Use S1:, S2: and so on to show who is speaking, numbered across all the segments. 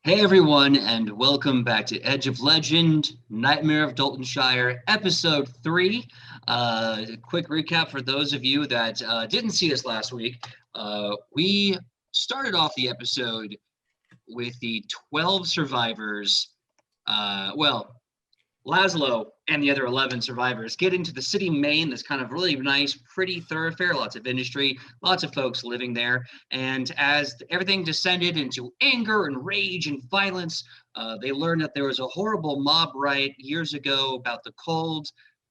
S1: Hey everyone, and welcome back to Edge of Legend, Nightmare of Doltonshire, Episode 3. A quick recap for those of you that didn't see us last week. We started off the episode with the 12 survivors, well, Laszlo and the other 11 survivors get into the city main, this kind of really nice, pretty thoroughfare, lots of industry, lots of folks living there. And as everything descended into anger and rage and violence, they learned that there was a horrible mob riot years ago about the cold.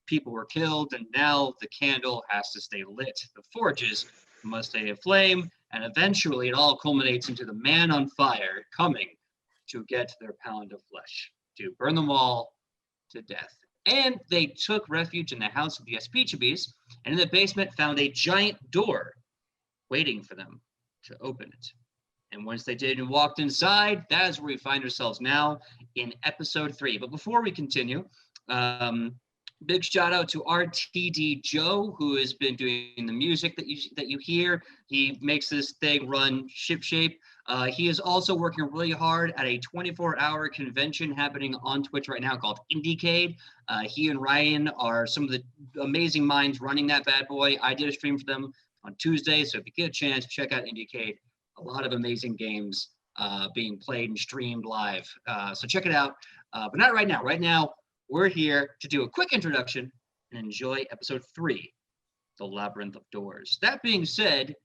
S1: People were killed, and now the candle has to stay lit. The forges must stay aflame, and eventually it all culminates into the man on fire coming to get their pound of flesh, to burn them all to death. And they took refuge in the house of the Espichabes, and in the basement found a giant door waiting for them to open it. And once they did and walked inside, that is where we find ourselves now in episode 3. But before we continue, big shout out to RTD Joe, who has been doing the music that you hear. He makes this thing run shipshape. He is also working really hard at a 24-hour convention happening on Twitch right now called Indiecade. He and Ryan are some of the amazing minds running that bad boy. I did a stream for them on Tuesday, so if you get a chance, check out Indiecade. A lot of amazing games being played and streamed live. So check it out, but not right now. Right now, we're here to do a quick introduction and enjoy episode 3, The Labyrinth of Doors. That being said,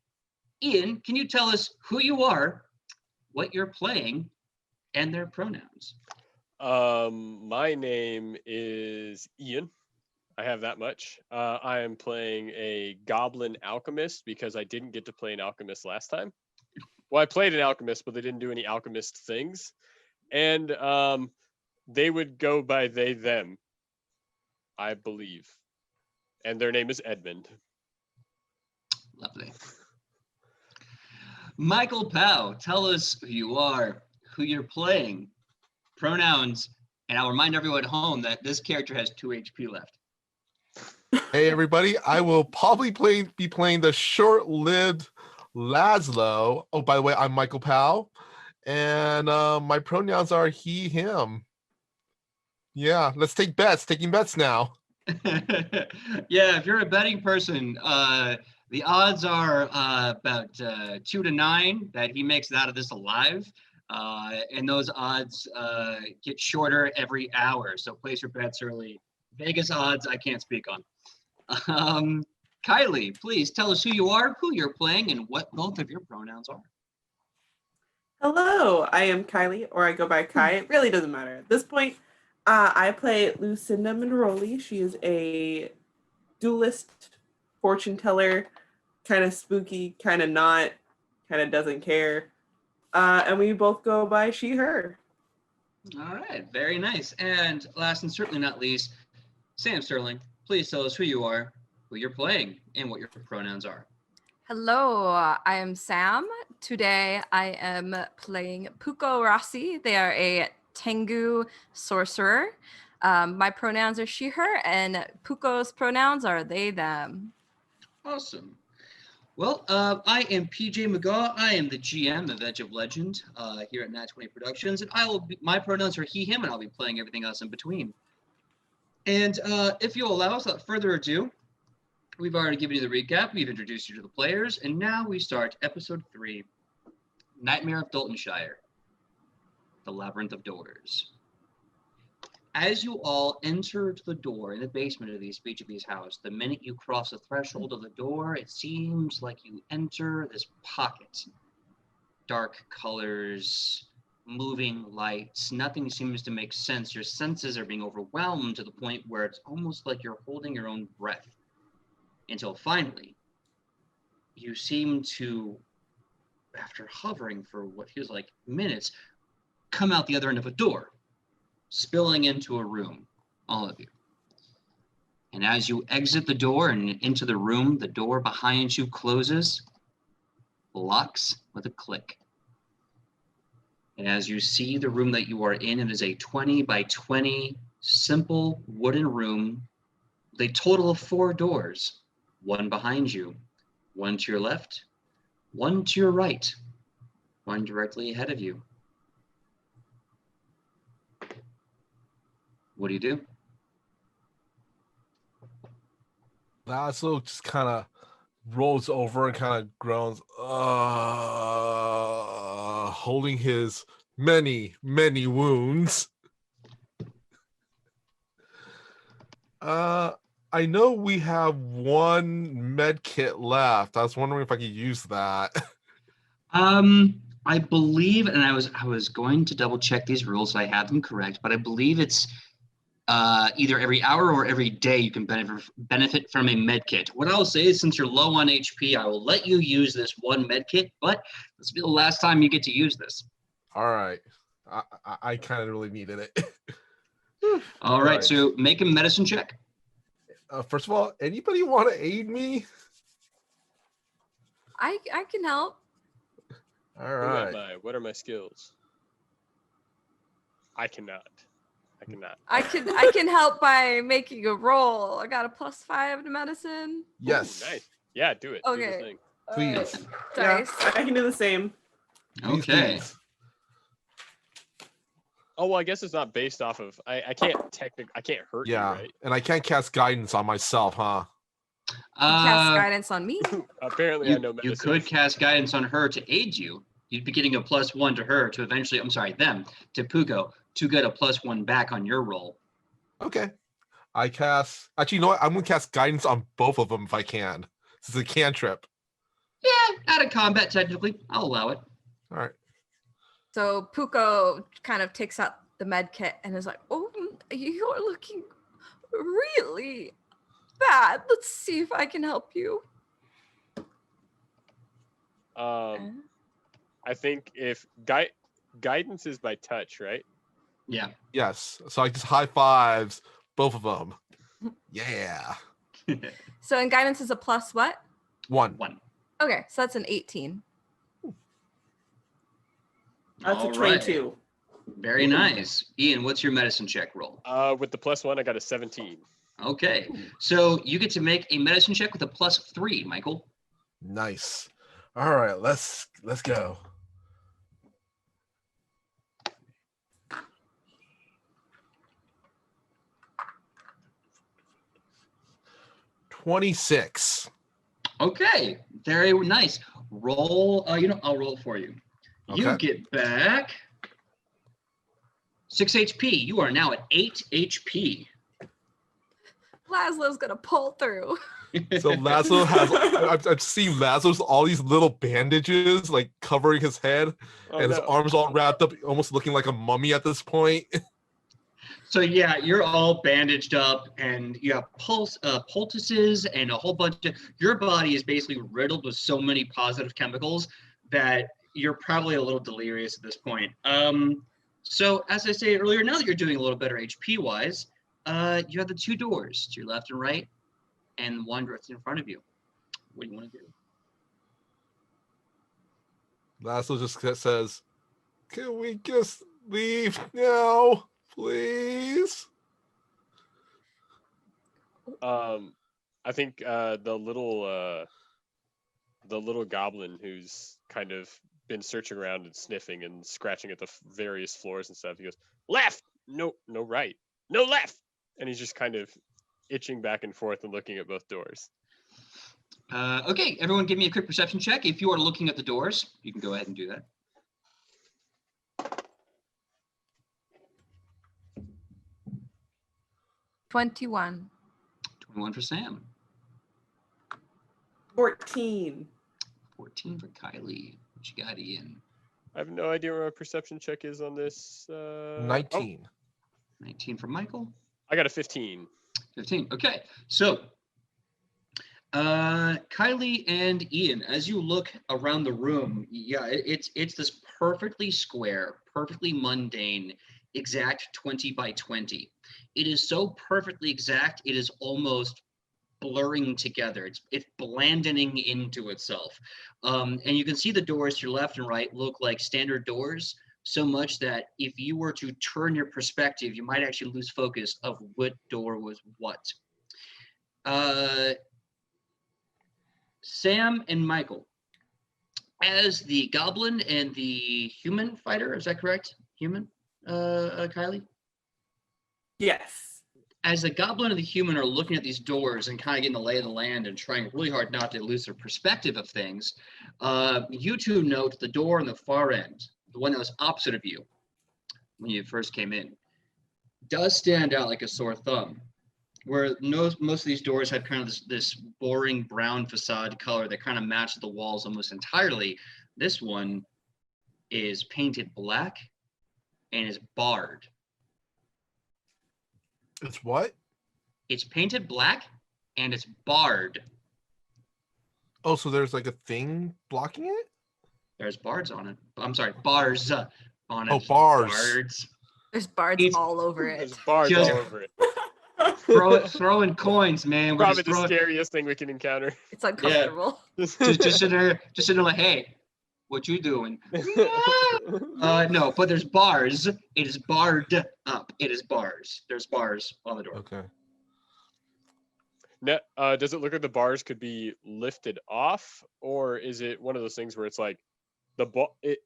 S1: Ian, can you tell us who you are, what you're playing, and their pronouns?
S2: My name is Ian. I have that much. I am playing a goblin alchemist because I didn't get to play an alchemist last time. Well, I played an alchemist, but they didn't do any alchemist things. And they would go by they, them, I believe. And their name is Edmund.
S1: Lovely. Michael Powell, tell us who you are, who you're playing, pronouns, and I'll remind everyone at home that this character has 2 HP left.
S3: Hey everybody, I will probably be playing the short-lived Laszlo. Oh, by the way, I'm Michael Powell, and my pronouns are he, him. Yeah, let's take bets. Taking bets now.
S1: Yeah, if you're a betting person, the odds are about 2 to 9 that he makes it out of this alive. And those odds get shorter every hour. So place your bets early. Vegas odds, I can't speak on. Kylie, please tell us who you are, who you're playing, and what both of your pronouns are.
S4: Hello, I am Kylie, or I go by Kai. It really doesn't matter. At this point, I play Lucinda Monroli. She is a duelist, fortune teller, kind of spooky, kind of not, kind of doesn't care. And we both go by she, her.
S1: All right, very nice. And last and certainly not least, Sam Sterling, please tell us who you are, who you're playing, and what your pronouns are.
S5: Hello, I am Sam. Today I am playing Puko Rasi. They are a Tengu sorcerer. My pronouns are she, her, and Puko's pronouns are they, them.
S1: Awesome. Well, I am PJ Megaw. I am the GM of Edge of Legend here at Nat 20 Productions, and my pronouns are he, him, and I'll be playing everything else in between. And if you'll allow us, without further ado, we've already given you the recap. We've introduced you to the players, and now we start episode 3, Nightmare of Doltonshire, The Labyrinth of Doors. As you all enter the door in the basement of the Espichabes house, the minute you cross the threshold of the door, it seems like you enter this pocket. Dark colors, moving lights, nothing seems to make sense. Your senses are being overwhelmed to the point where it's almost like you're holding your own breath. Until finally, you seem to, after hovering for what feels like minutes, come out the other end of a door, spilling into a room, all of you. And as you exit the door and into the room, the door behind you closes, locks with a click. And as you see the room that you are in, it is a 20 by 20 simple wooden room with a total of 4 doors, one behind you, one to your left, one to your right, one directly ahead of you. What do you do?
S3: Laszlo just kind of rolls over and kind of groans, holding his many, many wounds. I know we have one med kit left. I was wondering if I could use that.
S1: I believe, and I was going to double check these rules so I have them correct, but I believe it's either every hour or every day you can benefit from a med kit. What I'll say is, since you're low on HP, I will let you use this one med kit, but this will be the last time you get to use this.
S3: All right. I kind of really needed it.
S1: All right, so make a medicine check.
S3: First of all, anybody want to aid me?
S5: I can help.
S3: All right.
S2: What are my skills? I cannot.
S5: I can help by making a roll. I got a +5 to medicine.
S3: Yes.
S2: Ooh, nice. Yeah, do it. Do the
S5: Okay.
S2: thing.
S3: Please.
S4: Yeah,
S5: Dice.
S4: I can do the same.
S1: Okay.
S3: Please.
S2: Oh well, I guess it's not based off of. I can't hurt you,
S3: Yeah.
S2: right?
S3: And I can't cast guidance on myself, huh?
S5: Cast guidance on me.
S2: Apparently, I know
S1: You
S2: medicine.
S1: could cast guidance on her to aid you. You'd be getting a +1 to her to eventually, them, to Puko, to get a +1 back on your roll.
S3: Okay. Actually, you know what? I'm going to cast guidance on both of them if I can. This is a cantrip.
S1: Yeah, out of combat, technically. I'll allow it.
S3: All right.
S5: So Puko kind of takes out the med kit and is like, "Oh, you're looking really bad. Let's see if I can help you."
S2: I think if guidance is by touch, right?
S1: Yeah.
S3: Yes. So I just high fives both of them. Yeah.
S5: So in guidance is a plus what?
S3: 1.
S1: 1.
S5: Okay, so that's an 18.
S4: That's
S1: All
S4: a
S1: right.
S4: 22.
S1: Very nice. Ian, what's your medicine check roll?
S2: With the +1, I got a 17.
S1: Okay. So you get to make a medicine check with a +3, Michael.
S3: Nice. All right, let's go. $26.
S1: Okay. Very nice. Roll. I'll roll for you. You
S3: Okay.
S1: get back 6 HP. You are now at 8 HP.
S5: Laszlo's gonna pull through.
S3: So Laszlo has, I've seen Laszlo's all these little bandages like covering his head
S2: Oh,
S3: and his
S2: no.
S3: arms all wrapped up, almost looking like a mummy at this point.
S1: So yeah, you're all bandaged up, and you have poultices and a whole bunch of. Your body is basically riddled with so many positive chemicals that you're probably a little delirious at this point. So as I said earlier, now that you're doing a little better HP wise, you have the 2 doors to your left and right, and one directly in front of you. What do you want to do?
S3: Laszlo just says, "Can we just leave now, please?"
S2: I think the little goblin who's kind of been searching around and sniffing and scratching at the various floors and stuff. He goes, "Left, no right, no left," and he's just kind of itching back and forth and looking at both doors.
S1: Okay, everyone give me a quick perception check. If you are looking at the doors, you can go ahead and do that.
S5: 21.
S1: 21 for Sam.
S4: 14.
S1: 14 for Kylie. What you got, Ian?
S2: I have no idea where my perception check is on this.
S3: 19.
S1: 19 for Michael.
S2: I got a 15.
S1: 15. Okay. So, Kylie and Ian, as you look around the room, yeah, it's this perfectly square, perfectly mundane, exact 20 by 20. It is so perfectly exact, it is almost blurring together. It's blending into itself. And you can see the doors to your left and right look like standard doors, so much that if you were to turn your perspective, you might actually lose focus of what door was what. Sam and Michael, as the goblin and the human fighter, is that correct? Human, Kylie?
S4: Yes.
S1: As the goblin and the human are looking at these doors and kind of getting the lay of the land and trying really hard not to lose their perspective of things, you two note the door on the far end, the one that was opposite of you when you first came in, does stand out like a sore thumb. Where most of these doors have kind of this boring brown facade color that kind of matches the walls almost entirely. This one is painted black and is barred.
S3: It's what?
S1: It's painted black and it's barred.
S3: Oh, so there's like a thing blocking it?
S1: There's bars on it. I'm sorry, bars on it.
S3: Oh, bars.
S1: Bards.
S5: There's bards
S1: It's-
S5: all over it.
S2: There's bars
S1: Just-
S2: all over it.
S1: Throwing coins, man. We're
S2: Probably
S1: just
S2: the
S1: throwing,
S2: scariest thing we can encounter.
S5: It's uncomfortable.
S1: just sitting there, like, hey, what you doing? No, but there's bars. It is barred up. It is bars. There's bars on the door.
S3: Okay.
S2: Does it look like the bars could be lifted off, or is it one of those things where it's like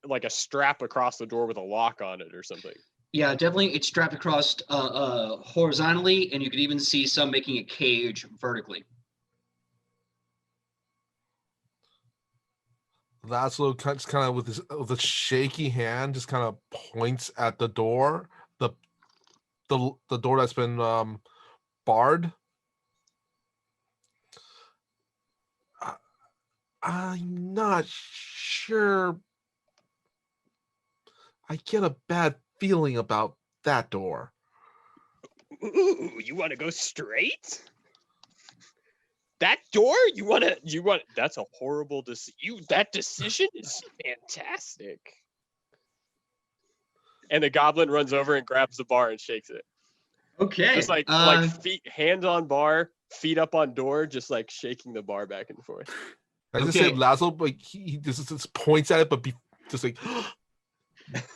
S2: like a strap across the door with a lock on it or something?
S1: Yeah, definitely. It's strapped across horizontally, and you could even see some making a cage vertically.
S3: Laszlo just kind of with a shaky hand just kind of points at the door, the door that's been barred. I'm not sure. I get a bad feeling about that door.
S2: Ooh, you want to go straight? That door? You want? That's a horrible decision. That decision is fantastic. And the goblin runs over and grabs the bar and shakes it.
S1: Okay.
S2: Just like feet, hands on bar, feet up on door, just like shaking the bar back and forth.
S3: I just
S1: Okay.
S3: said Laszlo, like he just points at it, but just like.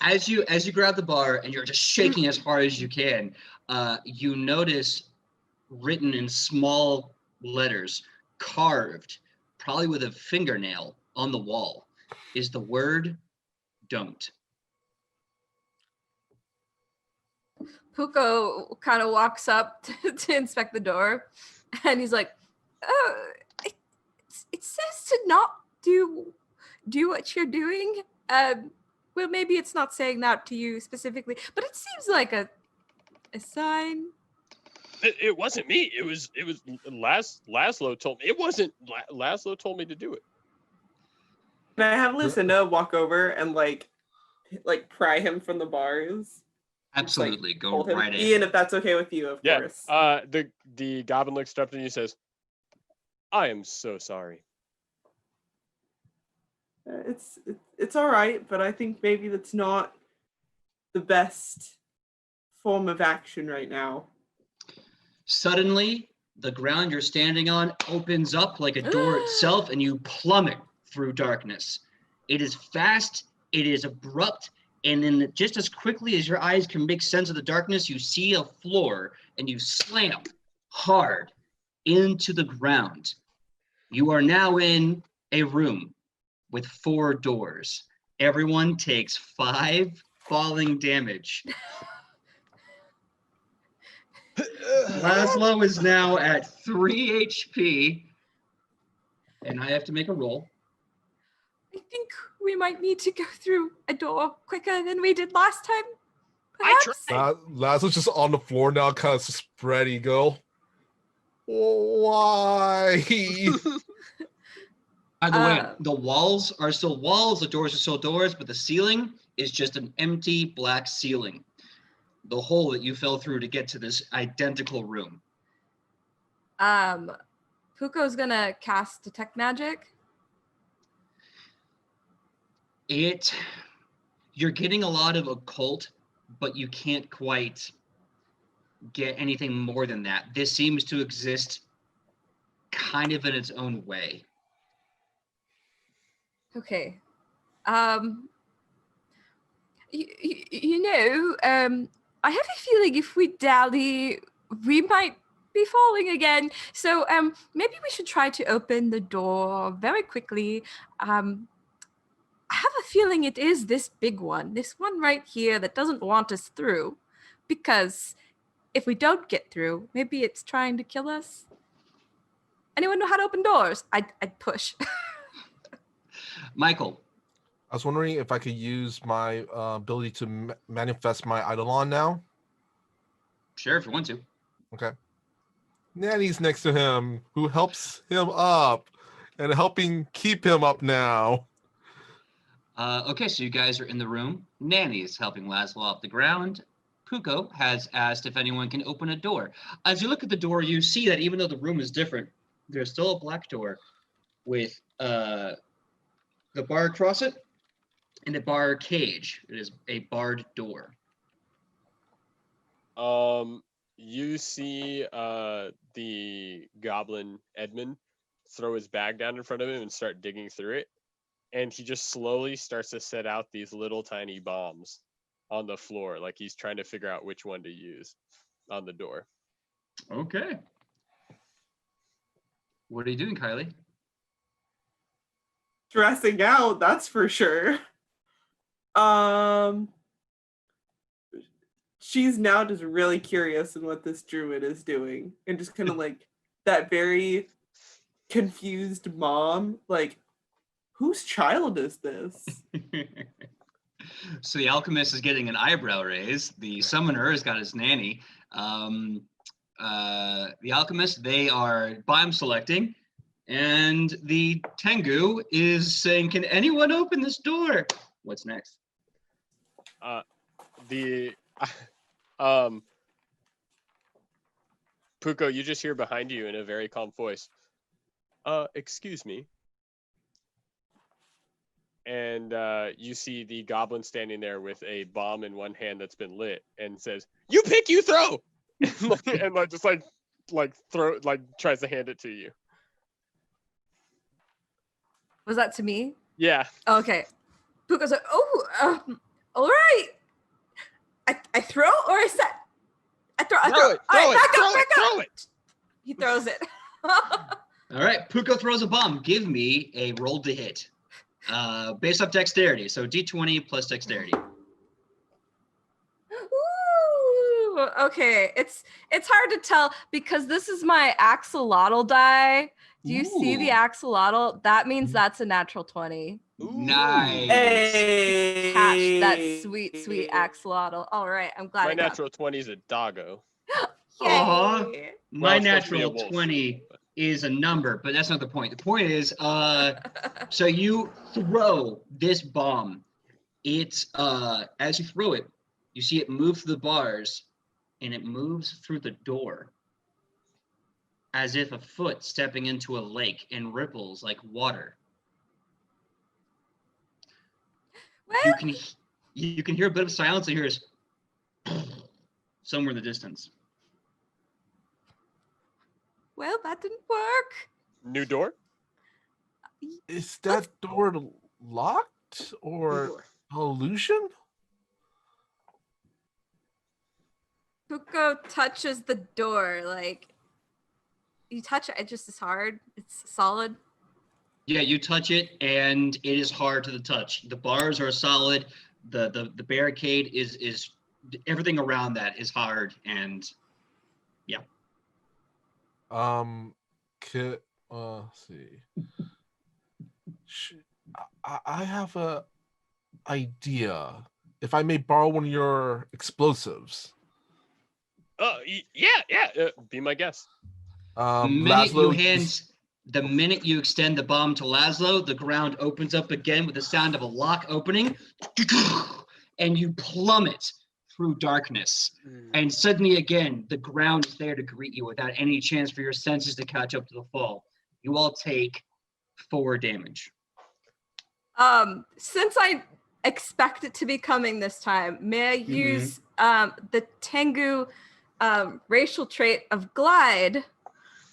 S1: As you grab the bar and you're just shaking as hard as you can, you notice written in small letters, carved, probably with a fingernail on the wall, is the word "don't."
S5: Puko kind of walks up to inspect the door, and he's like, "Oh, it says to not do what you're doing. Well, maybe it's not saying that to you specifically, but it seems like a sign."
S2: It wasn't me. It was Laszlo told me. It wasn't Laszlo told me to do it.
S4: Can I have Lucinda walk over and like pry him from the bars?
S1: Absolutely, go
S4: Hold him.
S1: right in.
S4: Ian, if that's okay with you, of
S2: Yeah.
S4: course.
S2: The goblin looks up and he says, "I am so sorry."
S4: It's all right, but I think maybe that's not the best form of action right now.
S1: Suddenly, the ground you're standing on opens up like a door itself, and you plummet through darkness. It is fast, it is abrupt, and then just as quickly as your eyes can make sense of the darkness, you see a floor, and you slam hard into the ground. You are now in a room with 4 doors. Everyone takes 5 falling damage. Laszlo is now at 3 HP, and I have to make a roll.
S5: I think we might need to go through a door quicker than we did last time.
S2: I
S5: Perhaps?
S2: tried.
S3: Laszlo's just on the floor now, kind of spread eagle. Why?
S1: By the way,
S5: Uh,
S1: the walls are still walls, the doors are still doors, but the ceiling is just an empty black ceiling. The hole that you fell through to get to this identical room.
S5: Puko's gonna cast Detect Magic.
S1: You're getting a lot of occult, but you can't quite get anything more than that. This seems to exist kind of in its own way.
S5: Okay. I have a feeling if we dally, we might be falling again. So maybe we should try to open the door very quickly. I have a feeling it is this big one, this one right here that doesn't want us through, because if we don't get through, maybe it's trying to kill us. Anyone know how to open doors? I'd push.
S1: Michael.
S3: I was wondering if I could use my ability to manifest my Eidolon now.
S1: Sure, if you want to.
S3: Okay. Nanny's next to him, who helps him up and helping keep him up now.
S1: Okay, so you guys are in the room. Nanny is helping Laszlo off the ground. Puko has asked if anyone can open a door. As you look at the door, you see that even though the room is different, there's still a black door with the bar across it and a bar cage. It is a barred door.
S2: You see the goblin Edmund throw his bag down in front of him and start digging through it. And he just slowly starts to set out these little tiny bombs on the floor, like he's trying to figure out which one to use on the door.
S1: Okay. What are you doing, Kylie?
S4: Dressing out, that's for sure. She's now just really curious in what this druid is doing, and just kind of like that very confused mom, like, whose child is this?
S1: So the alchemist is getting an eyebrow raise. The summoner has got his nanny. The alchemist, they are biome selecting. And the Tengu is saying, can anyone open this door? What's next?
S2: Puko, you just hear behind you in a very calm voice, excuse me. And you see the goblin standing there with a bomb in one hand that's been lit and says, you pick, you throw! and just throw, tries to hand it to you.
S5: Was that to me?
S2: Yeah.
S5: Okay. Puko's like, all right. I throw or I set? I throw.
S2: Throw it.
S5: All right,
S2: Throw it.
S5: He throws it.
S1: All right, Puko throws a bomb. Give me a roll to hit. Based off dexterity, so d20 plus dexterity.
S5: Ooh, okay. It's hard to tell because this is my axolotl die. Do you see the axolotl? That means that's a natural 20.
S1: Nice.
S4: Hey.
S5: Catch that sweet axolotl. All right, I'm glad.
S2: My natural 20 is a doggo.
S1: Aw.
S5: Yay.
S1: My
S2: Well, it's supposed to be a
S1: natural
S2: wolf,
S1: 20 is a number, but that's not the point. The point is, so you throw this bomb. It's as you throw it, you see it move through the bars, and it moves through the door, as if a foot stepping into a lake and ripples like water.
S5: Well,
S1: You can hear a bit of silence and hears somewhere in the distance.
S5: well, that didn't work.
S2: New door?
S3: Is that door locked or illusion?
S5: Puko touches the door, like you touch it, it just is hard. It's solid.
S1: Yeah, you touch it, and it is hard to the touch. The bars are solid. The barricade is everything around that is hard, and yeah.
S3: Let's see. I have a idea. If I may borrow one of your explosives.
S2: Yeah. Be my guest.
S1: The minute you extend the bomb to Laszlo, the ground opens up again with the sound of a lock opening, and you plummet through darkness. And suddenly again, the ground is there to greet you without any chance for your senses to catch up to the fall. You all take 4 damage.
S5: Since I expect it to be coming this time, may I use the Tengu racial trait of glide,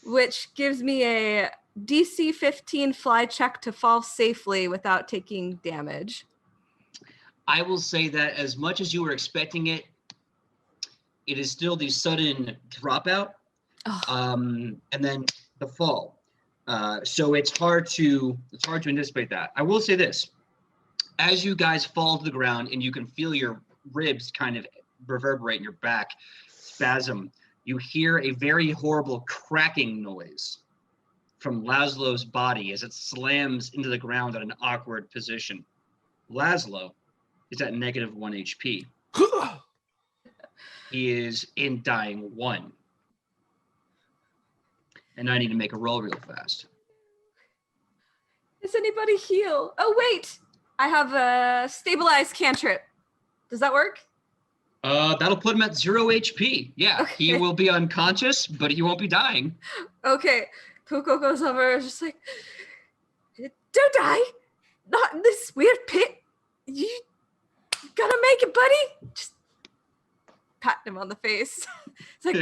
S5: which gives me a DC 15 fly check to fall safely without taking damage.
S1: I will say that as much as you were expecting it, it is still the sudden dropout, and then the fall. So it's hard to anticipate that. I will say this: as you guys fall to the ground and you can feel your ribs kind of reverberate in your back. Spasm. You hear a very horrible cracking noise from Laszlo's body as it slams into the ground at an awkward position. Laszlo is at -1 HP. He is in dying 1. And I need to make a roll real fast.
S5: Does anybody heal? Oh, wait. I have a stabilized cantrip. Does that work?
S1: That'll put him at 0 HP. Yeah, he
S5: Okay.
S1: will be unconscious, but he won't be dying.
S5: Okay. Puko goes over, just like, don't die. Not in this weird pit. You gonna make it, buddy. Just patting him on the face. It's like,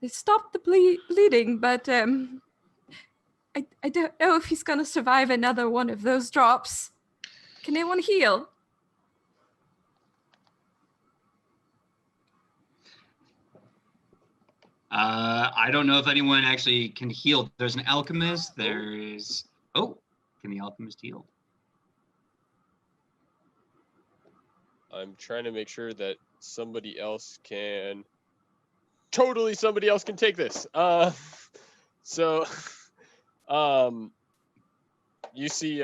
S5: it stopped the bleeding, but I don't know if he's gonna survive another one of those drops. Can anyone heal?
S1: I don't know if anyone actually can heal. There's an alchemist. There's... Oh, can the alchemist heal?
S2: I'm trying to make sure that somebody else can... Totally somebody else can take this. So, you see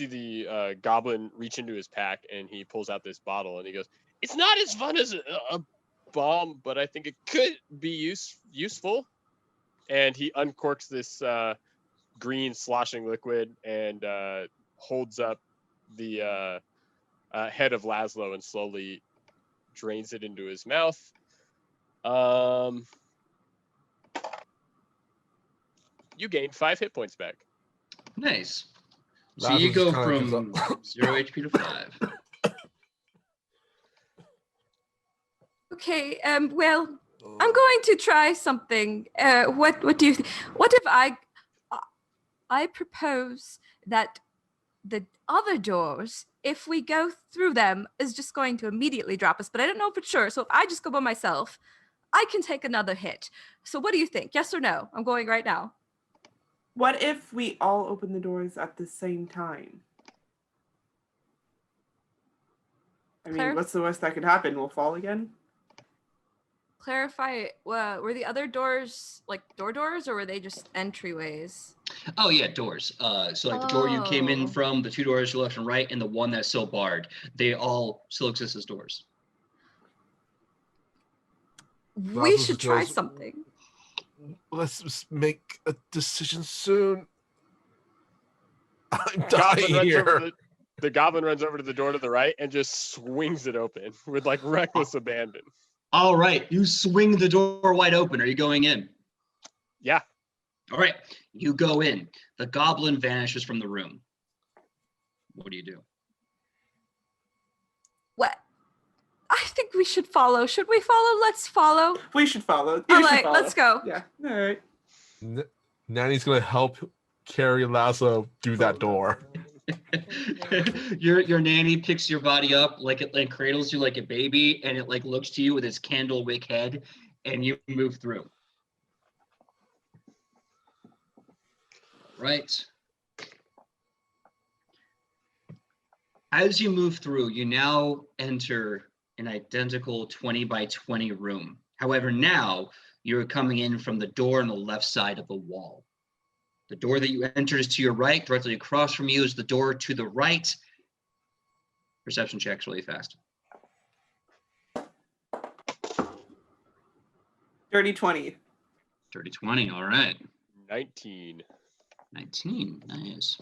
S2: the goblin reach into his pack, and he pulls out this bottle, and he goes, "It's not as fun as a bomb, but I think it could be useful." And he uncorks this green sloshing liquid and holds up the head of Laszlo and slowly drains it into his mouth. You gain 5 hit points back.
S1: Nice. So
S3: Lazarus
S1: you go
S3: kinda gives
S1: from 0 HP to 5.
S5: Okay, well, I'm going to try something. What do you think? What if I propose that the other doors, if we go through them, is just going to immediately drop us, but I don't know for sure. So if I just go by myself, I can take another hit. So what do you think? Yes or no? I'm going right now.
S4: What if we all open the doors at the same time? I mean,
S5: Claire?
S4: what's the worst that could happen? We'll fall again?
S5: Clarify, were the other doors like doors, or were they just entryways?
S1: Oh, yeah, doors. So like the door you came in
S5: Oh.
S1: from, the 2 doors to the left and right, and the one that's still barred. They all still exist as doors.
S5: We
S3: Lazarus
S5: should try
S3: goes,
S5: something.
S3: Let's just make a decision soon. I'm
S2: Goblin
S3: dying
S2: runs over
S3: here.
S2: the goblin runs over to the door to the right and just swings it open with like reckless abandon.
S1: All right, you swing the door wide open. Are you going in?
S2: Yeah.
S1: All right, you go in. The goblin vanishes from the room. What do you do?
S5: What? I think we should follow. Should we follow? Let's follow.
S4: We should follow.
S5: All right, let's go.
S4: Yeah. All right.
S3: Nanny's gonna help carry Lasso through that door.
S1: Your nanny picks your body up like it like cradles you like a baby, and it like looks to you with its candle wick head, and you move through. Right. As you move through, you now enter an identical 20 by 20 room. However, now you're coming in from the door on the left side of the wall. The door that you enter is to your right. Directly across from you is the door to the right. Perception checks really fast.
S4: Dirty 20.
S1: Dirty 20, all right.
S2: 19.
S1: 19, nice.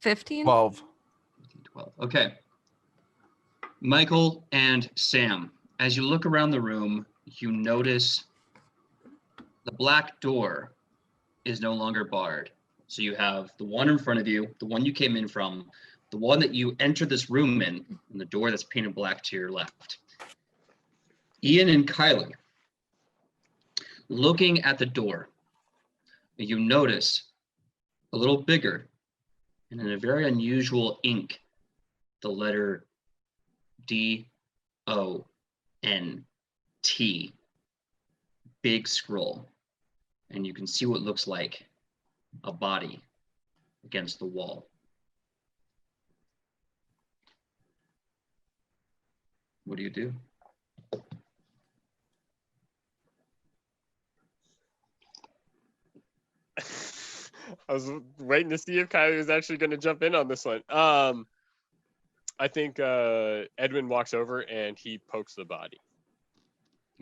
S5: 15.
S3: 12.
S1: 12, okay. Michael and Sam, as you look around the room, you notice the black door is no longer barred. So you have the one in front of you, the one you came in from, the one that you entered this room in, and the door that's painted black to your left. Ian and Kylie, looking at the door, you notice a little bigger and in a very unusual ink, the letter D-O-N-T, big scroll. And you can see what looks like a body against the wall. What do you do?
S2: I was waiting to see if Kylie was actually going to jump in on this one. I think Edwin walks over and he pokes the body.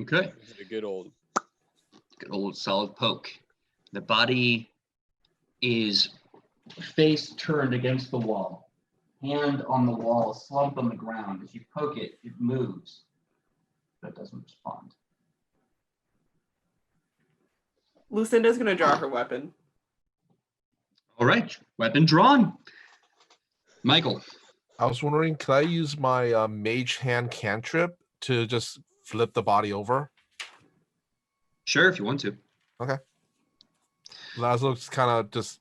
S1: Okay.
S2: A good old
S1: solid poke. The body is face turned against the wall, hand on the wall, slumped on the ground. As you poke it, it moves, but it doesn't respond.
S4: Lucinda's gonna draw her weapon.
S1: All right, weapon drawn. Michael.
S3: I was wondering, could I use my mage hand cantrip to just flip the body over?
S1: Sure, if you want to.
S3: Okay. Laszlo kind of just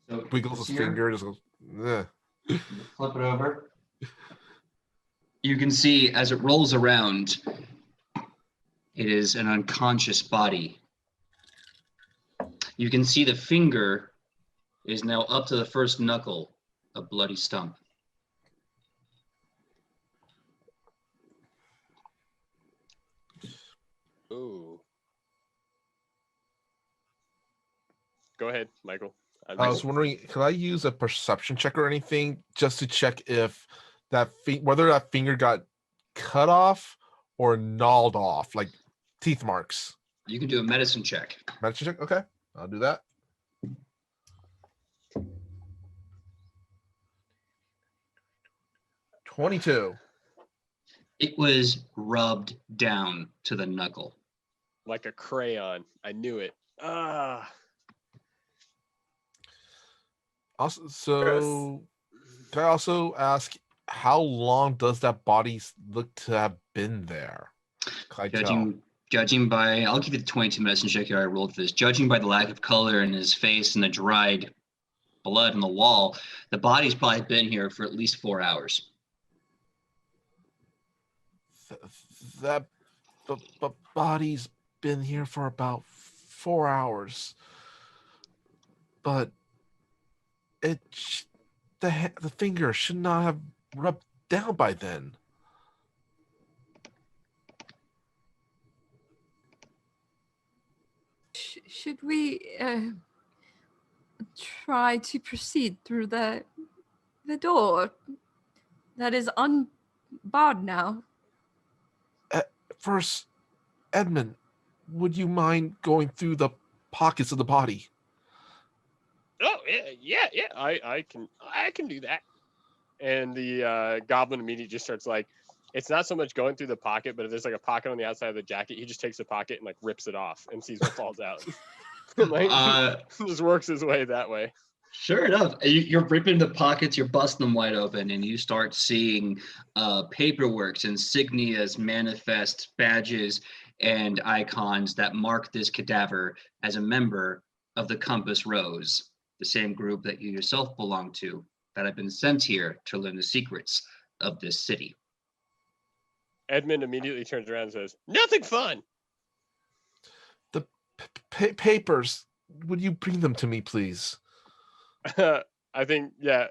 S1: So
S3: wiggles his
S1: here,
S3: finger, just goes, "Ugh."
S1: flip it over. You can see as it rolls around, it is an unconscious body. You can see the finger is now up to the first knuckle, a bloody stump.
S2: Ooh. Go ahead, Michael.
S3: I was wondering, could I use a perception check or anything just to check if that whether that finger got cut off or gnawed off, like teeth marks?
S1: You can do a medicine check.
S3: Medicine check? Okay, I'll do that. $22.
S1: It was rubbed down to the knuckle.
S2: Like a crayon. I knew it. Ah.
S3: Also, so can I also ask, how long does that body look to have been there? Can I tell?
S1: Judging by, I'll give you the 22 medicine check here I rolled for this. Judging by the lack of color in his face and the dried blood on the wall, the body's probably been here for at least 4 hours.
S3: The body's been here for about 4 hours, but the finger should not have rubbed down by then.
S5: Should we try to proceed through the door that is unbarred now?
S3: First, Edmund, would you mind going through the pockets of the body?
S2: Oh yeah. I can do that. And the goblin immediately just starts like, it's not so much going through the pocket, but if there's like a pocket on the outside of the jacket, he just takes the pocket and like rips it off and sees what falls out. Like, just works his way that way.
S1: Sure enough, you're ripping the pockets, you're busting them wide open, and you start seeing paperworks, insignias, manifests, badges, and icons that mark this cadaver as a member of the Compass Rose, the same group that you yourself belong to, that have been sent here to learn the secrets of this city.
S2: Edmund immediately turns around and says, "Nothing fun."
S3: The papers, would you bring them to me, please?
S2: I think, yeah.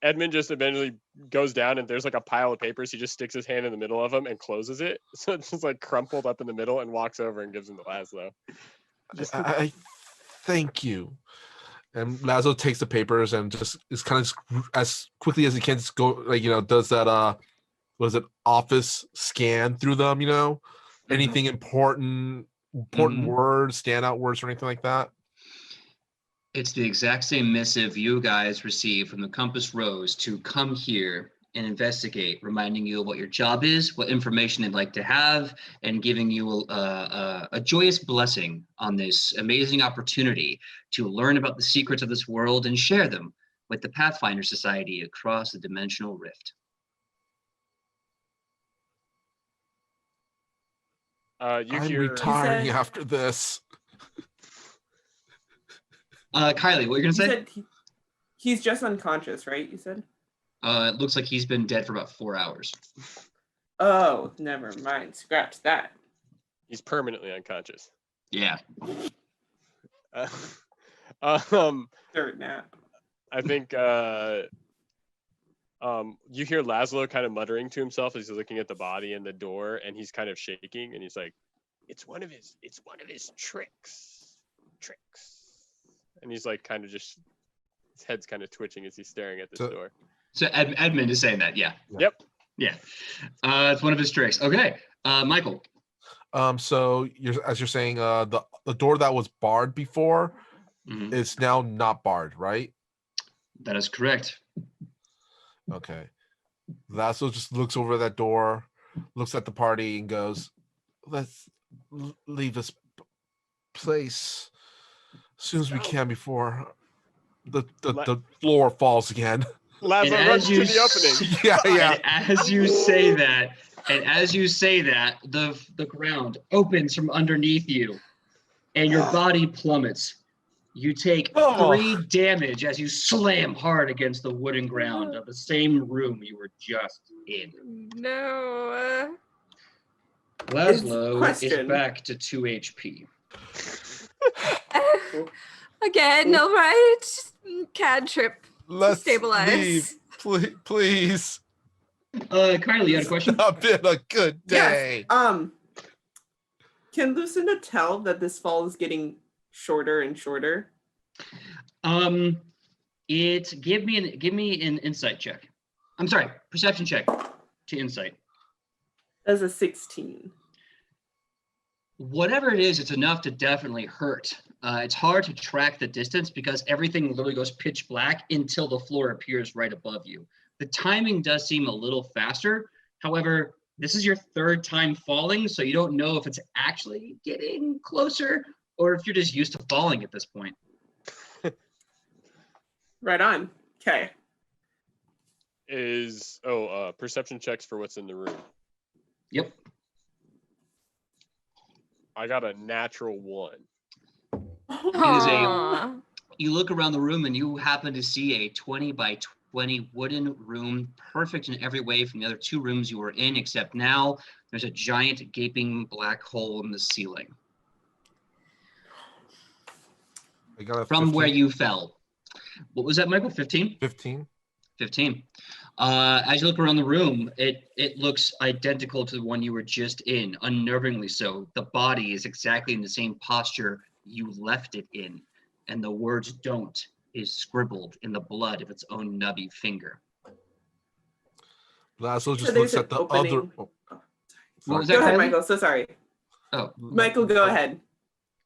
S2: Edmund just eventually goes down and there's like a pile of papers. He just sticks his hand in the middle of them and closes it. So it's just like crumpled up in the middle and walks over and gives them to Laszlo.
S3: I thank you. And Laszlo takes the papers and just is kind of as quickly as he can just go, like, does that, what is it, office scan through them, anything important words, standout words or anything like that?
S1: It's the exact same missive you guys received from the Compass Rose to come here and investigate, reminding you of what your job is, what information they'd like to have, and giving you a joyous blessing on this amazing opportunity to learn about the secrets of this world and share them with the Pathfinder Society across the dimensional rift.
S3: I'm retiring after this.
S1: Kylie, what are you gonna say?
S4: He's just unconscious, right? You said.
S1: It looks like he's been dead for about 4 hours.
S4: Oh, never mind. Scratch that.
S2: He's permanently unconscious.
S1: Yeah.
S4: Third nap.
S2: I think You hear Laszlo kind of muttering to himself as he's looking at the body and the door, and he's kind of shaking, and he's like, it's one of his tricks. And he's like kind of just, his head's kind of twitching as he's staring at this door.
S1: So Edmund is saying that, yeah.
S2: Yep.
S1: Yeah. It's one of his tricks. Okay. Michael.
S3: So as you're saying, the door that was barred before is now not barred, right?
S1: That is correct.
S3: Okay. Laszlo just looks over that door, looks at the party, and goes, "Let's leave this place as soon as we can before the floor falls again."
S2: Laszlo runs to the opening.
S3: Yeah.
S1: And as you say that, the ground opens from underneath you, and your body plummets. You take 3 damage as you slam hard against the wooden ground of the same room you were just in.
S5: No.
S1: Laszlo is back to 2 HP.
S5: Again, all right. Cantrip.
S3: Let's
S5: Stabilize.
S3: leave, please.
S1: Kylie, you had a question?
S3: It's not been a good day.
S4: Yes. Can Lucinda tell that this fall is getting shorter and shorter?
S1: Give me an insight check. I'm sorry, perception check to insight.
S4: As a 16.
S1: Whatever it is, it's enough to definitely hurt. It's hard to track the distance because everything literally goes pitch black until the floor appears right above you. The timing does seem a little faster. However, this is your 3rd time falling, so you don't know if it's actually getting closer or if you're just used to falling at this point.
S4: Right on. Okay.
S2: Perception checks for what's in the room.
S1: Yep.
S2: I got a natural 1.
S1: You look around the room and you happen to see a 20 by 20 wooden room, perfect in every way from the other 2 rooms you were in, except now there's a giant gaping black hole in the ceiling.
S3: I got a
S1: from
S3: 15.
S1: where you fell. What was that, Michael? 15?
S3: 15.
S1: 15. As you look around the room, it looks identical to the one you were just in, unnervingly so. The body is exactly in the same posture you left it in, and the words "don't" is scribbled in the blood of its own nubby finger.
S3: Laszlo just looks at the other.
S1: What was that,
S4: go ahead,
S1: Kylie?
S4: Michael. So sorry.
S1: Oh,
S4: Michael, go ahead.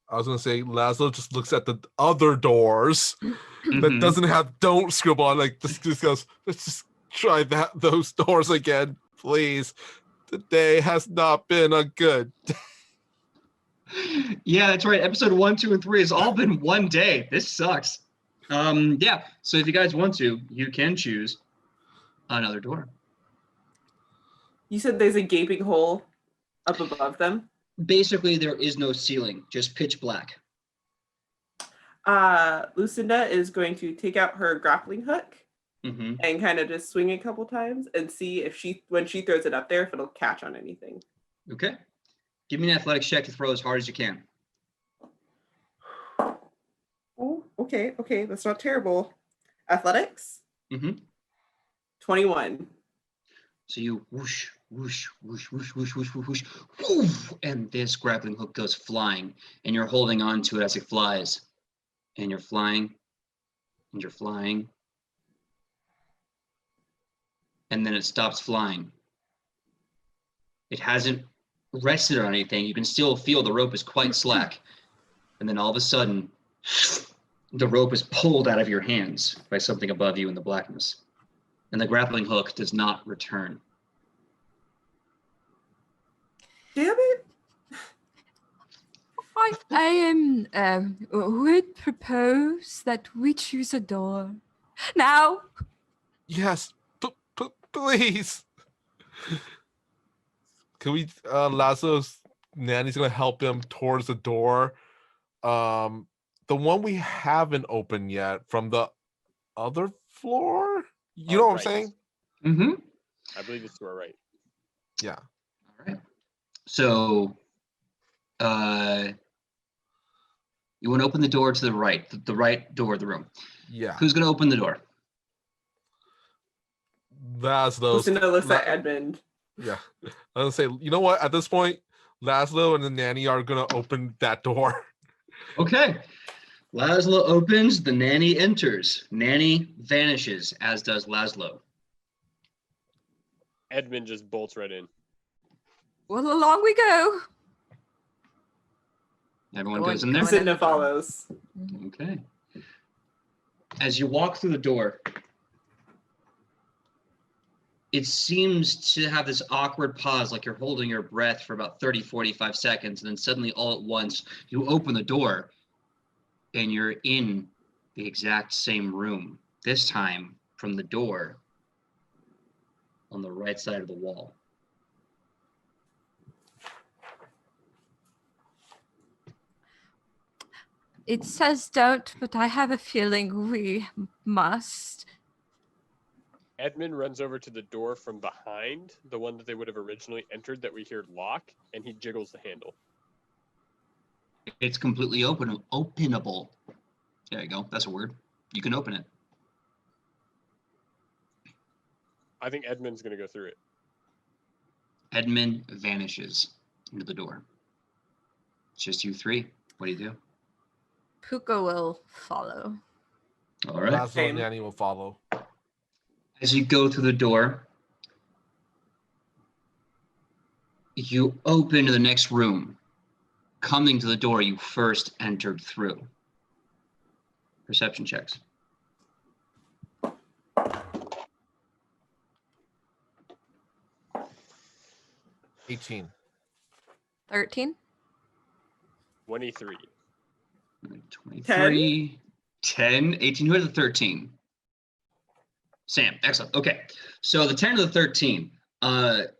S3: I was gonna say Laszlo just looks at the other doors that doesn't have "don't" scribble on. Like this goes, let's just try those doors again, please. Today has not been a good day.
S1: Yeah, that's right. Episode 1, 2, and 3 has all been one day. This sucks. Yeah. So if you guys want to, you can choose another door.
S4: You said there's a gaping hole up above them.
S1: Basically, there is no ceiling, just pitch black.
S4: Lucinda is going to take out her grappling hook and kind of just swing a couple times and see if when she throws it up there, if it'll catch on anything.
S1: Okay. Give me an athletics check to throw as hard as you can.
S4: Oh, okay. That's not terrible. Athletics? 21.
S1: So you whoosh, whoosh, whoosh, whoosh, whoosh, whoosh, whoosh, whoosh, whoosh, and this grappling hook goes flying, and you're holding on to it as it flies. And you're flying, and you're flying. And then it stops flying. It hasn't rested on anything. You can still feel the rope is quite slack. And then all of a sudden, the rope is pulled out of your hands by something above you in the blackness. And the grappling hook does not return.
S4: Damn it.
S5: I would propose that we choose a door. Now!
S3: Yes, please. Can we, Laszlo's nanny's gonna help him towards the door. The one we haven't opened yet from the other floor? You know what I'm saying?
S2: I believe it's to our right.
S3: Yeah.
S1: All right. So, you want to open the door to the right, the right door of the room.
S3: Yeah.
S1: Who's going to open the door?
S3: Laszlo's.
S4: Lucinda looks at Edmund.
S3: Yeah. I was gonna say, you know what? At this point, Laszlo and the nanny are gonna open that door.
S1: Okay. Laszlo opens, the nanny enters. Nanny vanishes, as does Laszlo.
S2: Edmund just bolts right in.
S5: Well, along we go.
S1: Everyone
S5: Going-
S1: goes in there.
S5: going
S4: Lucinda follows.
S1: Okay. As you walk through the door, it seems to have this awkward pause, like you're holding your breath for about 30, 45 seconds. And then suddenly, all at once, you open the door and you're in the exact same room. This time from the door on the right side of the wall.
S5: It says don't, but I have a feeling we must.
S2: Edmund runs over to the door from behind, the one that they would have originally entered that we hear lock, and he jiggles the handle.
S1: It's completely openable. There you go. That's a word. You can open it.
S2: I think Edmund's going to go through it.
S1: Edmund vanishes into the door. It's just you three. What do you do?
S5: Puko will follow.
S1: All right.
S3: Laszlo
S4: Same.
S3: and nanny will follow.
S1: As you go through the door, you open to the next room. Coming to the door you first entered through. Perception checks.
S3: 18.
S5: 13.
S2: 23.
S1: 23, 10, 18. Who has a 13? Sam, excellent. Okay, so the 10 to the 13,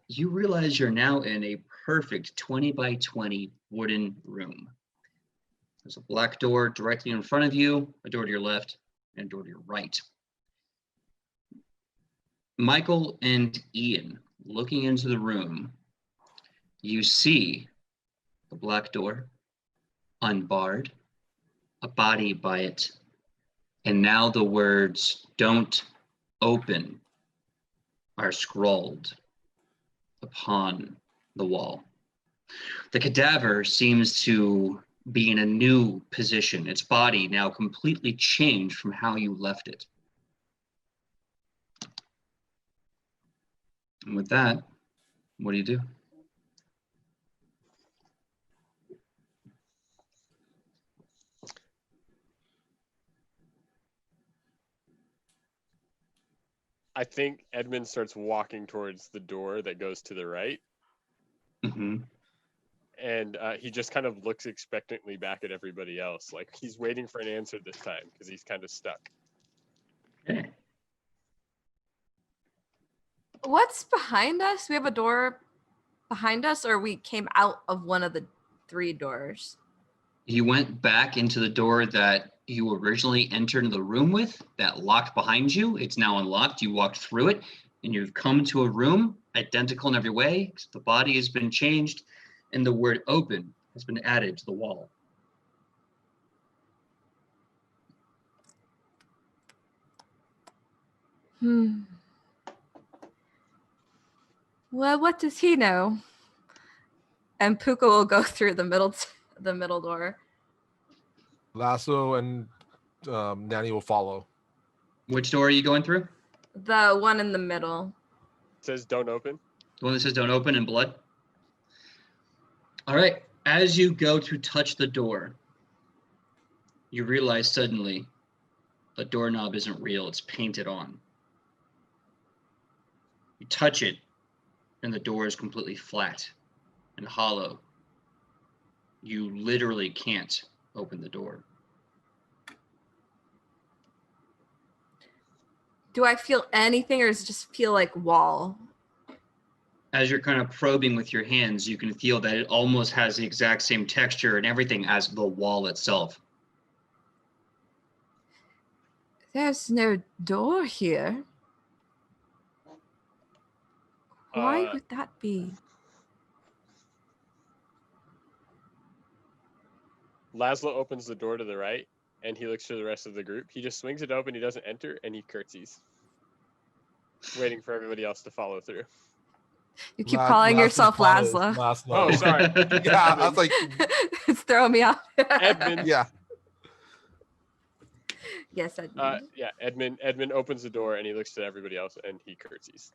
S1: you realize you're now in a perfect 20 by 20 wooden room. There's a black door directly in front of you, a door to your left, and a door to your right. Michael and Ian, looking into the room, you see the black door, unbarred, a body by it, and now the words "Don't open" are scrawled upon the wall. The cadaver seems to be in a new position, its body now completely changed from how you left it. And with that, what do you do?
S2: I think Edmund starts walking towards the door that goes to the right,
S1: Mm-hmm.
S2: and he just kind of looks expectantly back at everybody else, like he's waiting for an answer this time because he's kind of stuck.
S1: Okay.
S5: What's behind us? We have a door behind us, or we came out of one of the 3 doors?
S1: You went back into the door that you originally entered the room with, that locked behind you. It's now unlocked. You walked through it, and you've come to a room identical in every way, except the body has been changed, and the word "open" has been added to the wall.
S5: Well, what does he know? And Puka will go through the middle door.
S3: Lasso and nanny will follow.
S1: Which door are you going through?
S5: The one in the middle.
S2: It says don't open.
S1: The one that says "Don't open" in blood? All right. As you go to touch the door, you realize suddenly the doorknob isn't real. It's painted on. You touch it, and the door is completely flat and hollow. You literally can't open the door.
S5: Do I feel anything, or does it just feel like wall?
S1: As you're kind of probing with your hands, you can feel that it almost has the exact same texture and everything as the wall itself.
S5: There's no door here. Why would that be?
S2: Laszlo opens the door to the right, and he looks to the rest of the group. He just swings it open. He doesn't enter, and he curtsies. waiting for everybody else to follow through.
S5: You keep calling yourself Laszlo.
S2: Oh, sorry.
S3: Yeah, I was like,
S5: It's throwing me off.
S2: Edmund.
S3: yeah.
S5: Yes, Edmund.
S2: Edmund opens the door and he looks to everybody else and he curtsies.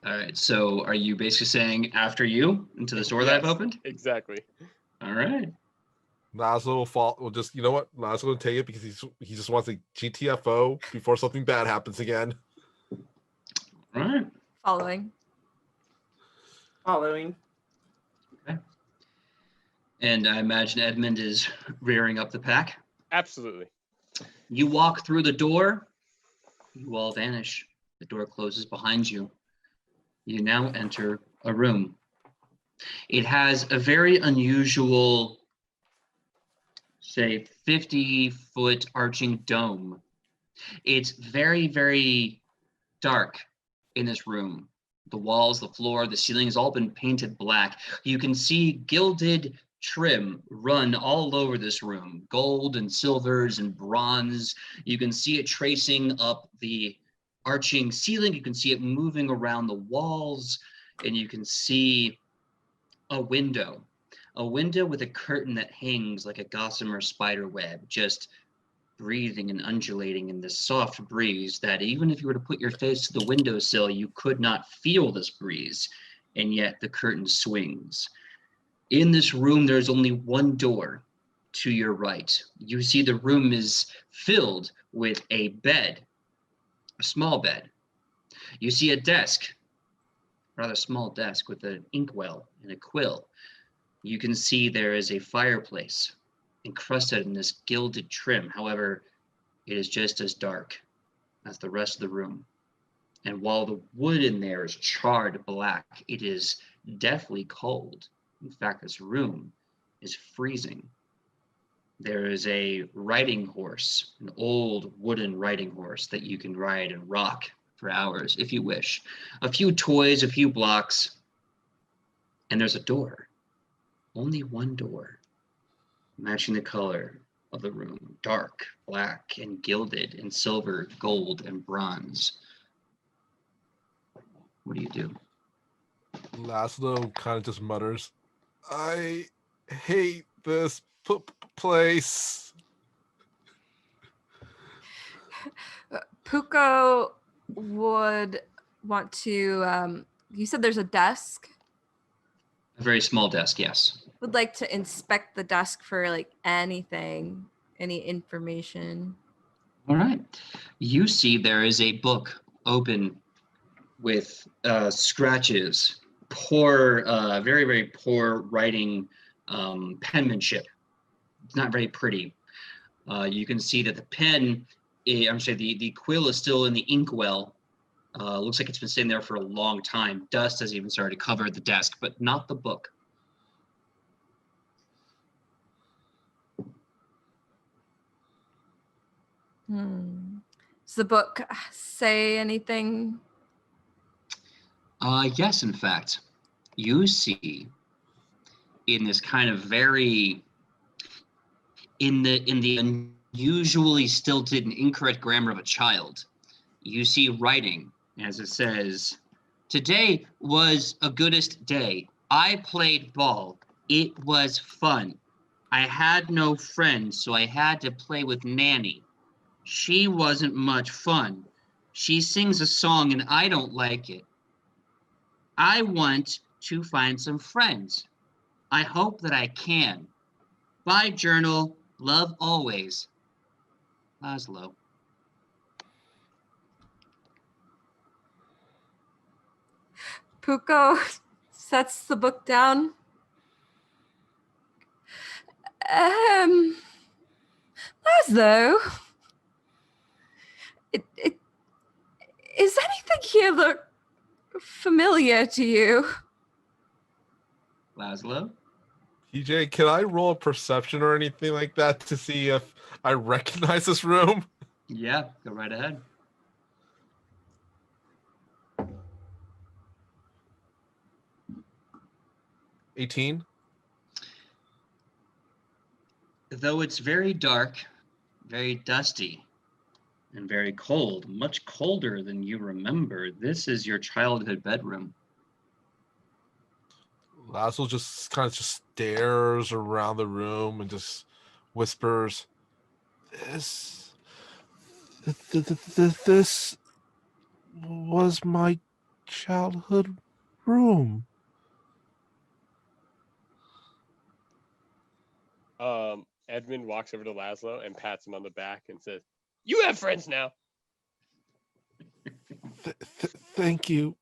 S1: All right. So are you basically saying after you into the door that I've
S2: Yes,
S1: opened?
S2: Exactly.
S1: All right.
S3: Laszlo will fall. Well, just, you know what? Laszlo will take it because he just wants a GTFO before something bad happens again.
S1: All right.
S5: Following.
S1: And I imagine Edmund is rearing up the pack.
S2: Absolutely.
S1: You walk through the door. You all vanish. The door closes behind you. You now enter a room. It has a very unusual, say, 50-foot arching dome. It's very, very dark in this room. The walls, the floor, the ceiling has all been painted black. You can see gilded trim run all over this room, gold and silvers and bronze. You can see it tracing up the arching ceiling. You can see it moving around the walls, and you can see a window with a curtain that hangs like a gossamer spider web, just breathing and undulating in this soft breeze that even if you were to put your face to the windowsill, you could not feel this breeze, and yet the curtain swings. In this room, there's only one door to your right. You see the room is filled with a bed, a small bed. You see a desk, rather small desk with an inkwell and a quill. You can see there is a fireplace encrusted in this gilded trim. However, it is just as dark as the rest of the room. And while the wood in there is charred black, it is deathly cold. In fact, this room is freezing. There is a riding horse, an old wooden riding horse that you can ride and rock for hours if you wish. A few toys, a few blocks, and there's a door. Only one door, matching the color of the room, dark, black, and gilded in silver, gold, and bronze. What do you do?
S3: Laszlo kind of just mutters, I hate this place.
S5: Puko would want to, you said there's a desk.
S1: A very small desk, yes.
S5: Would like to inspect the desk for like anything, any information.
S1: All right. You see there is a book open with scratches, poor, very, very poor writing penmanship. It's not very pretty. You can see that the pen, the quill is still in the inkwell. Looks like it's been sitting there for a long time. Dust has even started to cover the desk, but not the book.
S5: Does the book say anything?
S1: Yes, in fact. You see in this kind of very, in the unusually stilted and incorrect grammar of a child, you see writing as it says, "Today was a goodest day. I played ball. It was fun. I had no friends, so I had to play with Nanny. She wasn't much fun. She sings a song and I don't like it. I want to find some friends. I hope that I can. Bye, journal. Love always. Laszlo."
S5: Puko sets the book down. Laszlo, is anything here look familiar to you?
S1: Laszlo?
S3: TJ, can I roll a perception or anything like that to see if I recognize this room?
S1: Yeah, go right ahead.
S3: $18.
S1: Though it's very dark, very dusty, and very cold, much colder than you remember. This is your childhood bedroom.
S3: Laszlo just kind of just stares around the room and just whispers, This was my childhood room."
S2: Edmund walks over to Laszlo and pats him on the back and says, "You have friends now."
S3: Thank you.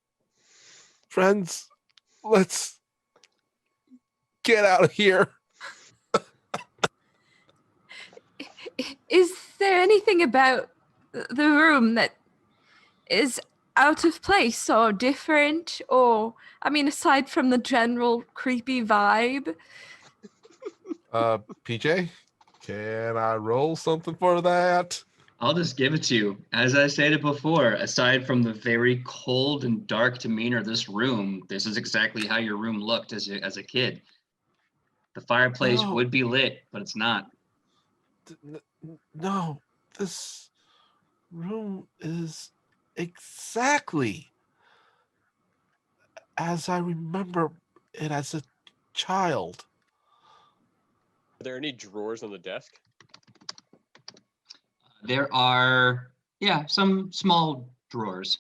S3: Friends, let's get out of here.
S5: Is there anything about the room that is out of place or different? Or, I mean, aside from the general creepy vibe?
S3: PJ, can I roll something for that?
S1: I'll just give it to you. As I stated before, aside from the very cold and dark demeanor of this room, this is exactly how your room looked as a kid. The fireplace
S3: Oh.
S1: would be lit, but it's not.
S3: No, this room is exactly as I remember it as a child.
S2: Are there any drawers on the desk?
S1: There are, some small drawers.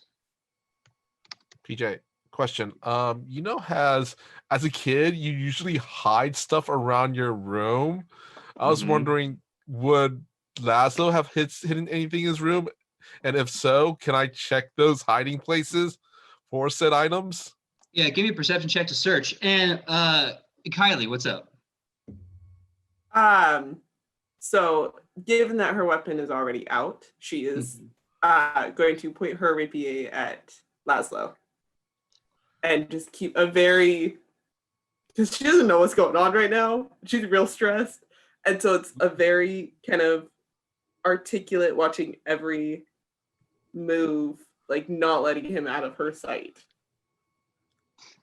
S3: PJ, question. As a kid, you usually hide stuff around your room. I was
S1: Mhm.
S3: wondering, would Laszlo have hidden anything in his room? And if so, can I check those hiding places for said items?
S1: Yeah, give me a perception check to search. And Kylie, what's up?
S4: So given that her weapon is already out, she is going to point her rapier at Laszlo and just keep a very, because she doesn't know what's going on right now. She's real stressed. And so it's a very kind of articulate, watching every move, like not letting him out of her sight.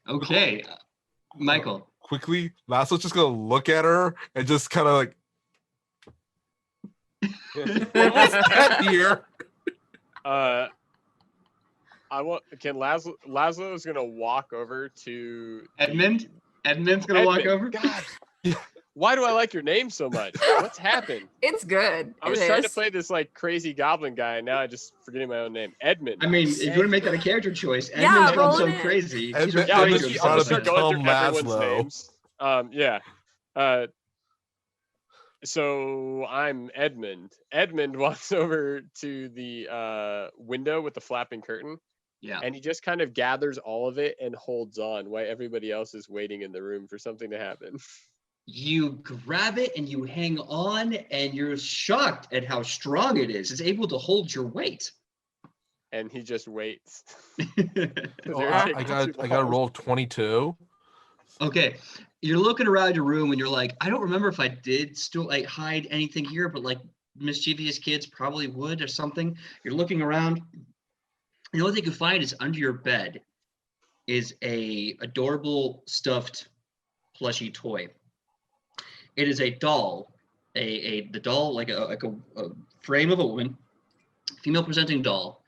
S1: Okay, Michael.
S3: Quickly, Laszlo's just gonna look at her and just kind of like, what was that here?
S2: Laszlo is gonna walk over to
S1: Edmund? Edmund's gonna walk over?
S2: God. Why do I like your name so much? What's happened?
S5: It's good.
S2: I was trying to play this like crazy goblin guy, and now I just forgetting my own name. Edmund.
S1: I mean, if you want to make that a character choice,
S5: Yeah,
S1: Edmund's gone
S5: roll
S1: so
S5: it.
S1: crazy.
S3: Edmund-
S1: He's
S2: Yeah, I'm
S3: Edmund's
S1: referring to
S2: just,
S3: trying
S2: I'm
S3: to
S2: just start going through
S3: become
S2: everyone's
S3: Laszlo.
S2: names. So I'm Edmund. Edmund walks over to the window with the flapping curtain.
S1: Yeah.
S2: And he just kind of gathers all of it and holds on while everybody else is waiting in the room for something to happen.
S1: You grab it and you hang on, and you're shocked at how strong it is. It's able to hold your weight.
S2: And he just waits.
S3: Oh, I got a roll of 22.
S1: Okay, you're looking around your room and you're like, I don't remember if I did still like hide anything here, but like mischievous kids probably would or something. You're looking around. The only thing you find is under your bed is a adorable stuffed plushy toy. It is a doll, the doll like a frame of a woman, female presenting doll,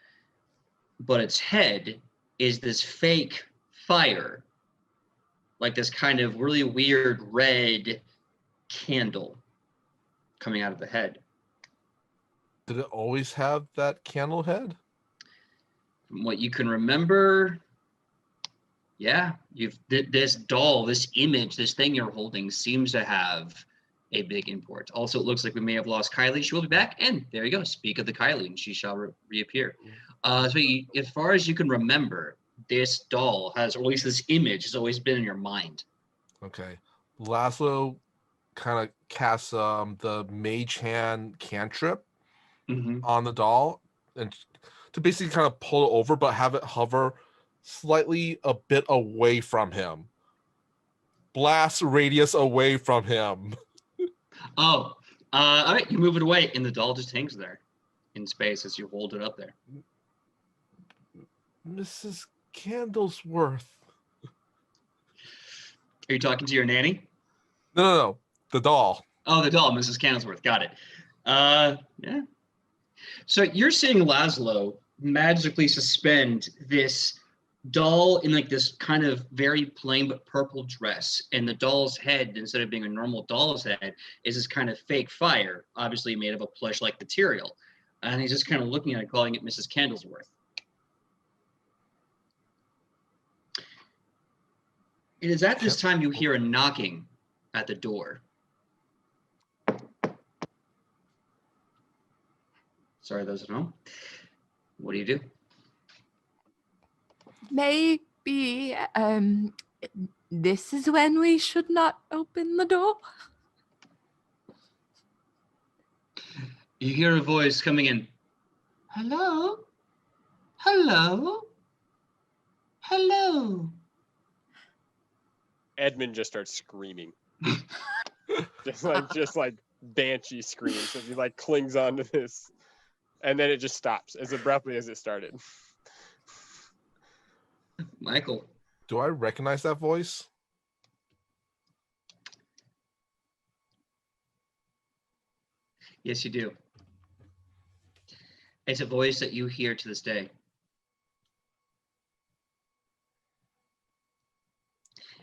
S1: but its head is this fake fire, like this kind of really weird red candle coming out of the head.
S3: Did it always have that candle head?
S1: From what you can remember, yeah, this doll, this image, this thing you're holding seems to have a big import. Also, it looks like we may have lost Kylie. She will be back, and there you go. Speak of the Kylie, and she shall reappear. As far as you can remember, this doll has, or at least this image, has always been in your mind.
S3: Okay. Laszlo kind of casts the mage hand cantrip on the doll, and to basically kind of pull it over, but have it hover slightly a bit away from him. Blast radius away from him.
S1: Oh, all right, you move it away, and the doll just hangs there in space as you hold it up there.
S3: Mrs. Candlesworth.
S1: Are you talking to your nanny?
S3: No. The doll.
S1: Oh, the doll, Mrs. Candlesworth. Got it. Yeah. So you're seeing Laszlo magically suspend this doll in like this kind of very plain but purple dress, and the doll's head, instead of being a normal doll's head, is this kind of fake fire, obviously made of a plush-like material. And he's just kind of looking at it, calling it Mrs. Candlesworth. It is at this time you hear a knocking at the door. Sorry, those at home. What do you do?
S5: Maybe this is when we should not open the door.
S1: You hear a voice coming in. Hello? Hello? Hello?
S2: Edmund just starts screaming. just like banshee screams. So he like clings onto this, and then it just stops as abruptly as it started.
S1: Michael.
S3: Do I recognize that voice?
S1: Yes, you do. It's a voice that you hear to this day.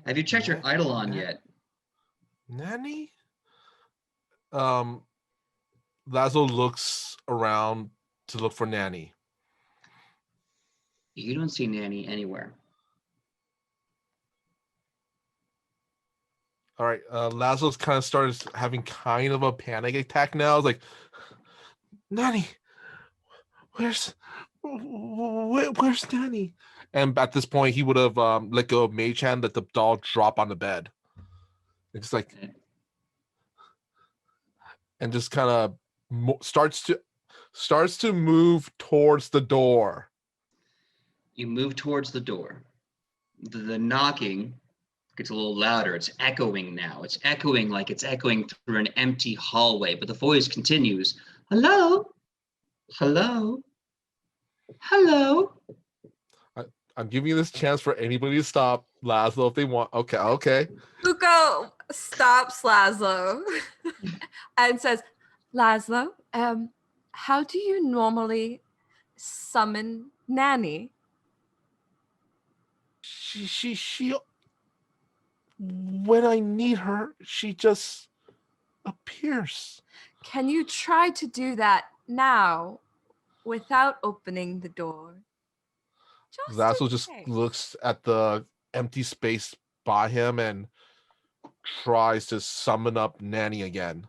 S1: Have you checked your Eidolon yet?
S3: Nanny? Laszlo looks around to look for Nanny.
S1: You don't see Nanny anywhere.
S3: All right, Laszlo's kind of started having kind of a panic attack now. It's like, Nanny, where's Nanny? And at this point, he would have let go of Mage Hand, let the doll drop on the bed. It's like, and just kind of starts to move towards the door.
S1: You move towards the door. The knocking gets a little louder. It's echoing now. It's echoing like it's echoing through an empty hallway, but the voice continues. Hello? Hello? Hello?
S3: I'm giving you this chance for anybody to stop Laszlo if they want. Okay.
S5: Puko stops Laszlo and says, Laszlo, how do you normally summon Nanny?
S3: She when I need her, she just appears.
S5: Can you try to do that now without opening the door?
S3: Laszlo just looks at the empty space by him and tries to summon up Nanny again.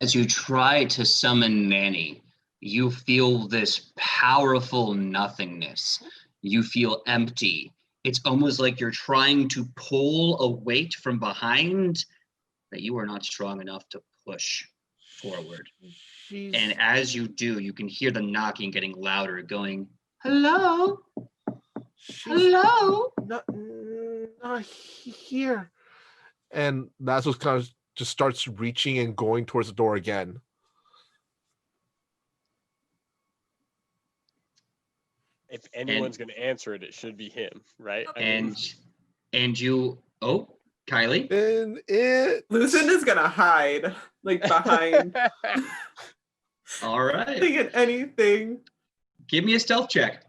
S1: As you try to summon Nanny, you feel this powerful nothingness. You feel empty. It's almost like you're trying to pull a weight from behind that you are not strong enough to push forward. And as you do, you can hear the knocking getting louder, going, hello? Hello?
S3: Not here. And Laszlo kind of just starts reaching and going towards the door again.
S2: If anyone's going to answer it, it should be him, right?
S1: And you, Kylie?
S3: And it...
S4: Lucinda's gonna hide, like behind.
S1: All right.
S4: Thinking anything.
S1: Give me a stealth check.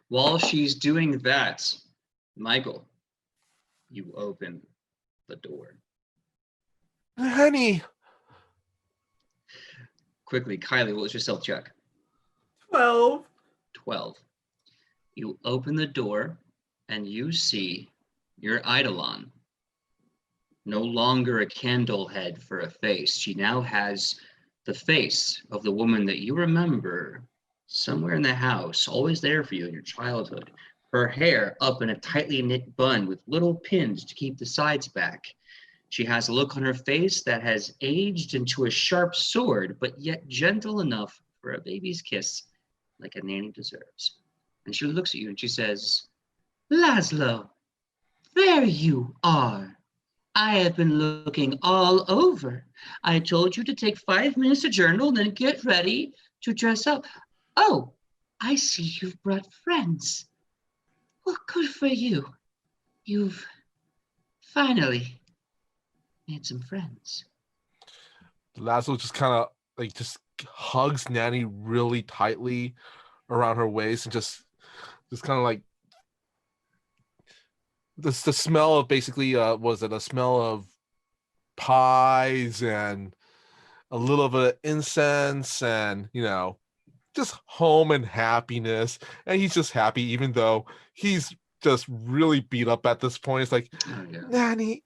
S1: While she's doing that, Michael, you open the door.
S3: Honey.
S1: Quickly, Kylie, what was your stealth check?
S4: 12.
S1: 12. You open the door and you see your Eidolon. No longer a candle head for a face. She now has the face of the woman that you remember somewhere in the house, always there for you in your childhood. Her hair up in a tightly knit bun with little pins to keep the sides back. She has a look on her face that has aged into a sharp sword, but yet gentle enough for a baby's kiss, like a nanny deserves. And she looks at you and she says, Laszlo, there you are. I have been looking all over. I told you to take 5 minutes to journal, then get ready to dress up. Oh, I see you've brought friends. Well, good for you. You've finally made some friends.
S3: Laszlo just kind of like just hugs Nanny really tightly around her waist and just kind of like the smell of basically was it a smell of pies and a little bit of incense and just home and happiness. And he's just happy even though he's just really beat up at this point. It's like,
S1: Oh, yeah.
S3: Nanny,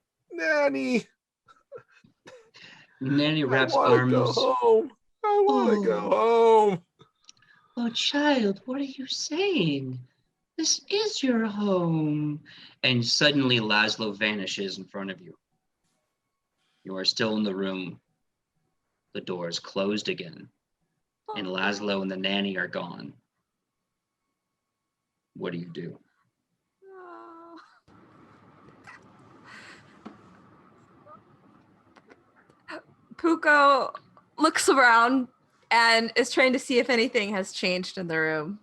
S1: Nanny
S3: I
S1: wraps
S3: want to go
S1: arms.
S3: home. I want to go home.
S1: Oh, child, what are you saying? This is your home. And suddenly Laszlo vanishes in front of you. You are still in the room. The door is closed again. And Laszlo and the nanny are gone. What do you do?
S5: Puko looks around and is trying to see if anything has changed in the room.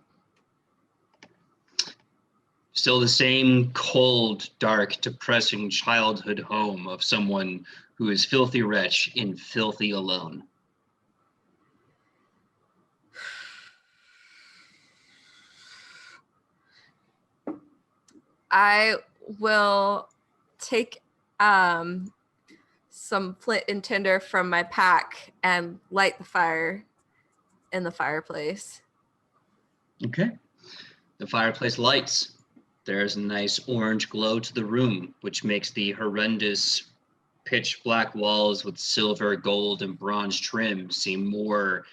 S1: Still the same cold, dark, depressing childhood home of someone who is filthy rich and filthy alone.
S5: I will take some flint and tinder from my pack and light the fire in the fireplace.
S1: Okay. The fireplace lights. There's a nice orange glow to the room, which makes the horrendous pitch black walls with silver, gold, and bronze trim seem more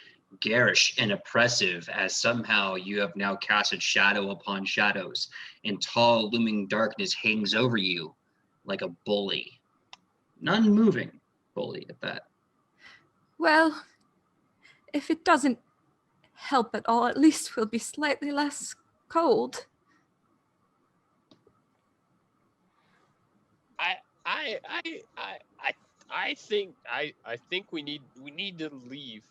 S1: garish and oppressive, as somehow you have now casted shadow upon shadows, and tall looming darkness hangs over you like a bully. An unmoving bully at that.
S5: Well, if it doesn't help at all, at least we'll be slightly less cold.
S2: I think we need to leave.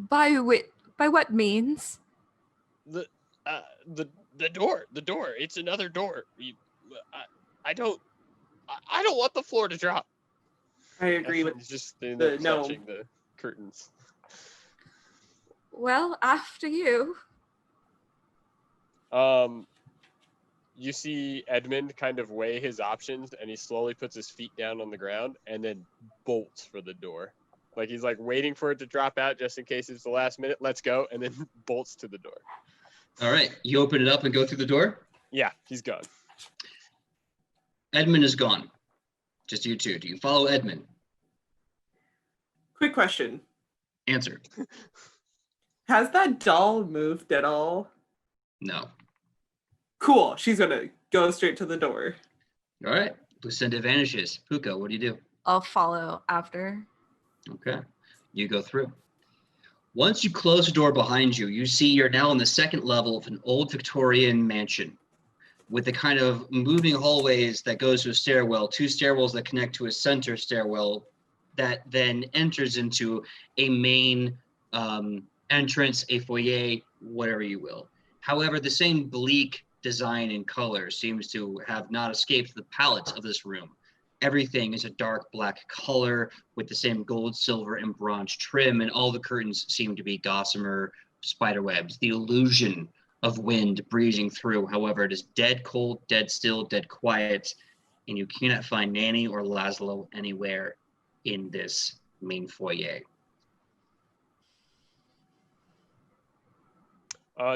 S5: By what means?
S2: The door. It's another door. I don't want the floor to drop.
S4: I agree with
S2: He's just standing
S4: the
S2: there
S4: gnome.
S2: clutching the curtains.
S5: Well, after you.
S2: You see Edmund kind of weigh his options, and he slowly puts his feet down on the ground and then bolts for the door. Like he's like waiting for it to drop out just in case it's the last minute. Let's go, and then bolts to the door.
S1: All right, you open it up and go through the door?
S2: Yeah, he's gone.
S1: Edmund is gone. Just you two. Do you follow Edmund?
S4: Quick question.
S1: Answer.
S4: Has that doll moved at all?
S1: No.
S4: Cool. She's going to go straight to the door.
S1: All right. Lucinda vanishes. Puka, what do you do?
S5: I'll follow after.
S1: Okay. You go through. Once you close the door behind you, you see you're now on the second level of an old Victorian mansion with the kind of moving hallways that goes to a stairwell, two stairwells that connect to a center stairwell that then enters into a main entrance, a foyer, whatever you will. However, the same bleak design and color seems to have not escaped the palette of this room. Everything is a dark black color with the same gold, silver, and bronze trim, and all the curtains seem to be gossamer spider webs. The illusion of wind breezing through, however, it is dead cold, dead still, dead quiet, and you cannot find Nanny or Laszlo anywhere in this main foyer.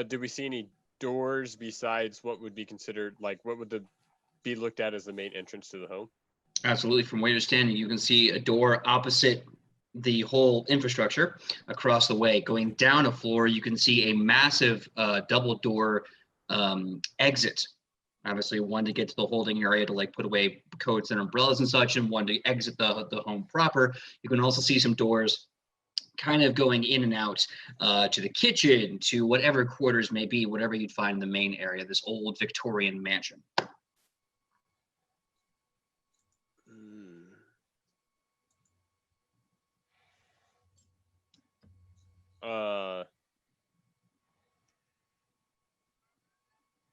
S2: Did we see any doors besides what would be considered, like what would be looked at as the main entrance to the home?
S1: Absolutely. From where you're standing, you can see a door opposite the whole infrastructure across the way. Going down a floor, you can see a massive double door exit. Obviously, one to get to the holding area to like put away coats and umbrellas and such, and one to exit the home proper. You can also see some doors kind of going in and out to the kitchen, to whatever quarters may be, whatever you'd find in the main area, this old Victorian mansion.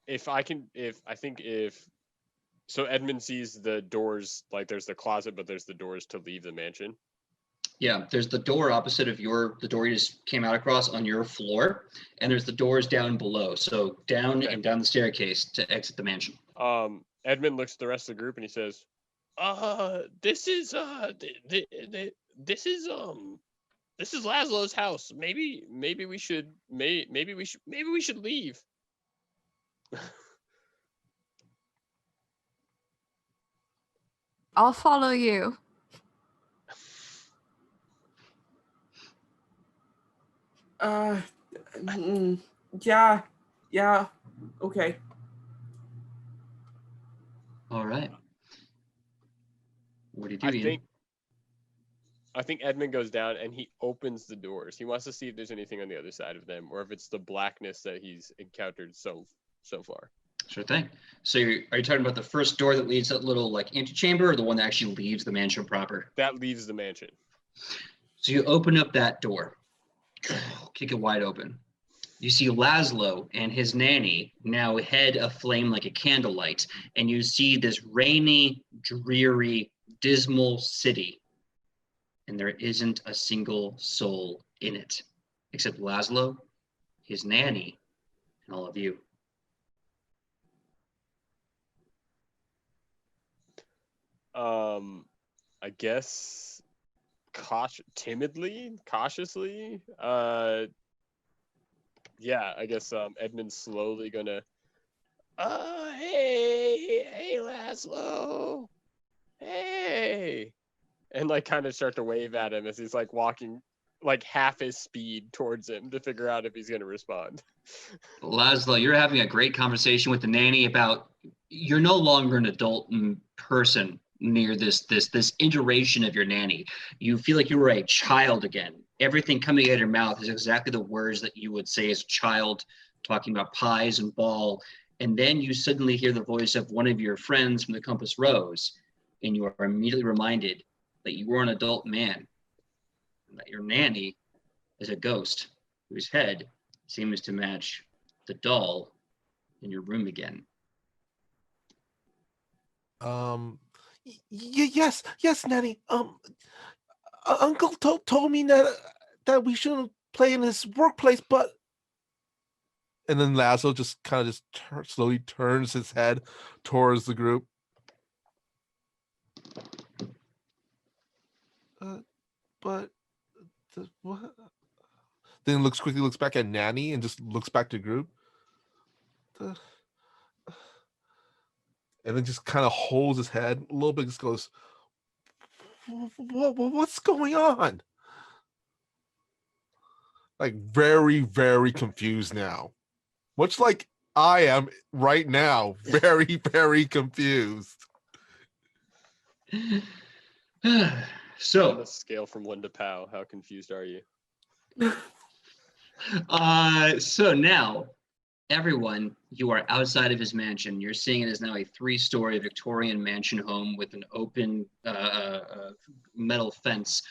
S2: If So Edmund sees the doors, like there's the closet, but there's the doors to leave the mansion.
S1: Yeah, there's the door opposite of the door you just came out across on your floor, and there's the doors down below. So down
S2: Okay.
S1: and down the staircase to exit the mansion.
S2: Edmund looks at the rest of the group and he says, this is this is Laszlo's house. Maybe we should leave.
S5: I'll follow you.
S4: Yeah, okay.
S1: All right. What do you do, Ian?
S2: I think Edmund goes down and he opens the doors. He wants to see if there's anything on the other side of them, or if it's the blackness that he's encountered so far.
S1: Sure thing. So are you talking about the first door that leads to that little like antechamber, or the one that actually leaves the mansion proper?
S2: That leaves the mansion.
S1: So you open up that door, kick it wide open. You see Laszlo and his nanny now head aflame like a candlelight, and you see this rainy, dreary, dismal city, and there isn't a single soul in it, except Laszlo, his nanny, and all of you.
S2: I guess cautiously. Yeah, I guess Edmund's slowly gonna hey Laszlo. Hey. And like kind of start to wave at him as he's like walking like half his speed towards him to figure out if he's gonna respond.
S1: Laszlo, you're having a great conversation with the nanny about you're no longer an adult person near this iteration of your nanny. You feel like you were a child again. Everything coming out of your mouth is exactly the words that you would say as a child, talking about pies and ball. And then you suddenly hear the voice of one of your friends from the Compass Rose, and you are immediately reminded that you were an adult man, and that your nanny is a ghost whose head seems to match the doll in your room again.
S3: Yes, Nanny. Uncle told me that we shouldn't play in his workplace, but. And then Laszlo just kind of slowly turns his head towards the group. But what? Then quickly looks back at Nanny and just looks back to group. And then just kind of holds his head a little bit. Just goes, what's going on? Like very, very confused now. Much like I am right now, very, very confused.
S1: So
S2: on a scale from 1 to pow, how confused are you?
S1: So now, everyone, you are outside of his mansion. You're seeing it as now a 3-story Victorian mansion home with an open metal fence.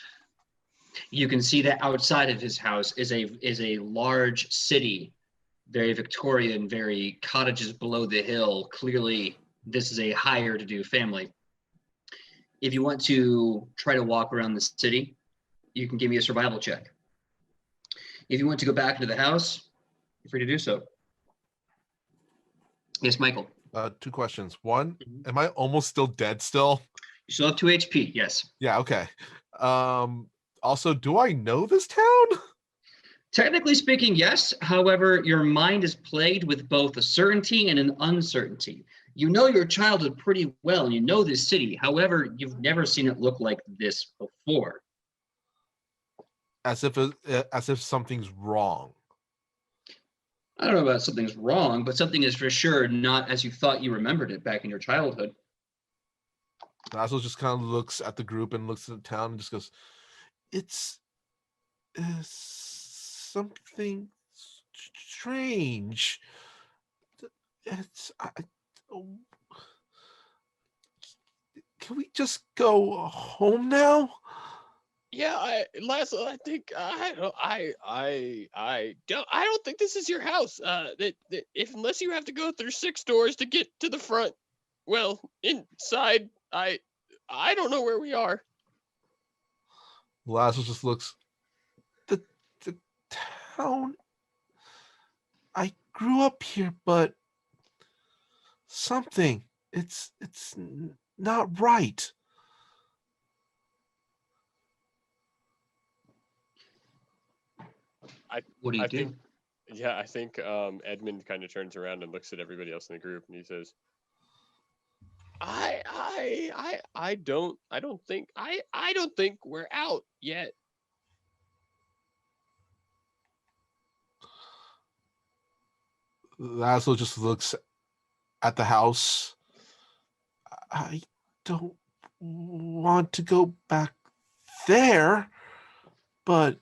S1: You can see that outside of his house is a large city, very Victorian, very cottages below the hill. Clearly, this is a higher to do family. If you want to try to walk around the city, you can give me a survival check. If you want to go back into the house, you're free to do so. Yes, Michael.
S3: 2 questions. One, am I almost still dead still?
S1: You still have 2 HP, yes.
S3: Yeah, okay. Also, do I know this town?
S1: Technically speaking, yes. However, your mind is plagued with both a certainty and an uncertainty. You know your childhood pretty well. You know this city. However, you've never seen it look like this before.
S3: As if something's wrong.
S1: I don't know about something's wrong, but something is for sure not as you thought you remembered it back in your childhood.
S3: Basil just kind of looks at the group and looks at the town and just goes, it's something strange. Can we just go home now?
S2: Yeah, Laszlo, I think I don't think this is your house. Unless you have to go through 6 doors to get to the front. Well, inside, I don't know where we are.
S3: Lazarus just looks. The town. I grew up here, but something. It's not right.
S1: What do you
S2: I
S1: do?
S2: think, I think Edmund kind of turns around and looks at everybody else in the group, and he says, I don't think we're out yet.
S3: Lazlo just looks at the house. I don't want to go back there, but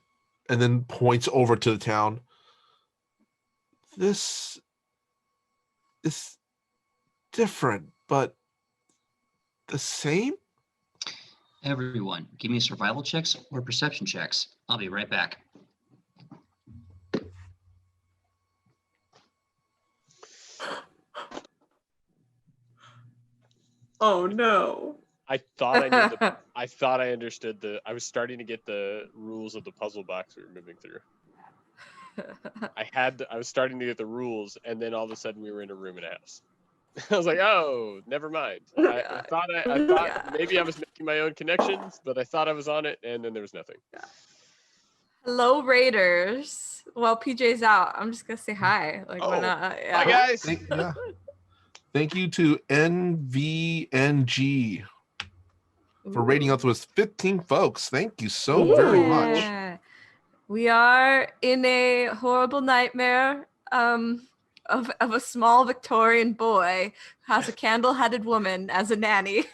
S3: and then points over to the town. This is different, but the same?
S1: Everyone, give me survival checks or perception checks. I'll be right back.
S4: Oh no.
S2: I thought I knew I thought I understood I was starting to get the rules of the puzzle box we were moving through. I was starting to get the rules, and then all of a sudden we were in a room in a house. I was like, oh, never mind. I thought maybe I was making my own connections, but I thought I was on it, and then there was nothing.
S5: Hello, Raiders. While PJ's out, I'm just gonna say hi. Like, why not?
S2: Hi, guys.
S3: Thank you to NVNG for rating us with 15 folks. Thank you so very much.
S5: Yeah. We are in a horrible nightmare of a small Victorian boy who has a candle-headed woman as a nanny.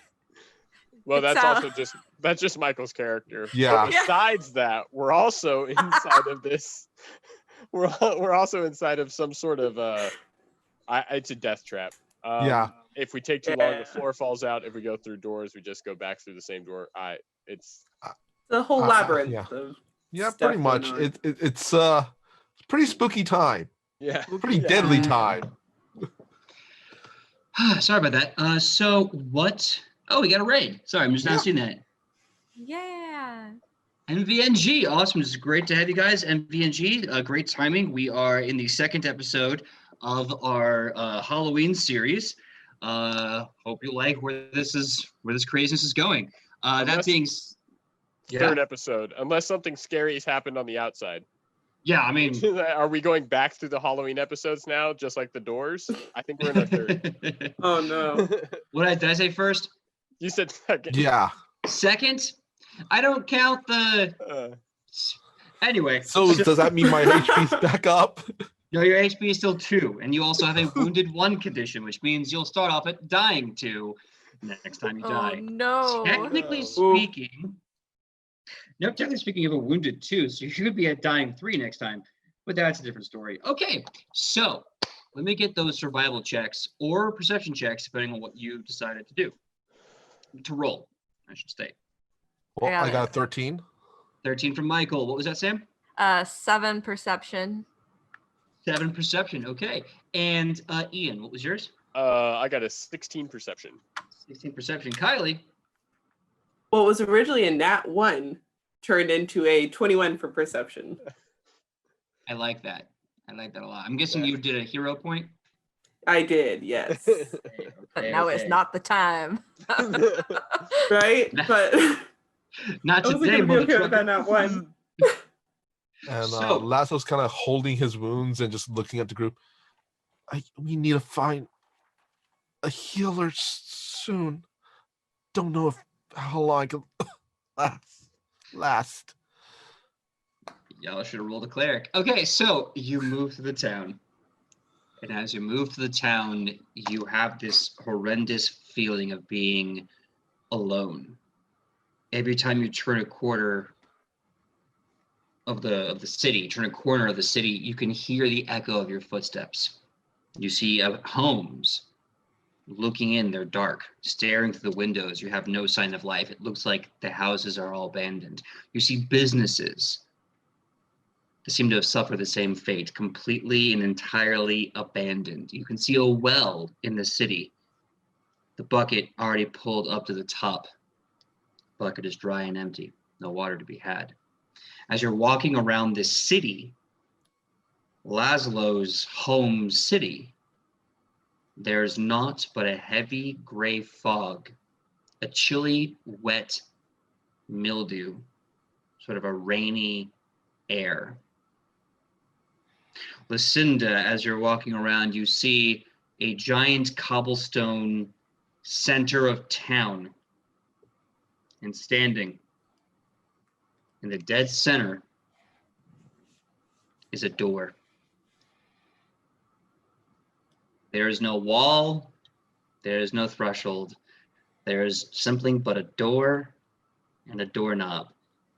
S2: Well,
S5: It's
S2: that's also just Michael's character.
S3: Yeah.
S2: But besides that, we're also inside of this. We're also inside of some sort of it's a death trap.
S3: Yeah.
S2: If we take too long, the floor falls out. If we go through doors, we just go back through the same door. It's
S4: The whole labyrinth.
S3: yeah.
S4: Of
S3: Yeah,
S4: stuff
S3: pretty much.
S4: going on.
S3: It's pretty spooky time.
S2: yeah.
S3: Pretty deadly time.
S1: Sorry about that. So what? Oh, we got a raid. Sorry, I'm just not seeing that.
S5: Yeah.
S1: MVNG, awesome. It's great to have you guys. MVNG, great timing. We are in the second episode of our Halloween series. Hope you like where this craziness is going. That being
S2: Third episode, unless something scary has happened on the outside.
S1: Yeah, I mean,
S2: are we going back through the Halloween episodes now, just like the Doors? I think we're in our third.
S4: Oh no.
S1: Did I say first?
S2: You said second.
S3: Yeah.
S1: Second? I don't count the. Anyway.
S3: So does that mean my HP's back up?
S1: No, your HP is still 2, and you also have a wounded 1 condition, which means you'll start off at dying 2 next time you die.
S5: No.
S1: Technically speaking, you have a wounded 2, so you should be at dying 3 next time, but that's a different story. Okay, so let me get those survival checks or perception checks, depending on what you decided to roll, I should say.
S3: Well, I got a 13.
S1: 13 from Michael. What was that, Sam?
S5: 7 perception.
S1: 7 perception. Okay. And Ian, what was yours?
S2: I got a 16 perception.
S1: 16 perception. Kylie.
S4: What was originally a nat 1 turned into a 21 for perception.
S1: I like that. I like that a lot. I'm guessing you did a hero point.
S4: I did, yes.
S1: Okay,
S5: Now is not the time.
S4: Right? But
S1: not
S4: I wasn't
S1: today,
S4: gonna be okay with
S1: motherfucker.
S4: that nat 1.
S3: And
S1: So-
S3: Lasso's kind of holding his wounds and just looking at the group. We need to find a healer soon. Don't know how long I can last.
S1: Y'all should have rolled a cleric. Okay, so you move to the town. And as you move to the town, you have this horrendous feeling of being alone. Every time you turn a corner of the city, turn a corner of the city, you can hear the echo of your footsteps. You see homes looking in, they're dark, staring through the windows. You have no sign of life. It looks like the houses are all abandoned. You see businesses that seem to have suffered the same fate, completely and entirely abandoned. You can see a well in the city The bucket already pulled up to the top. Bucket is dry and empty. No water to be had. As you're walking around this city, Laszlo's home city, there's naught but a heavy gray fog, a chilly, wet mildew, sort of a rainy air. Lucinda, as you're walking around, you see a giant cobblestone center of town, and standing in the dead center is a door. There is no wall, there is no threshold. There is something but a door and a doorknob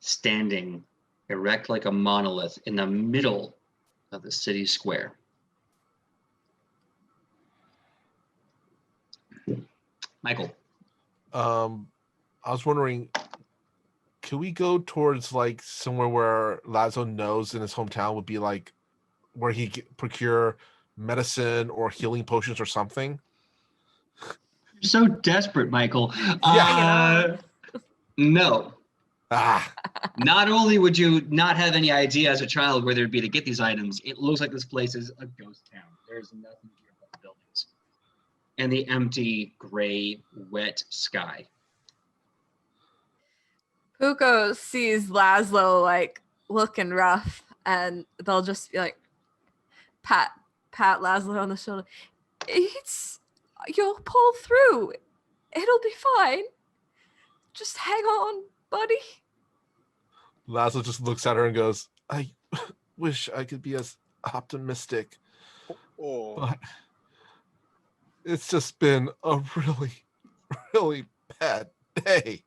S1: standing erect like a monolith in the middle of the city square. Michael.
S3: I was wondering, can we go towards like somewhere where Lazo knows in his hometown would be like where he procure medicine or healing potions or something?
S1: You're so desperate, Michael.
S3: Yeah.
S1: No.
S3: Ah,
S1: Not only would you not have any idea as a child where there'd be to get these items, it looks like this place is a ghost town. There's nothing here but buildings and the empty, gray, wet sky.
S5: Puko sees Laszlo like looking rough, and they'll just be like, pat Laszlo on the shoulder. You'll pull through. It'll be fine. Just hang on, buddy.
S3: Lazo just looks at her and goes, I wish I could be as optimistic, but it's just been a really, really bad day.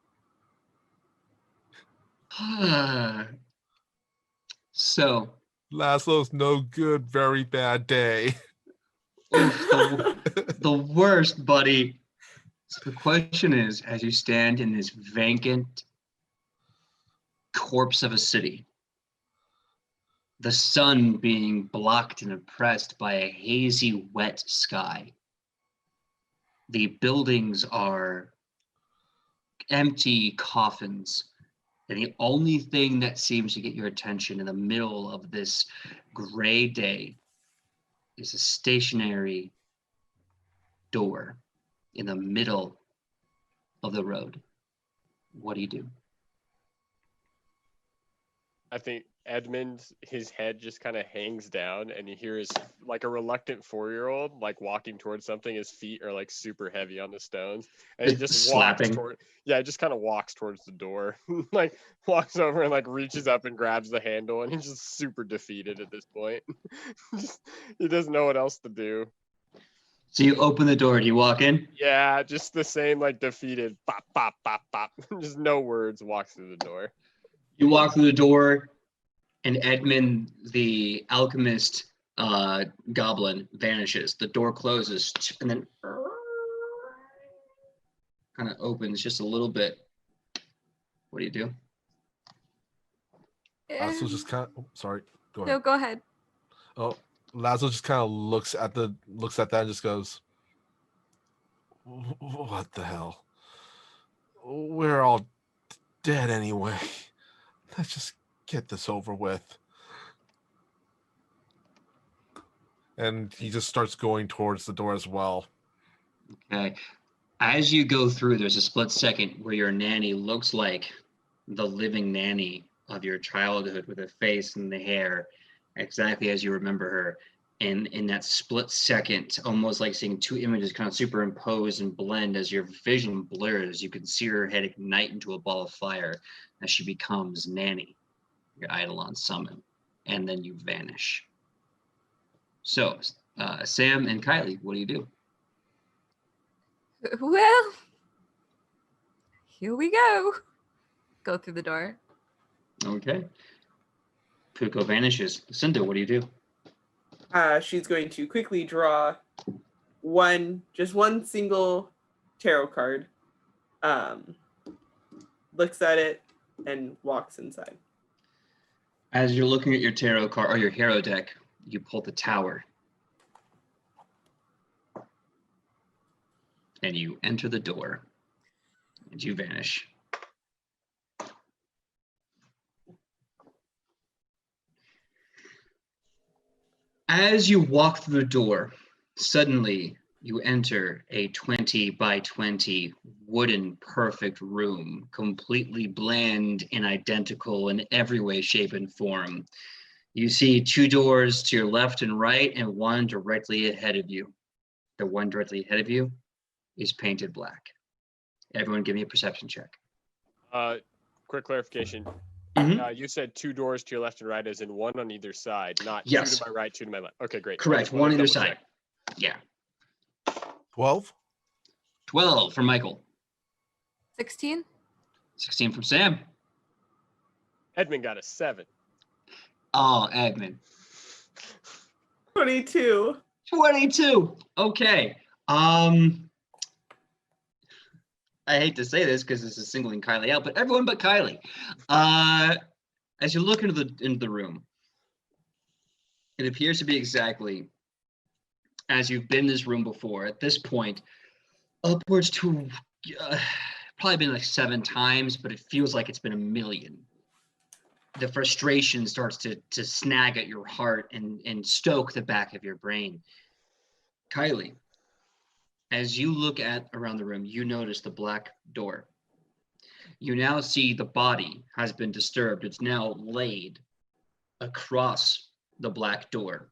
S1: So,
S3: Laszlo's no good, very bad day.
S1: the worst, buddy. So the question is, as you stand in this vacant corpse of a city, the sun being blocked and oppressed by a hazy, wet sky, the buildings are empty coffins, and the only thing that seems to get your attention in the middle of this gray day is a stationary door in the middle of the road. What do you do?
S2: I think Edmund, his head just kind of hangs down, and you hear his like a reluctant 4-year-old like walking towards something. His feet are like super heavy on the stones, and he just
S1: slapping.
S2: walks toward. Yeah, he just kind of walks towards the door, like walks over and like reaches up and grabs the handle, and he's just super defeated at this point. He doesn't know what else to do.
S1: So you open the door. Do you walk in?
S2: Yeah, just the same like defeated pop pop pop pop. Just no words. Walks through the door.
S1: You walk through the door, and Edmund, the alchemist goblin, vanishes. The door closes, and then kind of opens just a little bit. What do you do?
S3: Lazo just kind of, sorry, go ahead.
S5: No, go ahead.
S3: Oh, Lazo just kind of looks at that and just goes, what the hell? We're all dead anyway. Let's just get this over with. And he just starts going towards the door as well.
S1: Okay. As you go through, there's a split second where your nanny looks like the living nanny of your childhood, with the face and the hair exactly as you remember her. And in that split second, almost like seeing two images kind of superimpose and blend, as your vision blurs, you can see her head ignite into a ball of fire as she becomes Nanny, your Eidolon summon, and then you vanish. So, Sam and Kylie, what do you do?
S5: Well, here we go. Go through the door.
S1: Okay. Puko vanishes. Lucinda, what do you do?
S4: She's going to quickly draw just one single tarot card, looks at it, and walks inside.
S1: As you're looking at your tarot card or your hero deck, you pull the Tower. and you enter the door, and you vanish. As you walk through the door, suddenly you enter a 20 by 20 wooden perfect room, completely bland and identical in every way, shape, and form. You see 2 doors to your left and right, and one directly ahead of you. The one directly ahead of you is painted black. Everyone give me a perception check.
S2: Quick clarification.
S1: Mhm.
S2: You said 2 doors to your left and right, as in one on either side, not
S1: Yes.
S2: 2 to my right, 2 to my left. Okay, great. I
S1: Correct,
S2: just wanted
S1: one
S2: to
S1: either
S2: double
S1: side.
S2: check.
S1: Yeah.
S3: 12.
S1: 12 for Michael.
S5: 16.
S1: 16 from Sam.
S2: Edmund got a 7.
S1: Oh, Edmund.
S4: 22.
S1: 22. Okay. I hate to say this because this is singling Kylie out, but everyone but Kylie. As you look into the room, it appears to be exactly as you've been in this room before. At this point, upwards to probably been like 7 times, but it feels like it's been a million. The frustration starts to snag at your heart and stoke the back of your brain. Kylie, as you look at around the room, you notice the black door. You now see the body has been disturbed. It's now laid across the black door.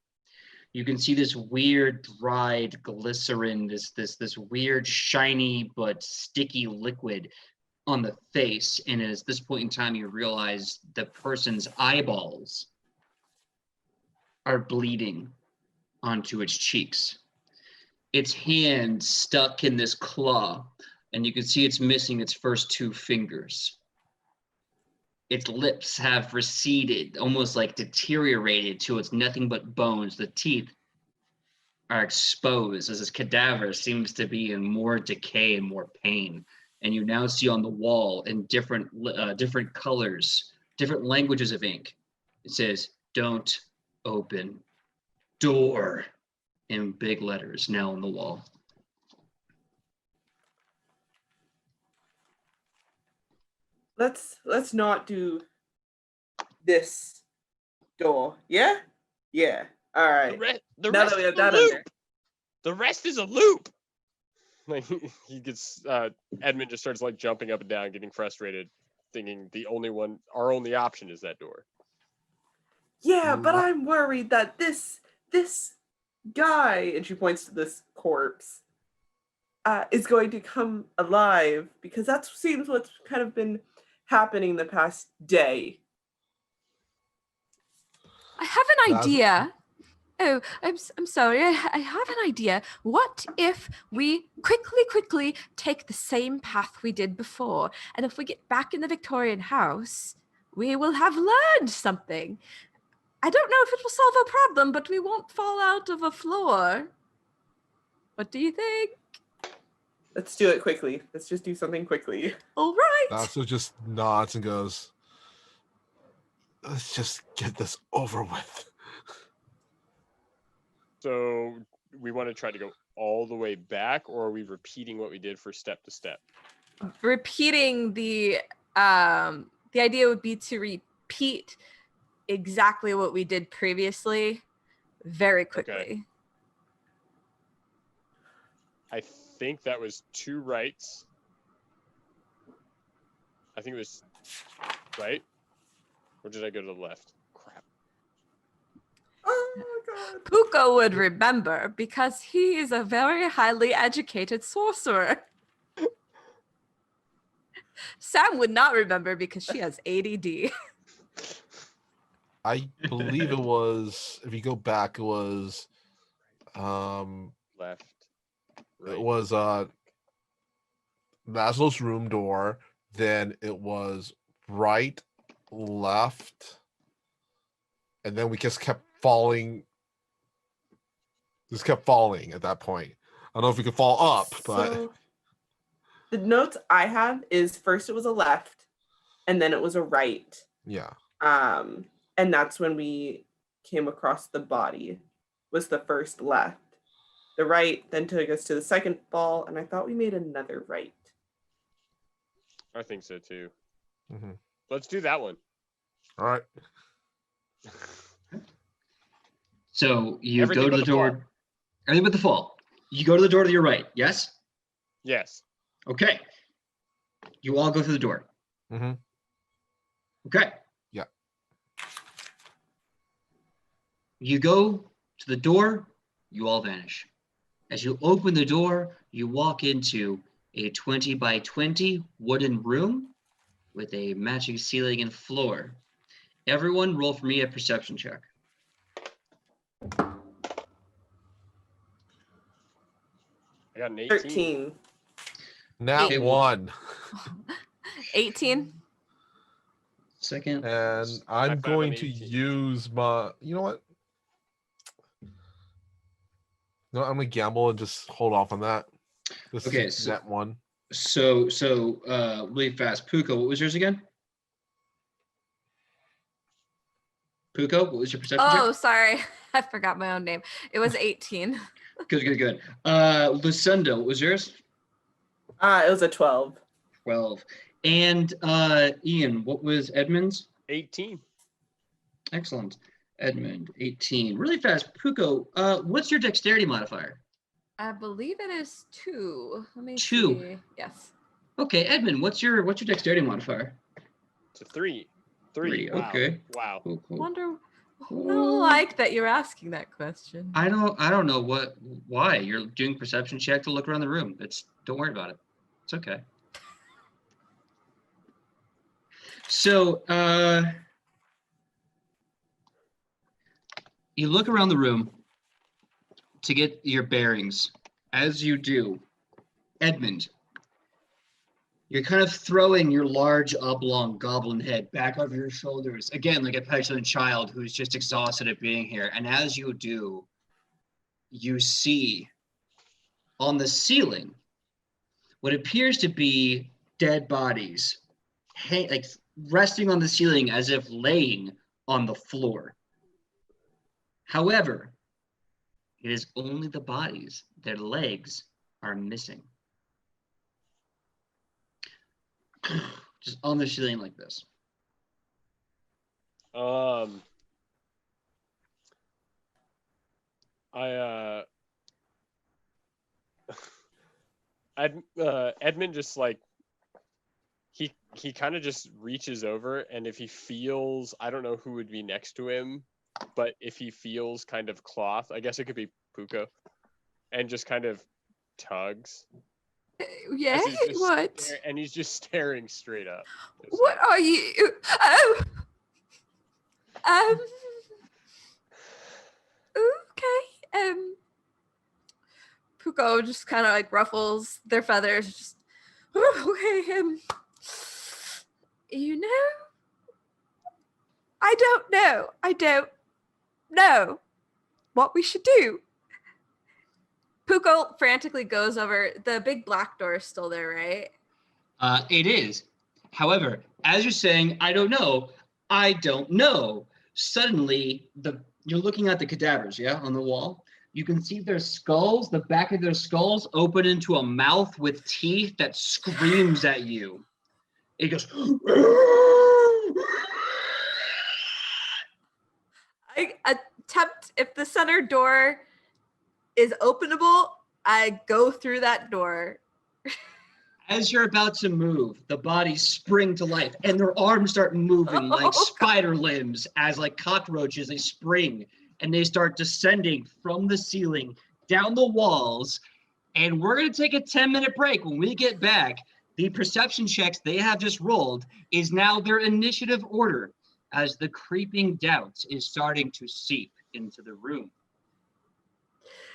S1: You can see this weird dried glycerin, this weird shiny but sticky liquid on the face. And at this point in time, you realize the person's eyeballs are bleeding onto its cheeks. Its hand stuck in this claw, and you can see it's missing its first 2 fingers. Its lips have receded, almost like deteriorated to it's nothing but bones. The teeth are exposed as this cadaver seems to be in more decay and more pain. And you now see on the wall in different colors, different languages of ink, it says, "Don't open door," in big letters now on the wall.
S4: Let's not do this door. Yeah? Yeah. All right.
S2: The
S4: Now
S2: rest
S4: that we
S2: is
S4: have
S2: a
S4: that
S2: loop.
S4: under.
S2: The rest is a loop. Like he gets Edmund just starts like jumping up and down, getting frustrated, thinking our only option is that door.
S4: Yeah, but I'm worried that this guy, and she points to this corpse, is going to come alive, because that seems what's kind of been happening the past day.
S5: I have an idea. Oh, I'm sorry. I have an idea. What if we quickly take the same path we did before, and if we get back in the Victorian house, we will have learned something. I don't know if it will solve our problem, but we won't fall out of a floor. What do you think?
S4: Let's do it quickly. Let's just do something quickly.
S5: All right.
S3: Nasu just nods and goes, "Let's just get this over with."
S2: So we want to try to go all the way back, or are we repeating what we did for step to step?
S5: Repeating the idea would be to repeat exactly what we did previously very quickly.
S2: Okay. I think that was 2 rights. I think it was right. Or did I go to the left? Crap.
S4: Oh god.
S5: Puko would remember because he is a very highly educated sorcerer. Sam would not remember because she has ADD.
S3: I believe it was, if you go back, it was
S2: Left.
S3: it was Maslow's room door, then it was right, left, and then we just kept falling. Just kept falling at that point. I don't know if we could fall up, but
S4: So, the notes I have is first it was a left, and then it was a right.
S3: yeah.
S4: And that's when we came across the body, was the first left. the right, then took us to the second ball, and I thought we made another right.
S2: I think so too.
S3: Mhm.
S2: Let's do that one.
S3: All right.
S1: So you
S2: Everything
S1: go to
S2: but
S1: the
S2: the
S1: door.
S2: fall.
S1: Everything but the fall. You go to the door to your right. Yes.
S2: Yes.
S1: Okay. You all go through the door.
S3: Mm-hmm.
S1: Okay.
S3: Yeah.
S1: You go to the door. You all vanish. As you open the door, you walk into a 20 by 20 wooden room with a matching ceiling and floor. Everyone roll for me a perception check.
S2: I got an 18.
S4: 13.
S3: Nat 1.
S5: 18.
S1: Second.
S3: And
S2: I
S3: I'm
S2: found
S3: going
S2: an
S3: to
S2: 18.
S3: use my, you know what? No, I'm gonna gamble and just hold off on that. This
S1: Okay,
S3: is
S1: so-
S3: Nat 1.
S1: So really fast. Puko, what was yours again? Puko, what was your perception
S5: Oh, sorry. I forgot my own name. It was 18.
S1: check? Good. Lucinda, what was yours?
S4: It was a 12.
S1: 12. And Ian, what was Edmund's?
S2: 18.
S1: Excellent. Edmund, 18. Really fast. Puko, what's your dexterity modifier?
S5: I believe it is 2. Let me
S1: 2.
S5: see. Yes.
S1: Okay, Edmund, what's your dexterity modifier?
S2: It's a 3.
S1: 3,
S2: Wow.
S1: okay.
S2: Wow.
S1: Cool.
S5: Wonder. I don't like that you're asking that question.
S1: I don't know why. You're doing perception check to look around the room. Don't worry about it. It's okay. So you look around the room to get your bearings. As you do, Edmund, you're kind of throwing your large oblong goblin head back over your shoulders, again, like a petulant child who's just exhausted at being here. And as you do, you see on the ceiling what appears to be dead bodies, like resting on the ceiling as if laying on the floor. However, it is only the bodies. Their legs are missing. Just on the ceiling like this.
S2: Edmund just like he kind of just reaches over, and if he feels, I don't know who would be next to him, but if he feels kind of cloth, I guess it could be Puko, and just kind of tugs.
S5: Yeah,
S2: as he's just
S5: what?
S2: and he's just staring straight up.
S5: What are you? Oh. Okay. Puko just kind of like ruffles their feathers. Just, okay. You know, I don't know what we should do. Puko frantically goes over. The big black door is still there, right?
S1: It is. However, as you're saying, I don't know. Suddenly, you're looking at the cadavers, yeah, on the wall. You can see their skulls, the back of their skulls open into a mouth with teeth that screams at you. It goes.
S5: I attempt, if the center door is openable, I go through that door.
S1: As you're about to move, the bodies spring to life and their arms start moving like spider limbs as like cockroaches. They spring and they start descending from the ceiling down the walls. And we're going to take a 10-minute break. When we get back, the perception checks they have just rolled is now their initiative order as the creeping doubt is starting to seep into the room.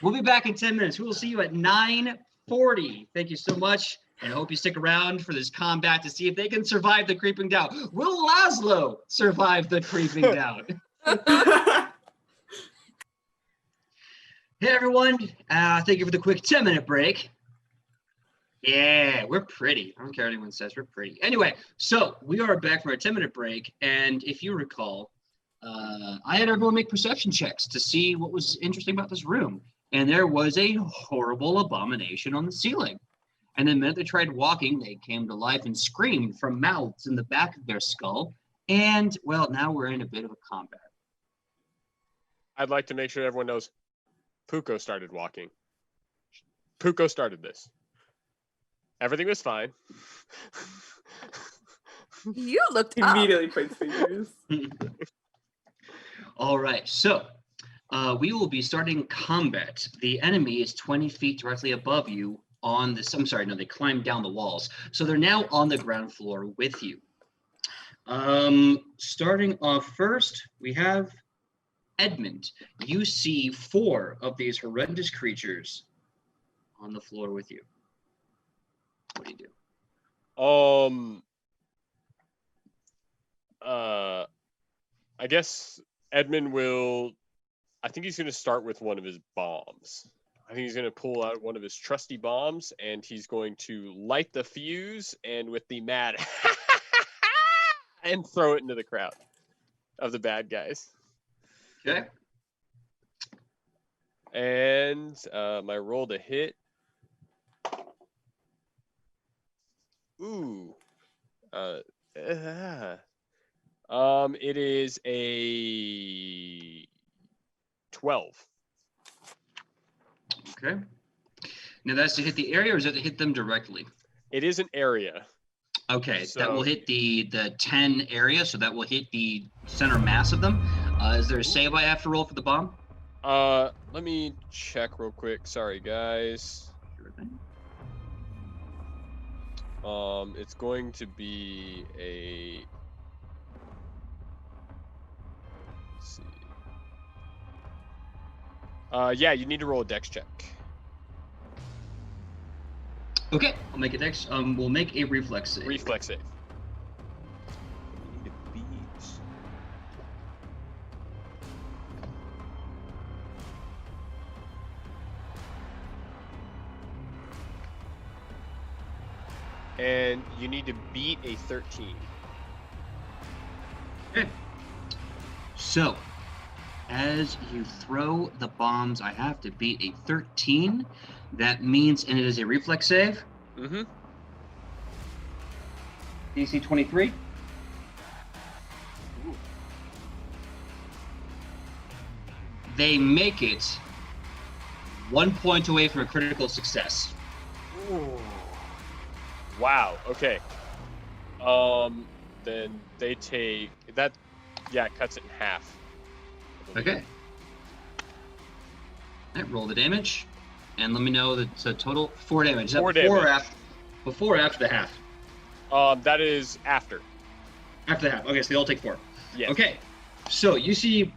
S1: We'll be back in 10 minutes. We will see you at 9:40. Thank you so much. And I hope you stick around for this combat to see if they can survive the creeping doubt. Will Laszlo survive the creeping doubt? Hey, everyone. Thank you for the quick 10-minute break. Yeah, we're pretty. I don't care what anyone says. We're pretty. Anyway, so we are back for a 10-minute break. And if you recall, I had everyone make perception checks to see what was interesting about this room. and there was a horrible abomination on the ceiling. And the minute they tried walking, they came to life and screamed from mouths in the back of their skull. And, well, now we're in a bit of a combat.
S2: I'd like to make sure everyone knows Puko started walking. Puko started this. Everything was fine.
S5: You looked up.
S4: Immediately points fingers.
S1: All right, so we will be starting combat. The enemy is 20 feet directly above you on this. I'm sorry, no, they climbed down the walls. So they're now on the ground floor with you. Starting off first, we have Edmund. You see 4 of these horrendous creatures on the floor with you. What do you do?
S2: I guess Edmund will. I think he's going to start with one of his bombs. I think he's going to pull out one of his trusty bombs, and he's going to light the fuse, and with the mad and throw it into the crowd of the bad guys.
S1: Okay.
S2: And my roll to hit. Ooh. It is a 12.
S1: Okay. Now that's to hit the area, or is that to hit them directly?
S2: It is an area.
S1: Okay,
S2: So-
S1: that will hit the 10 area, so that will hit the center mass of them. Is there a save I have to roll for the bomb?
S2: Let me check real quick. Sorry, guys. It's going to be a. Let's see. Yeah, you need to roll a dex check.
S1: Okay, I'll make it next. We'll make a reflex save.
S2: Reflex save. We need to beat. And you need to beat a 13.
S1: Okay. So, as you throw the bombs, I have to beat a 13. That means, and it is a reflex save.
S2: Mm-hmm.
S1: DC 23. They make it 1 point away from a critical success.
S2: Wow. Okay. Then they take that. Yeah, it cuts it in half.
S1: Okay. All right, roll the damage, and let me know that it's a total 4 damage. Is that
S2: 4
S1: before or
S2: damage.
S1: before or after the half?
S2: That is after.
S1: After the half. Okay, so they all take 4.
S2: Yes.
S1: Okay, so you see,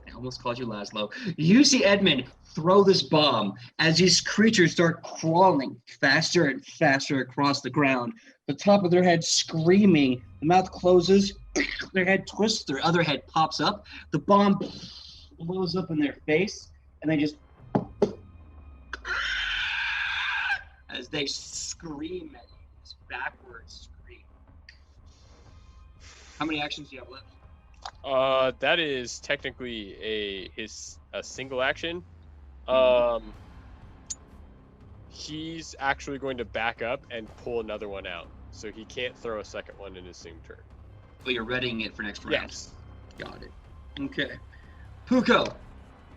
S1: I almost called you Laszlo. You see Edmund throw this bomb as these creatures start crawling faster and faster across the ground. The top of their head screaming, the mouth closes, their head twists, their other head pops up. The bomb blows up in their face, and they just, as they scream at you, this backwards scream. How many actions do you have left?
S2: That is technically a single action. He's actually going to back up and pull another one out, so he can't throw a second one in his same turn.
S1: Well, you're readying it for next round.
S2: Yes.
S1: Got it. Okay. Puko,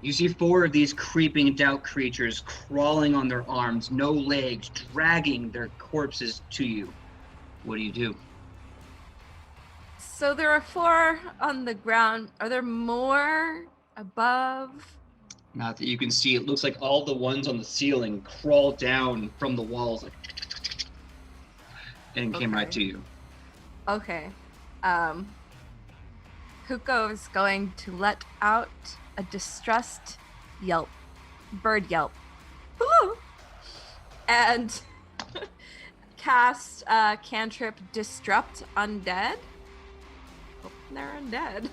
S1: you see 4 of these creeping doubt creatures crawling on their arms, no legs, dragging their corpses to you. What do you do?
S5: So there are 4 on the ground. Are there more above?
S1: Not that you can see. It looks like all the ones on the ceiling crawl down from the walls like, and came right
S5: Okay.
S1: to you.
S5: Okay. Puko is going to let out a distressed yelp, bird yelp, Ooh! And cast cantrip Disrupt Undead. Hope they're undead.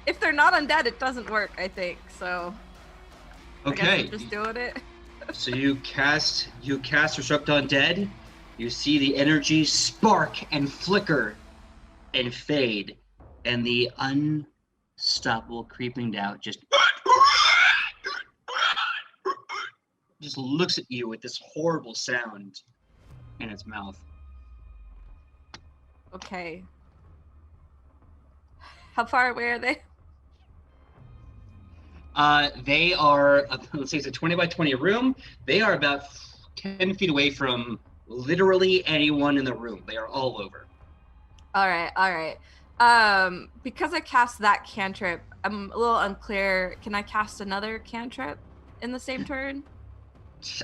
S5: If they're not undead, it doesn't work, I think. So I guess
S1: Okay.
S5: I'm just doing it.
S1: So you cast Disrupt Undead. You see the energy spark and flicker and fade, and the unstoppable creeping doubt just just looks at you with this horrible sound in its mouth.
S5: Okay. How far away are they?
S1: They are, let's say it's a 20 by 20 room. They are about 10 feet away from literally anyone in the room. They are all over.
S5: All right. Because I cast that cantrip, I'm a little unclear. Can I cast another cantrip in the same turn?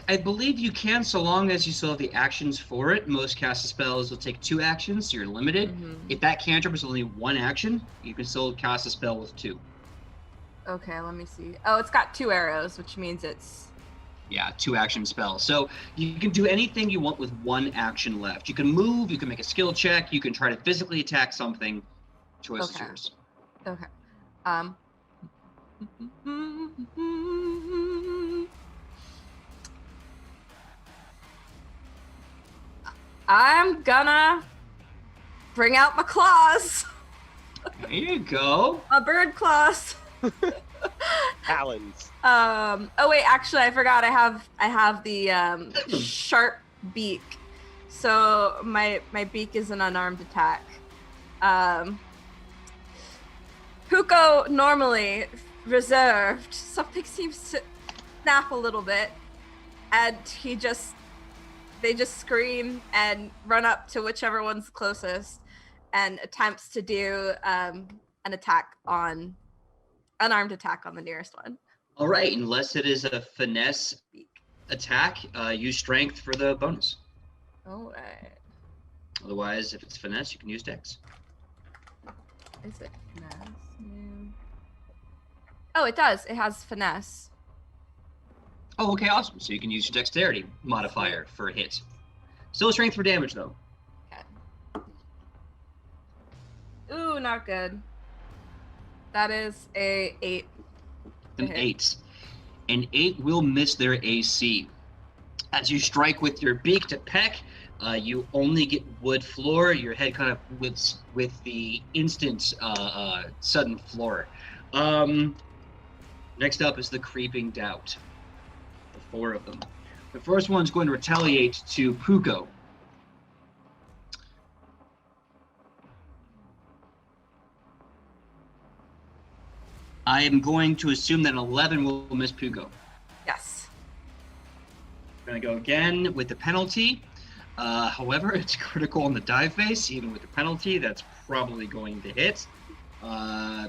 S1: I believe you can, so long as you still have the actions for it. Most cast spells will take 2 actions, so you're limited.
S5: Mhm.
S1: If that cantrip is only 1 action, you can still cast a spell with 2.
S5: Okay, let me see. Oh, it's got 2 arrows, which means it's...
S1: Yeah, 2 action spells. So you can do anything you want with 1 action left. You can move, you can make a skill check, you can try to physically attack something. Choice is
S5: Okay.
S1: yours.
S5: Okay. I'm gonna bring out my claws.
S1: There you go.
S5: My bird claws.
S2: Talons.
S5: Oh wait, actually I forgot I have the sharp beak. So my beak is an unarmed attack. Puko normally reserved. Something seems to snap a little bit, and they just scream and run up to whichever one's closest, and attempts to do an unarmed attack on the nearest one.
S1: All right, unless it is a finesse attack, use strength for the bonus.
S5: All right.
S1: Otherwise, if it's finesse, you can use dex.
S5: Is it finesse? No. Oh, it does. It has finesse.
S1: Oh, okay, awesome. So you can use your dexterity modifier for a hit. Still strength for damage, though.
S5: Okay. Ooh, not good. That is a 8.
S1: An
S5: hit.
S1: 8. An 8 will miss their AC. As you strike with your beak to peck, you only get wood floor. Your head kind of whips with the instant sudden floor. Next up is the Creeping Doubt. The 4 of them. The first one's going to retaliate to Puko. I am going to assume that an 11 will miss Puko.
S5: Yes.
S1: Going to go again with the penalty. However, it's critical on the dive face. Even with the penalty, that's probably going to hit.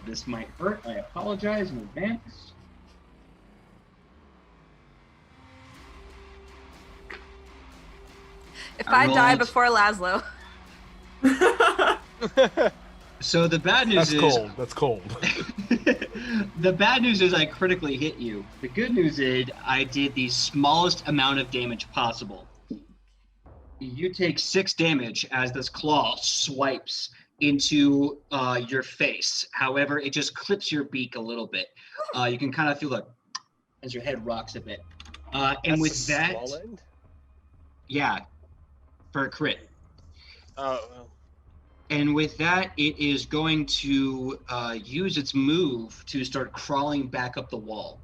S1: This might hurt. I apologize in advance.
S5: If
S1: I
S5: I die
S1: rolled-
S5: before Laszlo.
S1: So the bad news
S3: That's
S1: is
S3: cold. That's cold.
S1: the bad news is I critically hit you. The good news is I did the smallest amount of damage possible. You take 6 damage as this claw swipes into your face. However, it just clips your beak a little bit. You can kind of feel it as your head rocks a bit. And
S2: That's
S1: with
S2: the
S1: that,
S2: small end?
S1: yeah, for a crit.
S2: Oh, well.
S1: And with that, it is going to use its move to start crawling back up the wall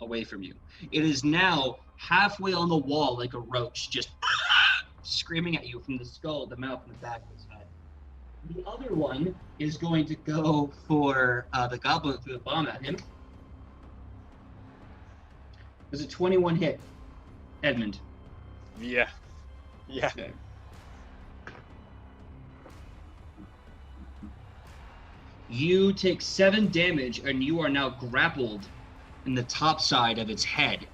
S1: away from you. It is now halfway on the wall like a roach, just screaming at you from the skull, the mouth, and the back of its head. The other one is going to go for the goblin that threw the bomb at him. There's a 21 hit. Edmund.
S2: Yeah. Yeah.
S1: Okay. You take 7 damage, and you are now grappled in the top side of its head.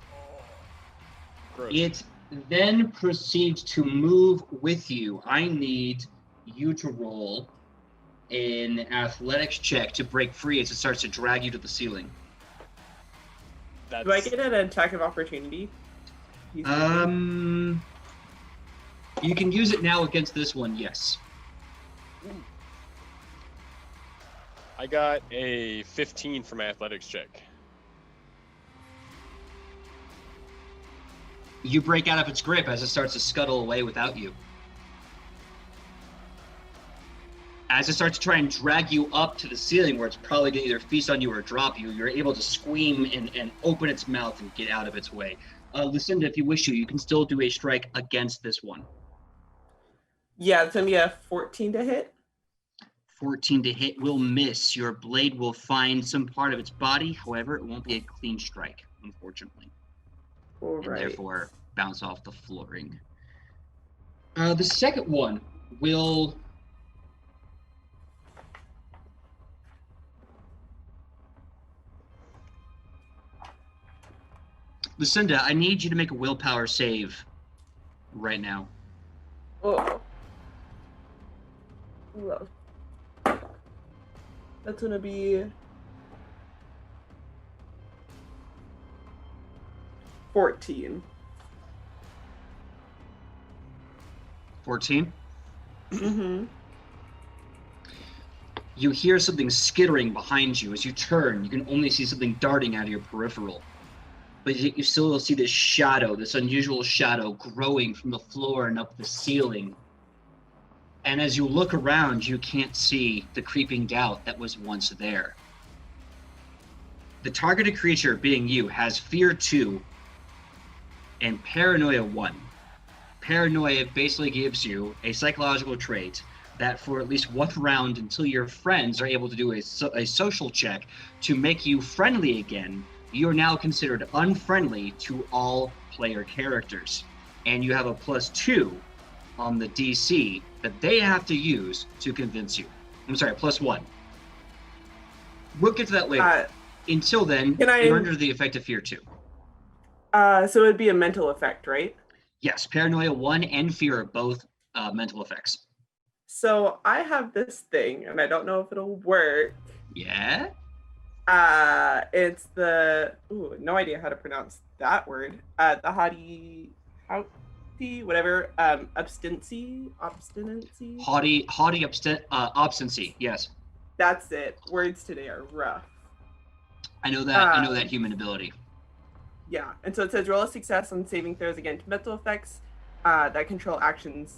S2: Gross.
S1: It then proceeds to move with you. I need you to roll an athletics check to break free as it starts to drag you to the ceiling.
S2: That's,
S4: Do I get an attack of opportunity? He's moving.
S1: You can use it now against this one, yes.
S2: I got a 15 for my athletics check.
S1: You break out of its grip as it starts to scuttle away without you. As it starts to try and drag you up to the ceiling where it's probably going to either feast on you or drop you, you're able to scream and open its mouth and get out of its way. Lucinda, if you wish to, you can still do a strike against this one.
S4: Yeah, it's gonna be a 14 to hit.
S1: 14 to hit will miss. Your blade will find some part of its body. However, it won't be a clean strike, unfortunately.
S4: All
S1: And
S4: right.
S1: therefore bounce off the flooring. The second one will... Lucinda, I need you to make a willpower save right now.
S4: Oh. Well. That's gonna be 14.
S1: 14.
S4: Mm-hmm.
S1: You hear something skittering behind you. As you turn, you can only see something darting out of your peripheral. But you still see this shadow, this unusual shadow growing from the floor and up the ceiling. And as you look around, you can't see the creeping doubt that was once there. The targeted creature, being you, has Fear 2 and Paranoia 1. Paranoia basically gives you a psychological trait that for at least one round, until your friends are able to do a social check to make you friendly again, you are now considered unfriendly to all player characters. And you have a +2 on the DC that they have to use to convince you. I'm sorry, +1. We'll get to that later. Until then, you're under the effect of Fear 2.
S4: So it would be a mental effect, right?
S1: Yes, Paranoia 1 and Fear are both mental effects.
S4: So I have this thing, and I don't know if it'll work.
S1: Yeah?
S4: It's the... Ooh, no idea how to pronounce that word. The haughty, whatever, obstinacy?
S1: Haughty obstinacy, yes.
S4: That's it. Words today are rough.
S1: I know that human ability.
S4: Yeah, and so it says roll a success on saving throws against mental effects that control actions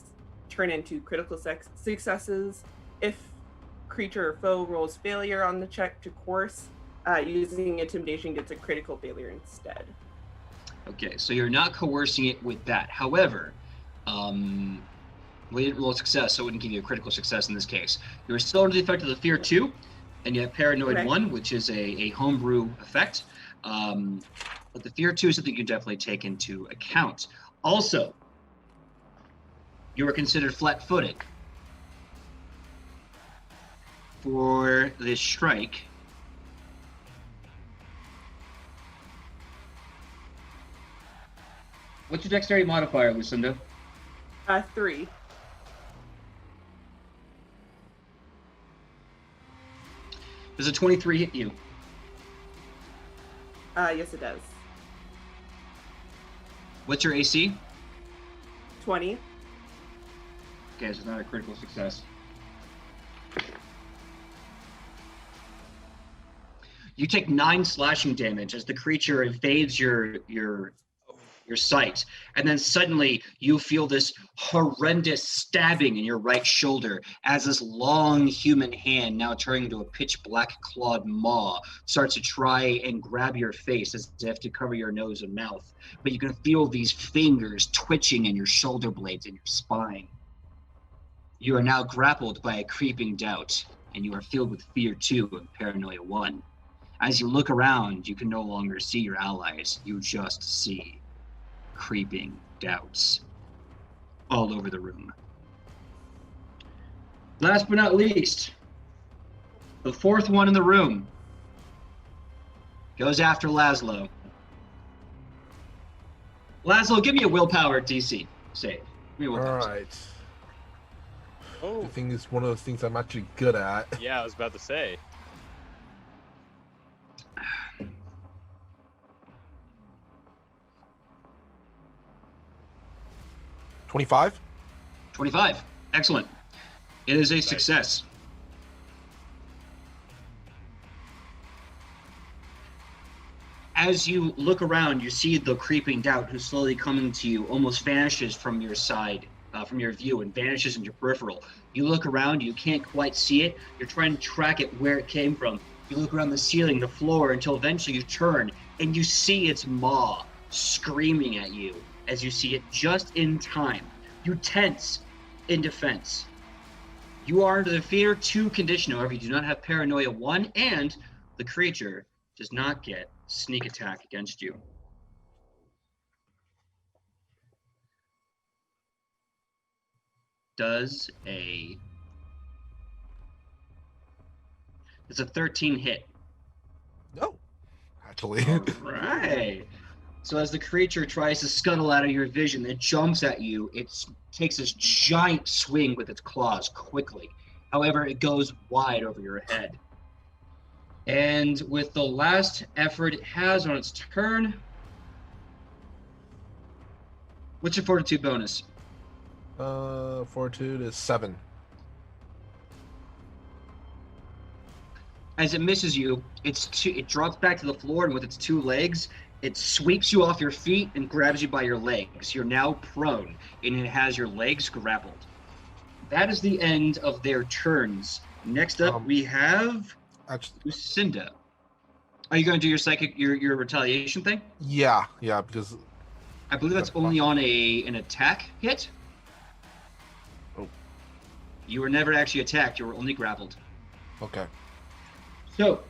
S4: turn into critical successes. If creature or foe rolls failure on the check to coerce, using intimidation gets a critical failure instead.
S1: Okay, so you're not coercing it with that. However, we didn't roll a success, so it wouldn't give you a critical success in this case. You're still under the effect of the Fear 2, and you have Paranoid 1, which is a homebrew effect. But the Fear 2 is something you definitely take into account. Also, you are considered flat-footed. For this strike, what's your dexterity modifier, Lucinda?
S4: 3.
S1: Does a 23 hit you?
S4: Yes, it does.
S1: What's your AC?
S4: 20.
S1: Okay, so it's not a critical success. You take 9 slashing damage as the creature evades your sight, and then suddenly you feel this horrendous stabbing in your right shoulder as this long human hand, now turning into a pitch black clawed maw, starts to try and grab your face as if to cover your nose and mouth. But you can feel these fingers twitching in your shoulder blades and your spine. You are now grappled by a creeping doubt, and you are filled with Fear 2 and Paranoia 1. As you look around, you can no longer see your allies. You just see creeping doubts all over the room. Last but not least, the fourth one in the room goes after Laszlo. Laszlo, give me a willpower DC save. Give me a willpower
S3: All
S1: save.
S3: right.
S2: Oh,
S3: I think it's one of those things I'm actually good at.
S2: yeah, I was about to say.
S3: 25?
S1: 25. Excellent. It is a success. As you look around, you see the creeping doubt who's slowly coming to you, almost vanishes from your side, from your view, and vanishes in your peripheral. You look around, you can't quite see it. You're trying to track it where it came from. You look around the ceiling, the floor, until eventually you turn and you see its maw screaming at you as you see it just in time. You tense in defense. You are under the Fear 2 condition, however, you do not have Paranoia 1, and the creature does not get sneak attack against you. It's a 13 hit.
S3: No, actually.
S1: All right. So as the creature tries to scuttle out of your vision, it jumps at you. It takes this giant swing with its claws quickly. However, it goes wide over your head. And with the last effort it has on its turn, what's your fortitude bonus?
S3: Fortitude is 7.
S1: As it misses you, it drops back to the floor, and with its 2 legs, it sweeps you off your feet and grabs you by your legs. You're now prone, and it has your legs grappled. That is the end of their turns. Next up, we have Lucinda. Are you going to do your psychic, your retaliation thing?
S3: Yeah, because
S1: I believe that's only on an attack hit.
S3: Oh.
S1: You were never actually attacked. You were only grappled.
S3: Okay.
S1: So,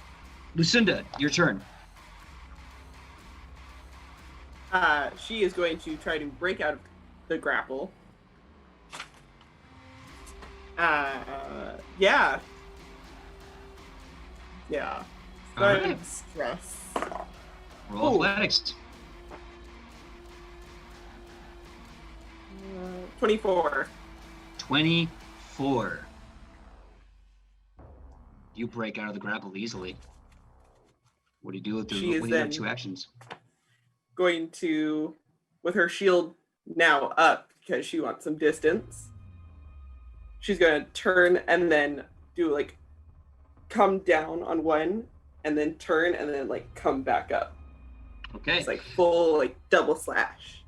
S1: Lucinda, your turn.
S4: She is going to try to break out of the grapple. Yeah.
S1: All right.
S4: Stress.
S1: Roll athletics.
S4: 24.
S1: 24. You break out of the grapple easily. What do you do with your 2 actions?
S4: Going to, with her shield now up because she wants some distance, she's going to turn and then do come down on one and then turn and then come back up.
S1: Okay.
S4: It's full double slash.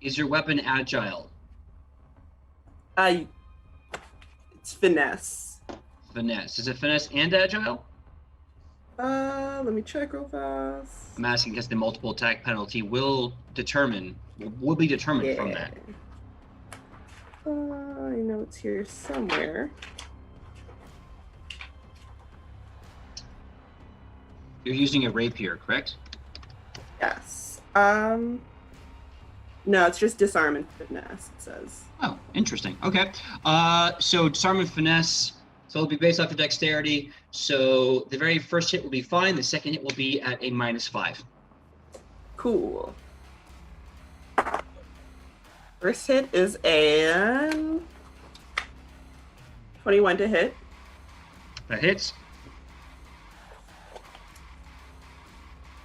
S1: Is your weapon agile?
S4: It's finesse.
S1: Finesse. Is it finesse and agile?
S4: Let me check real fast.
S1: I'm asking because the multiple attack penalty will be determined from that.
S4: I know it's here somewhere.
S1: You're using a rapier, correct?
S4: Yes. No, it's just disarm and finesse, it says.
S1: Oh, interesting. Okay. So disarm and finesse. So it'll be based off your dexterity. So the very first hit will be fine. The second hit will be at a -5.
S4: Cool. First hit is a 21 to hit.
S1: That hits.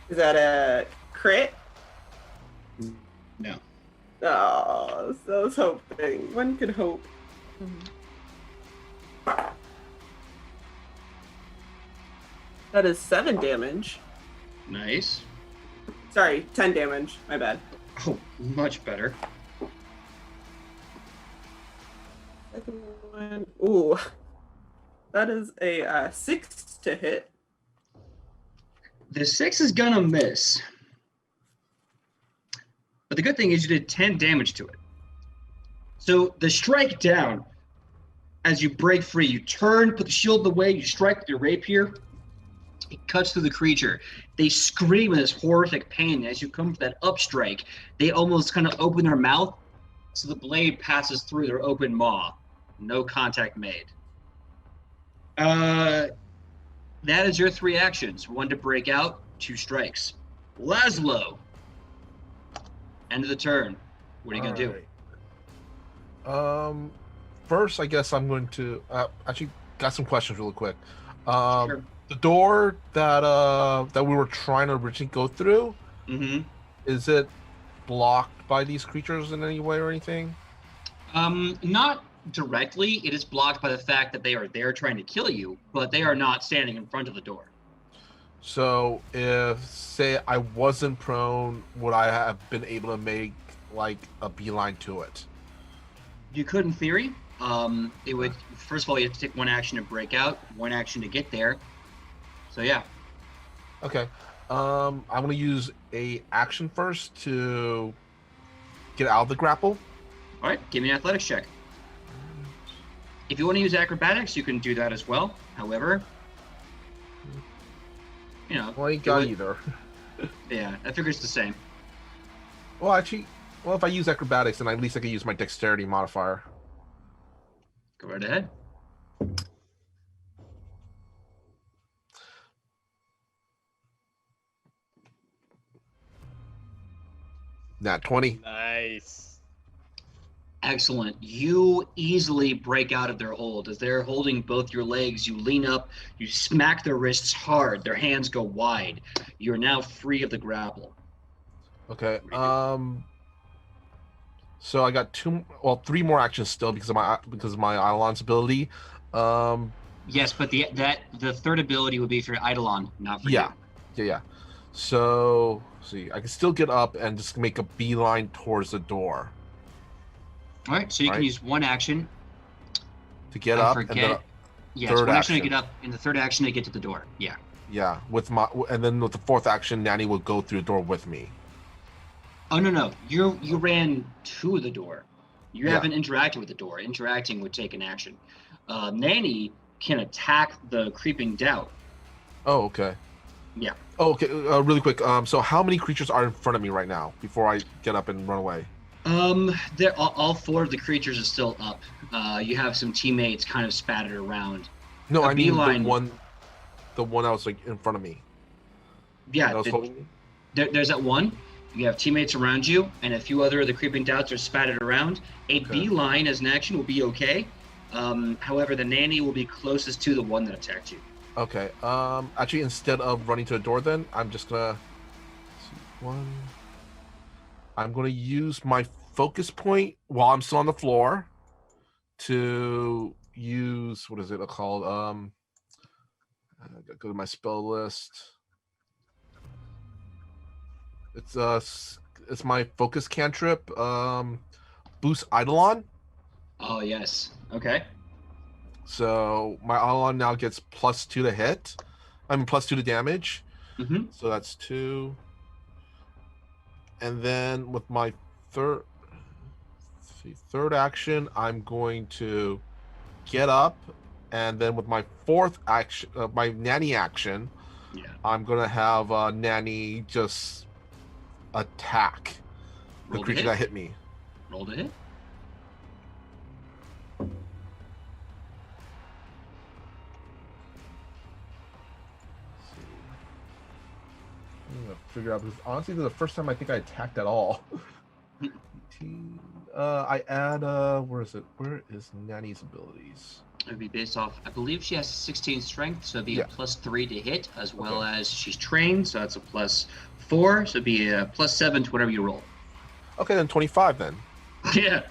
S4: Is that a crit?
S1: No.
S4: Oh, so I was hoping. One could hope. That is 7 damage.
S1: Nice.
S4: Sorry, 10 damage. My bad.
S1: Oh, much better.
S4: Second one. Ooh. That is a 6 to hit.
S1: The 6 is gonna miss. But the good thing is you did 10 damage to it. So the strike down, as you break free, you turn, put the shield away, you strike with your rapier. It cuts through the creature. They scream in this horrific pain. As you come to that upstrike, they almost kind of open their mouth, so the blade passes through their open maw. No contact made. That is your 3 actions. 1 to break out, 2 strikes. Laszlo. End of the turn. What are you going to
S3: do? First, I guess I'm going to actually got some questions really quick.
S1: Sure.
S3: The door that we were trying to originally go through, is it blocked by these creatures in any way or anything?
S1: Not directly. It is blocked by the fact that they are there trying to kill you, but they are not standing in front of the door.
S3: So if, say, I wasn't prone, would I have been able to make a beeline to it?
S1: You could in theory. It would, first of all, you have to take 1 action to break out, 1 action to get there. So yeah.
S3: Okay. I'm gonna use a action first to get out of the grapple.
S1: All right, give me an athletics check. If you want to use acrobatics, you can do that as well. However,
S3: Well, I ain't got either.
S1: Yeah, I figure it's the same.
S3: Well, actually, if I use acrobatics, then at least I can use my dexterity modifier.
S1: Go right ahead.
S3: Nat 20.
S2: Nice.
S1: Excellent. You easily break out of their hold. As they're holding both your legs, you lean up, you smack their wrists hard, their hands go wide. You're now free of the grapple.
S3: Okay. So I got 3 more actions still because of my Eidolon's ability.
S1: Yes, but the third ability would be for Eidolon, not for you.
S3: Yeah. So, see, I can still get up and just make a beeline towards the door.
S1: All right, so you can use one action
S3: to get up. And then
S1: one action to get up, and the third action to get to the door. Yeah.
S3: Yeah, and then with the fourth action, Nanny will go through the door with me.
S1: Oh no! You ran to the door. You haven't interacted with the door. Interacting would take an action. Nanny can attack the creeping doubt.
S3: Oh, okay.
S1: Yeah.
S3: Oh, okay. Really quick. So how many creatures are in front of me right now before I get up and run away?
S1: They're all 4 of the creatures are still up. You have some teammates kind of spattered around.
S3: No, I mean the one that was like in front of me.
S1: Yeah. There's that one. You have teammates around you, and a few other of the creeping doubts are spattered around. A beeline as an action will be okay. However, the nanny will be closest to the one that attacked you.
S3: Okay. Actually, instead of running to the door, then I'm just gonna I'm gonna use my focus point while I'm still on the floor to use what is it called? I gotta go to my spell list. It's my focus cantrip. Boost Eidolon.
S1: Oh yes. Okay.
S3: So my Eidolon now gets +2 to hit. I mean +2 to damage.
S1: Mm-hmm.
S3: So that's 2. And then with my third action, I'm going to get up, and then with my fourth action, my nanny action, I'm gonna have nanny just attack the creature that hit me.
S1: Roll to hit.
S3: I'm gonna figure out because honestly, this is the first time I think I attacked at all. I add where is it? Where is Nanny's abilities?
S1: It would be based off. I believe she has 16 strength, so it'd be a +3 to hit, as well as she's trained, so that's a +4, so it'd be a +7 to whatever you roll.
S3: Okay, then 25 then.
S1: Yeah,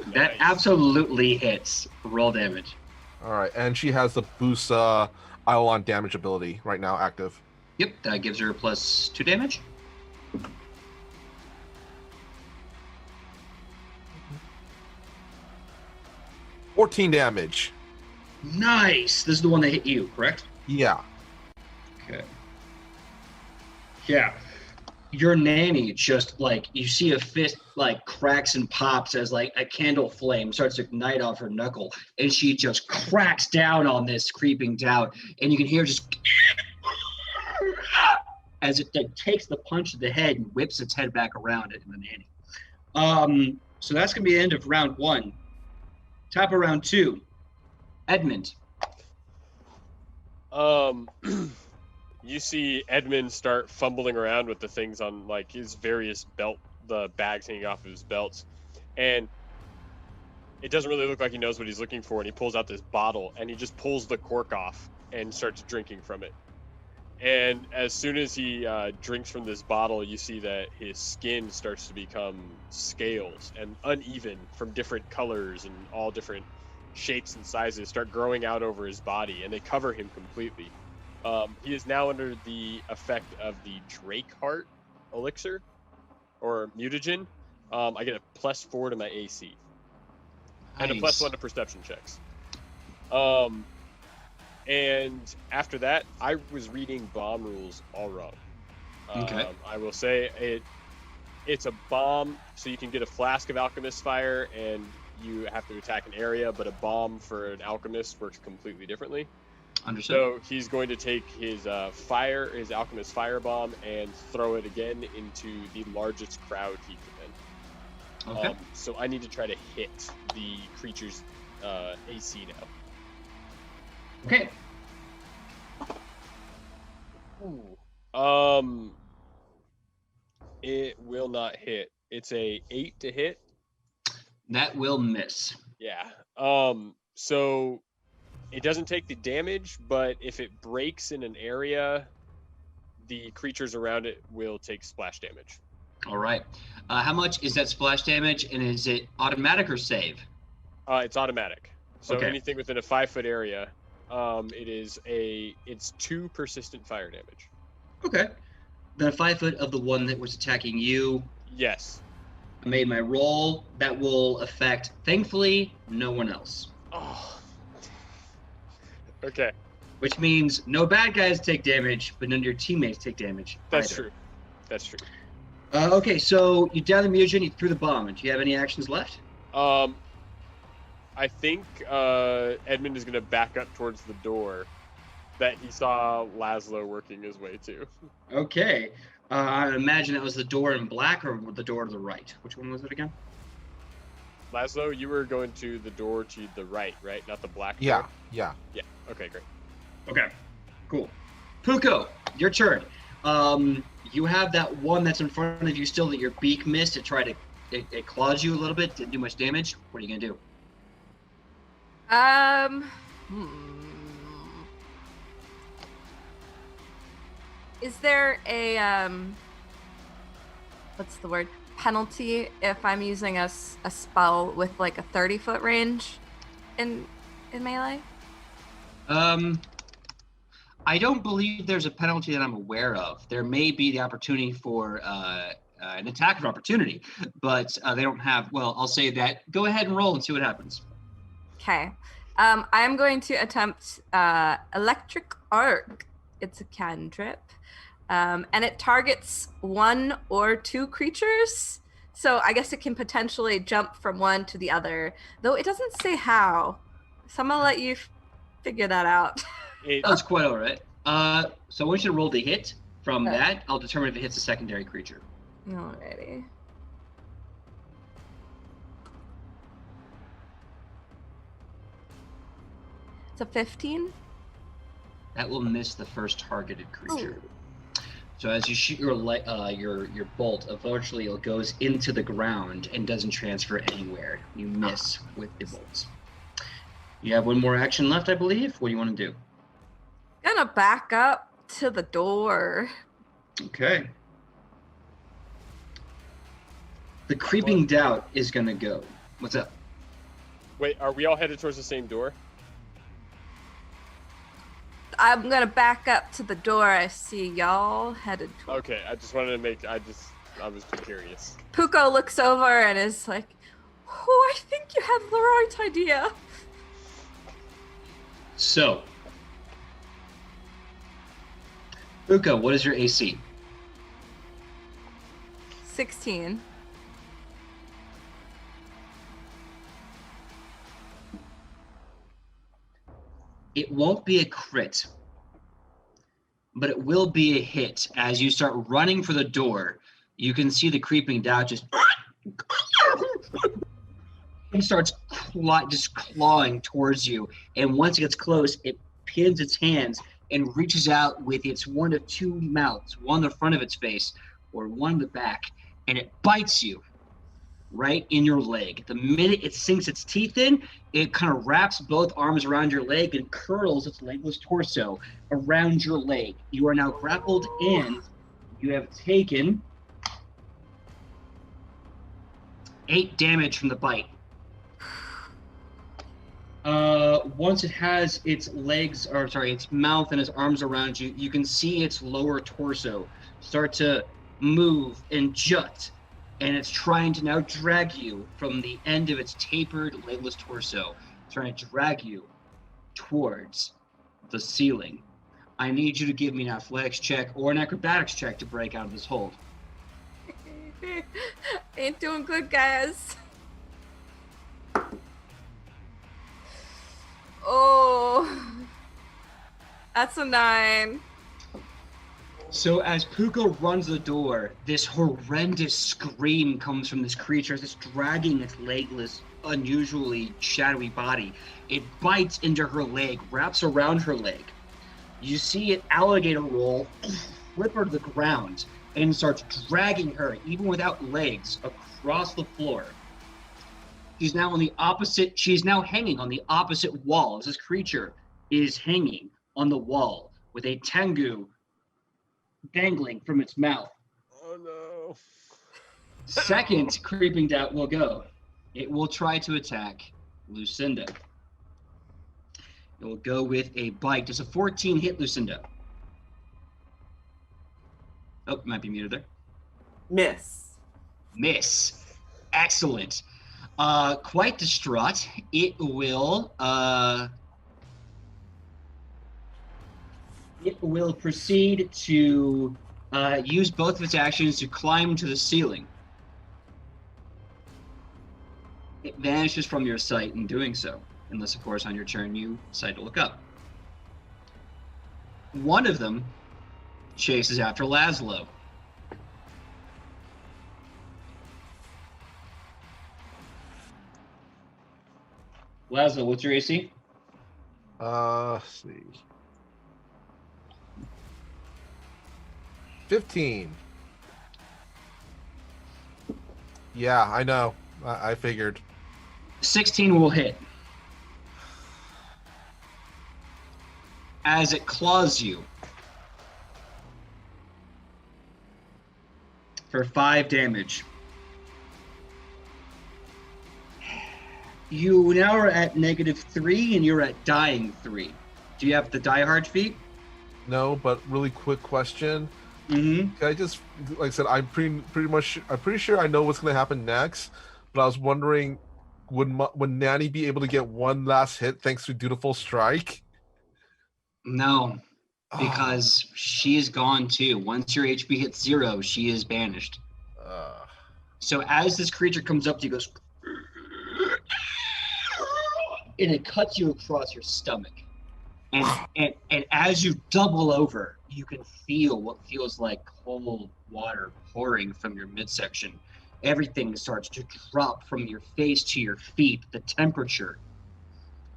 S1: that absolutely hits. Roll damage.
S3: All right, and she has the boost Eidolon damage ability right now active.
S1: Yep, that gives her a +2 damage.
S3: $14 damage.
S1: Nice. This is the one that hit you, correct?
S3: Yeah.
S1: Okay. Yeah. Your nanny just like you see a fist like cracks and pops as like a candle flame starts to ignite off her knuckle, and she just cracks down on this creeping doubt, and you can hear just as it takes the punch to the head and whips its head back around it in the nanny. So that's gonna be the end of round 1. Top of round 2. Edmund.
S2: You see Edmund start fumbling around with the things on like his various the bags hanging off of his belts, and it doesn't really look like he knows what he's looking for, and he pulls out this bottle and he just pulls the cork off and starts drinking from it. And as soon as he drinks from this bottle, you see that his skin starts to become scales and uneven from different colors and all different shapes and sizes start growing out over his body, and they cover him completely. He is now under the effect of the Drake Heart elixir or mutagen. I get a +4 to my AC. And a +1 to perception checks. And after that, I was reading bomb rules all wrong.
S1: Okay.
S2: I will say it's a bomb, so you can get a flask of alchemist fire, and you have to attack an area, but a bomb for an alchemist works completely differently.
S1: Understood.
S2: So he's going to take his his alchemist firebomb, and throw it again into the largest crowd he can.
S1: Okay.
S2: So I need to try to hit the creature's AC now.
S1: Okay.
S2: Ooh. It will not hit. It's a 8 to hit.
S1: That will miss.
S2: Yeah. So it doesn't take the damage, but if it breaks in an area, the creatures around it will take splash damage.
S1: All right. How much is that splash damage, and is it automatic or save?
S2: It's automatic. So
S1: Okay.
S2: anything within a 5-foot area, it's 2 persistent fire damage.
S1: Okay. Then 5 foot of the one that was attacking you.
S2: Yes.
S1: I made my roll. That will affect, thankfully, no one else.
S2: Oh. Okay.
S1: Which means no bad guys take damage, but none of your teammates take damage.
S2: That's
S1: either.
S2: true. That's true.
S1: Okay, so you downed the mutagen, you threw the bomb. Do you have any actions left?
S2: I think Edmund is going to back up towards the door that he saw Laszlo working his way to.
S1: Okay. I imagine that was the door in black or the door to the right. Which one was it again?
S2: Laszlo, you were going to the door to the right, Not the black
S3: Yeah,
S2: door?
S3: yeah.
S2: Yeah. Okay, great.
S1: Okay, cool. Puko, your turn. You have that one that's in front of you still that your beak missed. It claws you a little bit, didn't do much damage. What are you gonna do?
S5: Is there a what's the word? Penalty if I'm using a spell with like a 30-foot range in melee?
S1: I don't believe there's a penalty that I'm aware of. There may be the opportunity for an attack of opportunity, but they don't have. Well, I'll say that. Go ahead and roll and see what happens.
S5: Okay. I'm going to attempt Electric Arc. It's a cantrip. And it targets 1 or 2 creatures. So I guess it can potentially jump from one to the other, though it doesn't say how. So I'm going to let you figure that out.
S1: That's quite all right. So I want you to roll the hit. From that, I'll determine if it hits a secondary creature.
S5: Alrighty. It's a 15.
S1: That will miss the first targeted creature. So as you shoot your bolt, eventually it goes into the ground and doesn't transfer anywhere. You miss with the bolts. You have one more action left, I believe. What do you want to do?
S5: Gonna back up to the door.
S1: Okay. The creeping doubt is gonna go. What's up?
S2: Wait, are we all headed towards the same door?
S5: I'm gonna back up to the door. I see y'all headed towards.
S2: Okay, I just wanted to make. I was curious.
S5: Puko looks over and is like, "Oh, I think you have the right idea."
S1: So, Puka, what is your AC?
S5: 16.
S1: It won't be a crit, but it will be a hit. As you start running for the door, you can see the creeping doubt just and starts just clawing towards you. And once it gets close, it pins its hands and reaches out with its one of two mouths, one in the front of its face or one in the back, and it bites you right in your leg. The minute it sinks its teeth in, it kind of wraps both arms around your leg and curls its legless torso around your leg. You are now grappled and you have taken 8 damage from the bite. Once it has its its mouth and its arms around you, you can see its lower torso start to move and jut, and it's trying to now drag you from the end of its tapered, legless torso, trying to drag you towards the ceiling. I need you to give me an athletics check or an acrobatics check to break out of this hold.
S5: Ain't doing good, guys. Oh, that's a 9.
S1: So as Puko runs the door, this horrendous scream comes from this creature as it's dragging its legless, unusually shadowy body. It bites into her leg, wraps around her leg. You see it alligator roll, flip her to the ground, and starts dragging her, even without legs, across the floor. She's now hanging on the opposite wall as this creature is hanging on the wall with a tengu dangling from its mouth.
S2: Oh no.
S1: Second creeping doubt will go. It will try to attack Lucinda. It will go with a bite. Does a 14 hit Lucinda? Oh, might be muted there. Miss. Excellent. Quite distraught. It will proceed to use both of its actions to climb to the ceiling. It vanishes from your sight in doing so, unless, of course, on your turn you decide to look up. One of them chases after Laszlo. Laszlo, what's your AC?
S3: Let's see. 15. Yeah, I know. I figured.
S1: 16 will hit. As it claws you for 5 damage. You now are at -3 and you're at dying 3. Do you have the die hard feat?
S3: No, but really quick question.
S1: Mm-hmm.
S3: Can I just, like I said, I'm pretty sure I know what's going to happen next, but I was wondering, would Nanny be able to get one last hit thanks to Dutiful Strike?
S1: No, because she is gone too. Once your HP hits 0, she is banished. So as this creature comes up to you, goes, and it cuts you across your stomach. And as you double over, you can feel what feels like cold water pouring from your midsection. Everything starts to drop from your face to your feet, the temperature.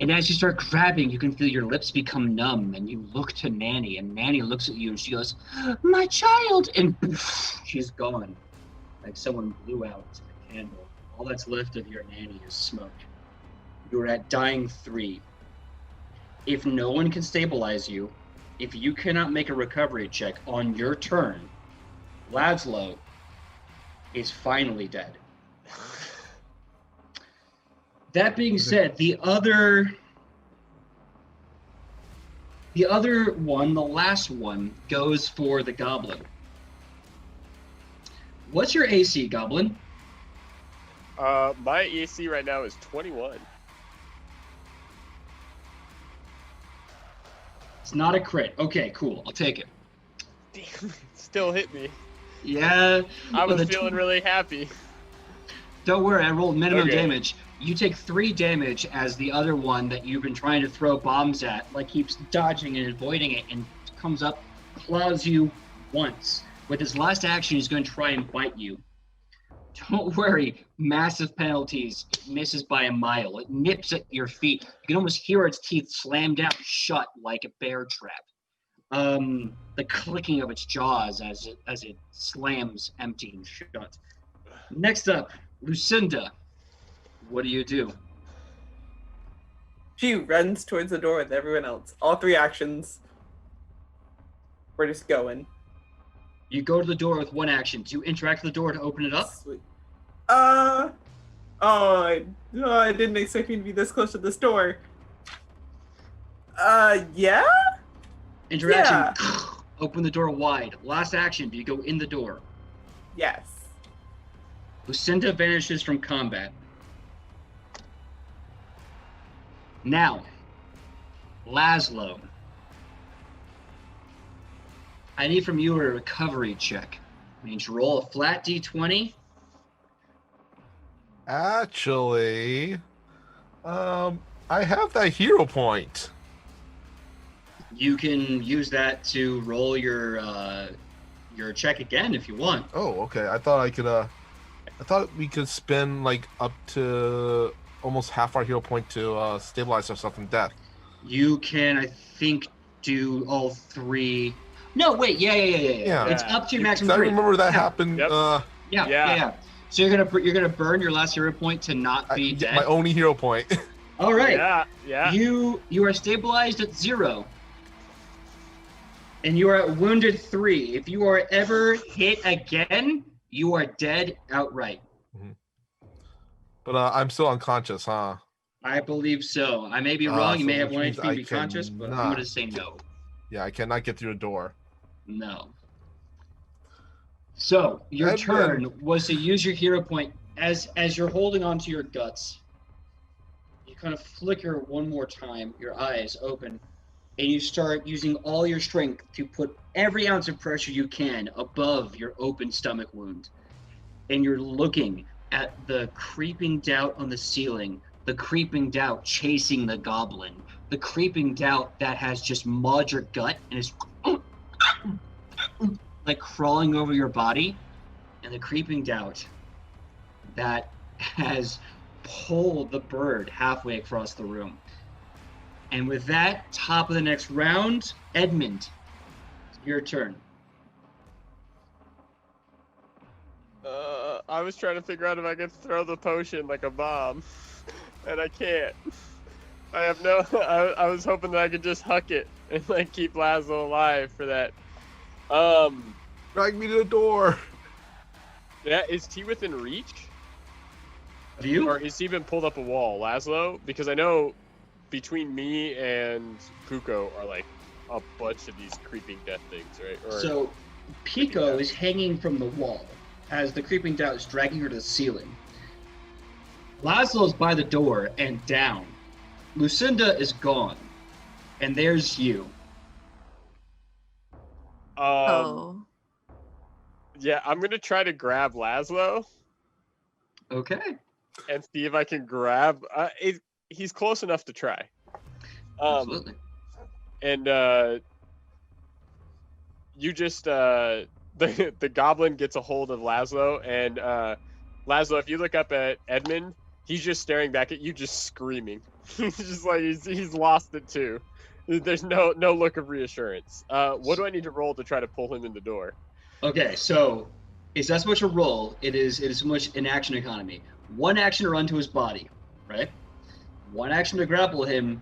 S1: And as you start grabbing, you can feel your lips become numb, and you look to Nanny, and Nanny looks at you and she goes, "My child!" And poof, she's gone. Like someone blew out a candle. All that's left of your Nanny is smoke. You're at dying 3. If no one can stabilize you, if you cannot make a recovery check on your turn, Laszlo is finally dead. That being said, the other one, the last one, goes for the goblin. What's your AC, goblin?
S2: My AC right now is 21.
S1: It's not a crit. Okay, cool. I'll take it.
S2: Damn, it still hit me.
S1: Yeah.
S2: I was feeling really happy.
S1: Don't worry, I rolled minimum
S2: Okay.
S1: damage. You take 3 damage as the other one that you've been trying to throw bombs at, like, keeps dodging and avoiding it, and comes up, claws you once. With his last action, he's going to try and bite you. Don't worry, massive penalties. It misses by a mile. It nips at your feet. You can almost hear its teeth slam down shut like a bear trap. The clicking of its jaws as it slams empty and shut. Next up, Lucinda. What do you do?
S4: She runs towards the door with everyone else. All 3 actions. We're just going.
S1: You go to the door with 1 action. Do you interact with the door to open it up?
S4: Sweet. I didn't expect me to be this close to this door. Yeah?
S1: Interaction.
S4: Yeah.
S1: Open the door wide. Last action. Do you go in the door?
S4: Yes.
S1: Lucinda vanishes from combat. Now, Laszlo. I need from you a recovery check. Means you roll a flat d20.
S3: Actually, I have that hero point.
S1: You can use that to roll your check again if you want.
S3: Oh, okay. I thought I could. I thought we could spend like up to almost half our hero point to stabilize ourselves from death.
S1: You can, I think, do all 3. No, wait. Yeah. It's up to your maximum
S3: I
S1: 3.
S3: remember that
S1: Yeah.
S3: happened.
S2: Yep.
S1: Yeah. So you're gonna burn your last hero point to not be dead.
S3: My only hero point.
S1: All right.
S2: Yeah.
S1: You are stabilized at 0. And you are at wounded 3. If you are ever hit again, you are dead outright.
S3: But I'm still unconscious, huh?
S1: I believe so. I may be wrong. You
S3: so
S1: may have
S3: which
S1: 1
S3: means
S1: HP and
S3: I
S1: be conscious, but I'm
S3: cannot.
S1: going to say no.
S3: Yeah, I cannot get through the door.
S1: No. So your
S3: Edmund.
S1: turn was to use your hero point as you're holding onto your guts. You kind of flicker one more time, your eyes open, and you start using all your strength to put every ounce of pressure you can above your open stomach wound. And you're looking at the creeping doubt on the ceiling, the creeping doubt chasing the goblin, the creeping doubt that has just mauled your gut and is like crawling over your body, and the creeping doubt that has pulled the bird halfway across the room. And with that, top of the next round, Edmund, your turn.
S2: I was trying to figure out if I could throw the potion like a bomb, and I can't. I have no. I was hoping that I could just huck it and like keep Laszlo alive for that.
S3: Drag me to the door.
S2: Yeah, is he within reach?
S1: Have you?
S2: Or is he been pulled up a wall, Laszlo? Because I know between me and Puko are like a bunch of these creeping death things, right? Or,
S1: So Pico is hanging from the wall as the creeping doubt is dragging her to the ceiling. Laszlo's by the door and down. Lucinda is gone. And there's you.
S5: Oh.
S2: Yeah, I'm gonna try to grab Laszlo
S1: Okay.
S2: and see if I can grab. He's close enough to try.
S1: Absolutely.
S2: And you just the goblin gets a hold of Laszlo, and Laszlo, if you look up at Edmund, he's just staring back at you, just screaming. He's just like he's lost it too. There's no look of reassurance. What do I need to roll to try to pull him in the door?
S1: Okay, so it's not so much a roll, it is so much an action economy. 1 action to run to his body, right? 1 action to grapple him,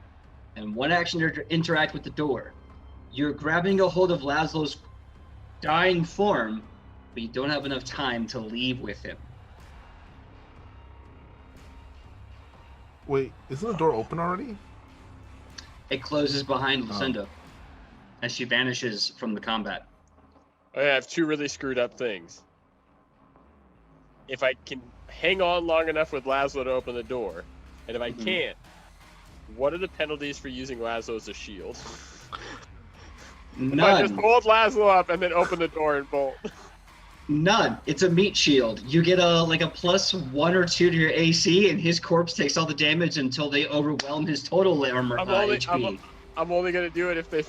S1: and 1 action to interact with the door. You're grabbing a hold of Laszlo's dying form, but you don't have enough time to leave with him.
S3: Wait, isn't the door open already?
S1: It closes behind Lucinda as she vanishes from the combat.
S2: I have 2 really screwed up things. If I can hang on long enough with Laszlo to open the door, and if I can't, what are the penalties for using Laszlo as a shield?
S1: None.
S2: If I just hold Laszlo up and then open the door and bolt.
S1: None. It's a meat shield. You get a +1 or 2 to your AC, and his corpse takes all the damage until they overwhelm his total armor HP.
S2: I'm only gonna do it if they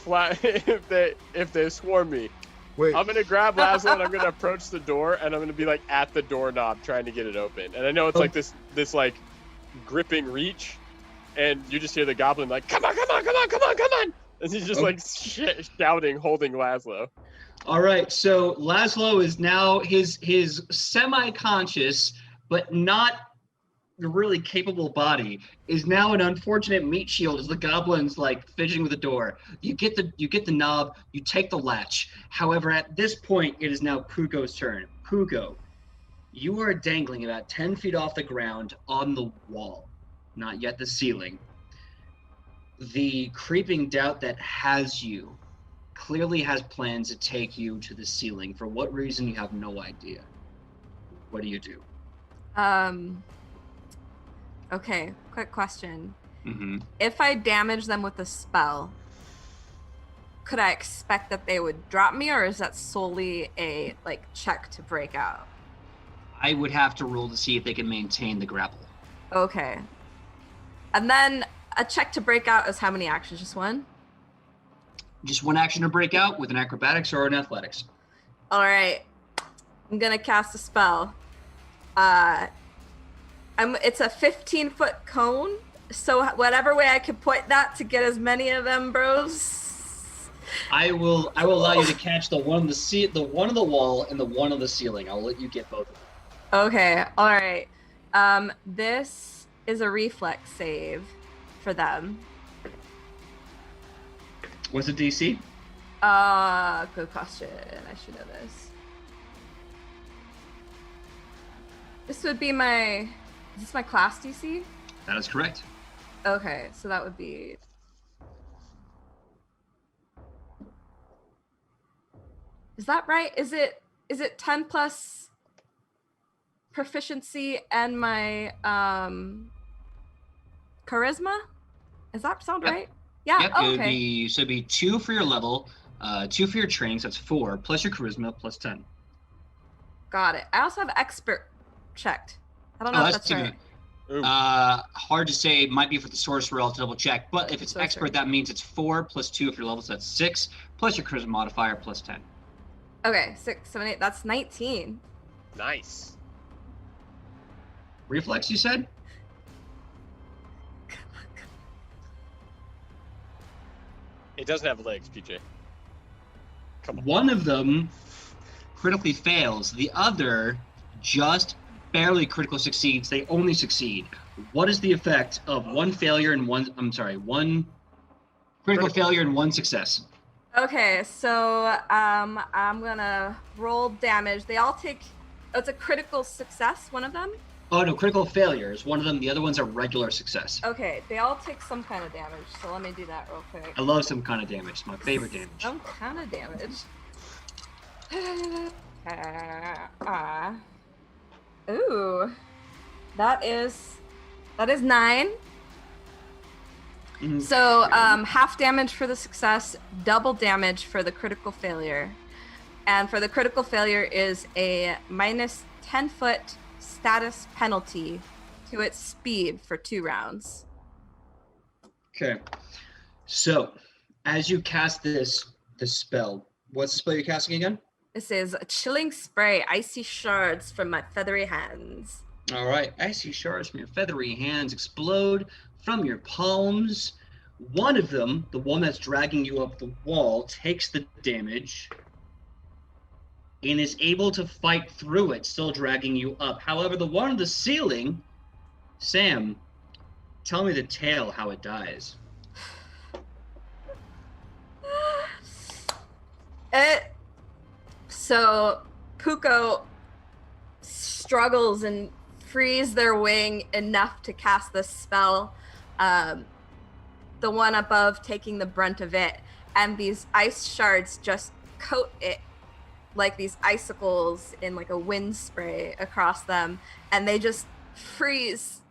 S2: if they swarm me.
S3: Wait.
S2: I'm gonna grab Laszlo and I'm gonna approach the door, and I'm gonna be like at the doorknob trying to get it open. And I know it's like this like gripping reach, and you just hear the goblin like, come on, and he's just like shouting, holding Laszlo.
S1: All right, so Laszlo is now his semi-conscious but not really capable body is now an unfortunate meat shield as the goblin's like fidgeting with the door. You get the knob, you take the latch. However, at this point, it is now Puko's turn. Puko, you are dangling about 10 feet off the ground on the wall, not yet the ceiling. The creeping doubt that has you clearly has plans to take you to the ceiling. For what reason, you have no idea. What do you do?
S5: Okay, quick question.
S1: Mm-hmm.
S5: If I damage them with a spell, could I expect that they would drop me, or is that solely a like check to break out?
S1: I would have to roll to see if they can maintain the grapple.
S5: Okay. And then a check to break out is how many actions? Just one?
S1: Just one action to break out with an acrobatics or an athletics.
S5: All right. I'm going to cast a spell. It's a 15-foot cone, so whatever way I can point that to get as many of them bros.
S1: I will allow you to catch the one on the one on the wall and the one on the ceiling. I'll let you get both of them.
S5: Okay. All right. This is a reflex save for them.
S1: What's the DC?
S5: Good question. I should know this. This would be is this my class DC?
S1: That is correct.
S5: Okay, so that would be... Is that right? Is it 10 plus proficiency and my charisma? Does that sound
S1: Yep.
S5: right? Yeah.
S1: Yep,
S5: Oh,
S1: it would
S5: okay.
S1: be 2 for your level, 2 for your training, so that's 4, plus your charisma, plus 10.
S5: Got it. I also have expert checked. I don't know if that's right.
S2: Ooh.
S1: Hard to say. It might be for the sorcerer. I'll double check. But if it's
S5: Sorcerer.
S1: expert, that means it's 4 plus 2 if your level, so that's 6, plus your charisma modifier, plus 10.
S5: Okay, 6, 7, 8. That's 19.
S2: Nice.
S1: Reflex, you said?
S2: It doesn't have legs, PJ. Come on.
S1: One of them critically fails. The other just barely critical succeeds. They only succeed. What is the effect of one failure and one critical failure and one success?
S5: Okay, so I'm gonna roll damage. They all take. Oh, it's a critical success. One of them.
S1: Oh no, critical failure is one of them. The other one's a regular success.
S5: Okay, they all take some kind of damage. So let me do that real quick.
S1: I love some kind of damage. It's my favorite damage.
S5: Some kind of damage. Ooh, that is 9.
S1: Mhm.
S5: So half damage for the success, double damage for the critical failure. And for the critical failure is a minus 10-foot status penalty to its speed for 2 rounds.
S1: Okay. So, as you cast this spell, what's the spell you're casting again?
S5: This is a chilling spray, icy shards from my feathery hands.
S1: All right. Icy shards from your feathery hands explode from your palms. One of them, the one that's dragging you up the wall, takes the damage and is able to fight through it, still dragging you up. However, the one on the ceiling, Sam, tell me the tale how it dies.
S5: So Puko struggles and frees their wing enough to cast this spell. The one above taking the brunt of it, and these ice shards just coat it like these icicles in like a wind spray across them, and they just freeze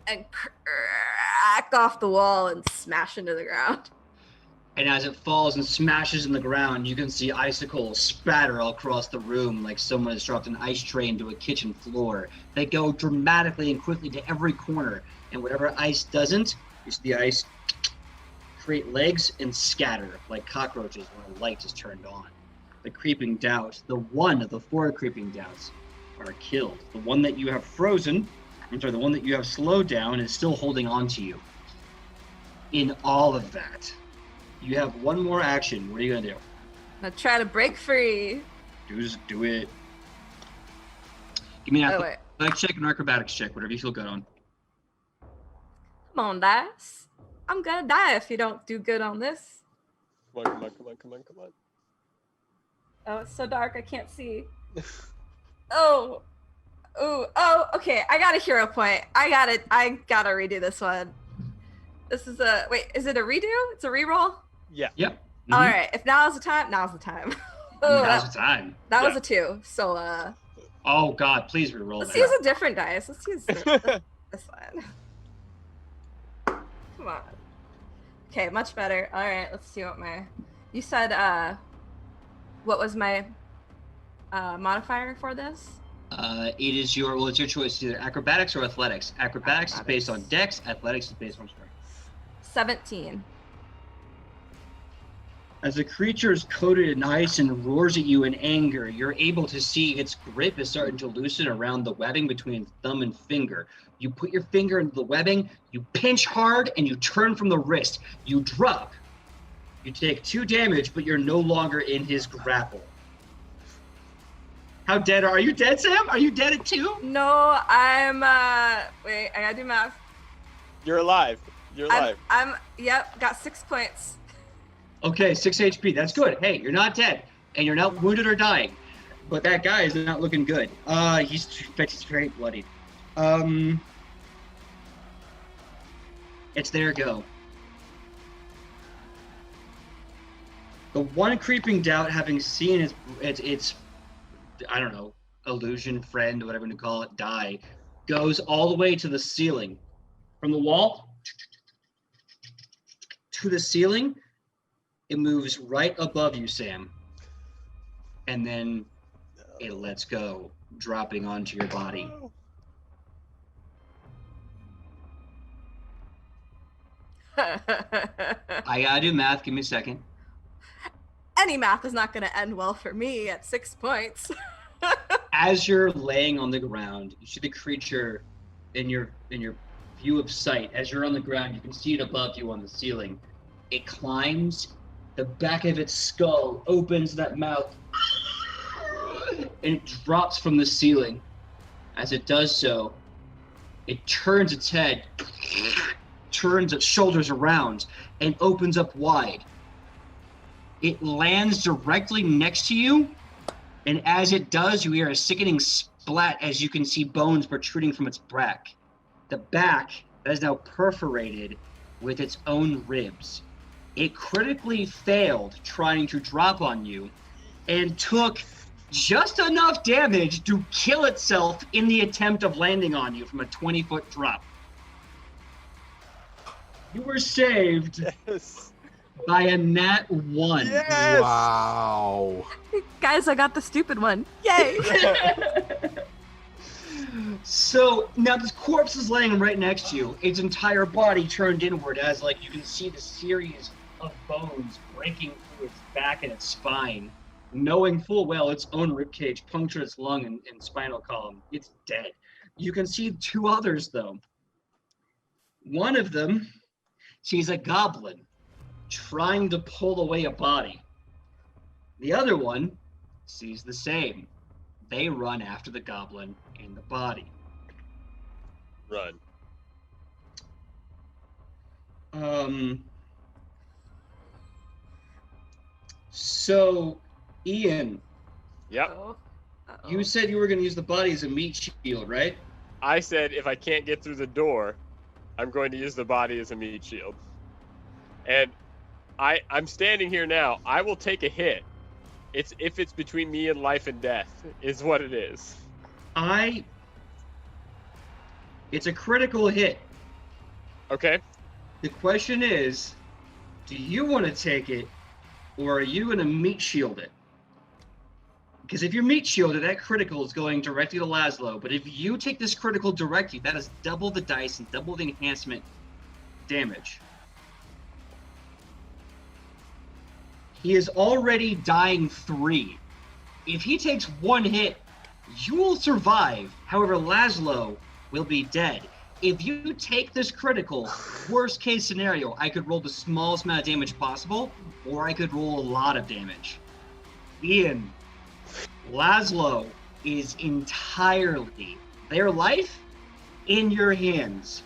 S5: and crack off the wall and smash into the ground.
S1: And as it falls and smashes in the ground, you can see icicles spatter all across the room like someone has dropped an ice tray into a kitchen floor. They go dramatically and quickly to every corner, and whatever ice doesn't, you see the ice create legs and scatter like cockroaches when a light is turned on. The creeping doubt, the one of the 4 creeping doubts, are killed. The one that you have frozen, the one that you have slowed down is still holding on to you. In all of that, you have one more action. What are you gonna do?
S5: I'm gonna try to break free.
S1: Just do it. Give me an
S5: Oh, wait.
S1: athletics check and acrobatics check, whatever you feel good on.
S5: Come on, dice. I'm gonna die if you don't do good on this.
S2: Come on.
S5: Oh, it's so dark I can't see. Oh, okay. I got a hero point. I gotta redo this one. This is is it a redo? It's a reroll?
S2: Yeah.
S1: Yep.
S5: All right. If now's the time, now's the time.
S1: Now's the time.
S5: That was a 2. So
S1: Oh God, please reroll
S5: let's
S1: that.
S5: use a different dice. Let's use this one. Come on. Okay, much better. All right, let's see what my You said, what was my modifier for this?
S1: It's your choice, either acrobatics or athletics. Acrobatics is based on
S5: Acrobatics.
S1: dex, athletics is based on strength.
S5: 17.
S1: As the creature is coated in ice and roars at you in anger, you're able to see its grip is starting to loosen around the webbing between thumb and finger. You put your finger into the webbing, you pinch hard, and you turn from the wrist. You drop. You take 2 damage, but you're no longer in his grapple. How dead are you? Dead, Sam? Are you dead at 2?
S5: No, I'm, wait, I gotta do math.
S2: You're alive. You're alive.
S5: Yep, got 6 points.
S1: Okay, 6 HP. That's good. Hey, you're not dead, and you're not wounded or dying. But that guy is not looking good. He's very bloodied. It's their go. The one creeping doubt, having seen its I don't know, illusion friend, whatever you call it, die, goes all the way to the ceiling. From the wall to the ceiling, it moves right above you, Sam. And then it lets go, dropping onto your body. I gotta do math. Give me a second.
S5: Any math is not gonna end well for me at 6 points.
S1: As you're laying on the ground, you see the creature in your view of sight. As you're on the ground, you can see it above you on the ceiling. It climbs. The back of its skull opens that mouth, and it drops from the ceiling. As it does so, it turns its head, turns its shoulders around, and opens up wide. It lands directly next to you, and as it does, you hear a sickening splat as you can see bones protruding from its back. The back that is now perforated with its own ribs. It critically failed trying to drop on you and took just enough damage to kill itself in the attempt of landing on you from a 20-foot drop. You were saved
S2: Yes.
S1: by a nat 1.
S2: Yes.
S3: Wow.
S5: Guys, I got the stupid one. Yay!
S1: So now this corpse is laying right next to you. Its entire body turned inward as like you can see the series of bones breaking through its back and its spine, knowing full well its own ribcage punctured its lung and spinal column. It's dead. You can see 2 others though. One of them, she's a goblin trying to pull away a body. The other one sees the same. They run after the goblin and the body.
S2: Run.
S1: So, Ian,
S2: Yep.
S5: Uh-oh.
S1: you said you were going to use the body as a meat shield, right?
S2: I said if I can't get through the door, I'm going to use the body as a meat shield. And I'm standing here now. I will take a hit. If it's between me and life and death, is what it is.
S1: It's a critical hit.
S2: Okay.
S1: The question is, do you want to take it, or are you going to meat shield it? Because if you're meat shielded, that critical is going directly to Laszlo. But if you take this critical directly, that is double the dice and double the enhancement damage. He is already dying 3. If he takes 1 hit, you will survive. However, Laszlo will be dead. If you take this critical, worst case scenario, I could roll the smallest amount of damage possible, or I could roll a lot of damage. Ian, Laszlo is entirely, their life, in your hands.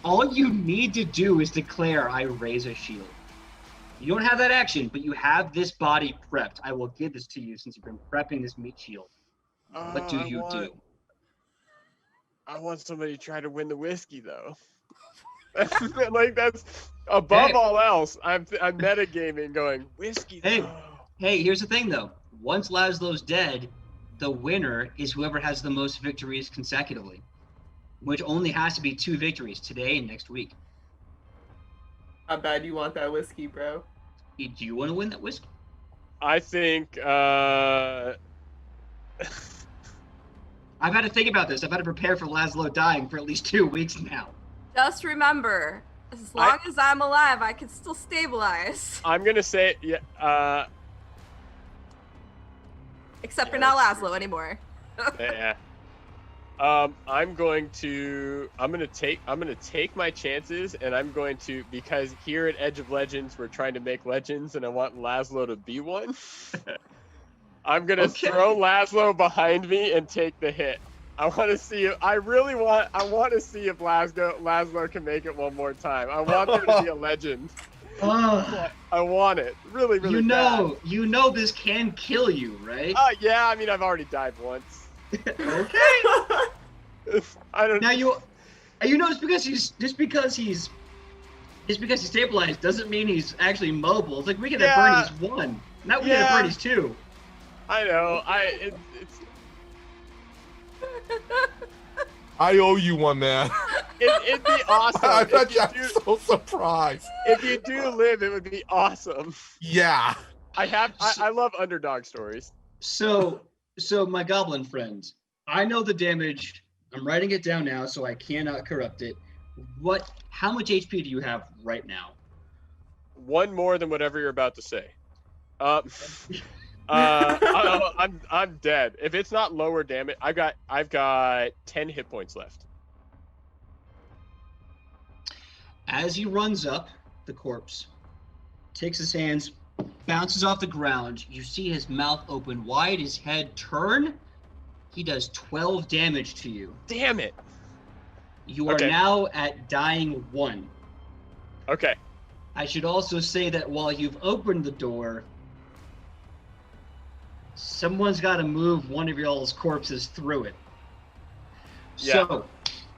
S1: All you need to do is declare, I raise a shield. You don't have that action, but you have this body prepped. I will give this to you since you've been prepping this meat shield. What do you do?
S2: I want somebody to try to win the whiskey, though. Like, that's above all else. I'm metagaming going, whiskey,
S1: Hey.
S2: though.
S1: Hey, here's the thing, though. Once Laszlo's dead, the winner is whoever has the most victories consecutively, which only has to be 2 victories, today and next week.
S4: How bad you want that whiskey, bro?
S1: Do you want to win that whiskey?
S2: I think.
S1: I've had to think about this. I've had to prepare for Laszlo dying for at least 2 weeks now.
S5: Just remember, as long as I'm alive, I can still stabilize.
S2: I'm gonna say yeah.
S5: Except for
S2: Yeah,
S5: not
S2: that's
S5: Laszlo anymore.
S2: Yeah. I'm gonna take my chances, and I'm going to, because here at Edge of Legends we're trying to make legends, and I want Laszlo to be one. I'm gonna throw Laszlo behind me and take the hit. I want to see if Laszlo can make it one more time. I want there to be a legend. I want it really, really bad.
S1: You know this can kill you, right?
S2: Yeah. I mean, I've already died once.
S1: Okay.
S2: I don't.
S1: Now you know just because he's stabilized doesn't mean he's actually mobile. It's like we can have Bernie's 1. Not we can have Bernie's 2.
S2: I know. It's.
S3: I owe you one, man.
S2: It'd be awesome.
S3: I bet you I'm so surprised.
S2: If you do live, it would be awesome.
S3: Yeah.
S2: I love underdog stories.
S1: So my goblin friend, I know the damage. I'm writing it down now, so I cannot corrupt it. How much HP do you have right now?
S2: 1 more than whatever you're about to say. I'm dead. If it's not lower damage, I've got 10 hit points left.
S1: As he runs up, the corpse takes his hands, bounces off the ground. You see his mouth open wide, his head turn. He does 12 damage to you.
S2: Damn it.
S1: You are now at dying 1.
S2: Okay.
S1: I should also say that while you've opened the door, someone's got to move one of y'all's corpses through it.
S2: Yeah.
S1: So,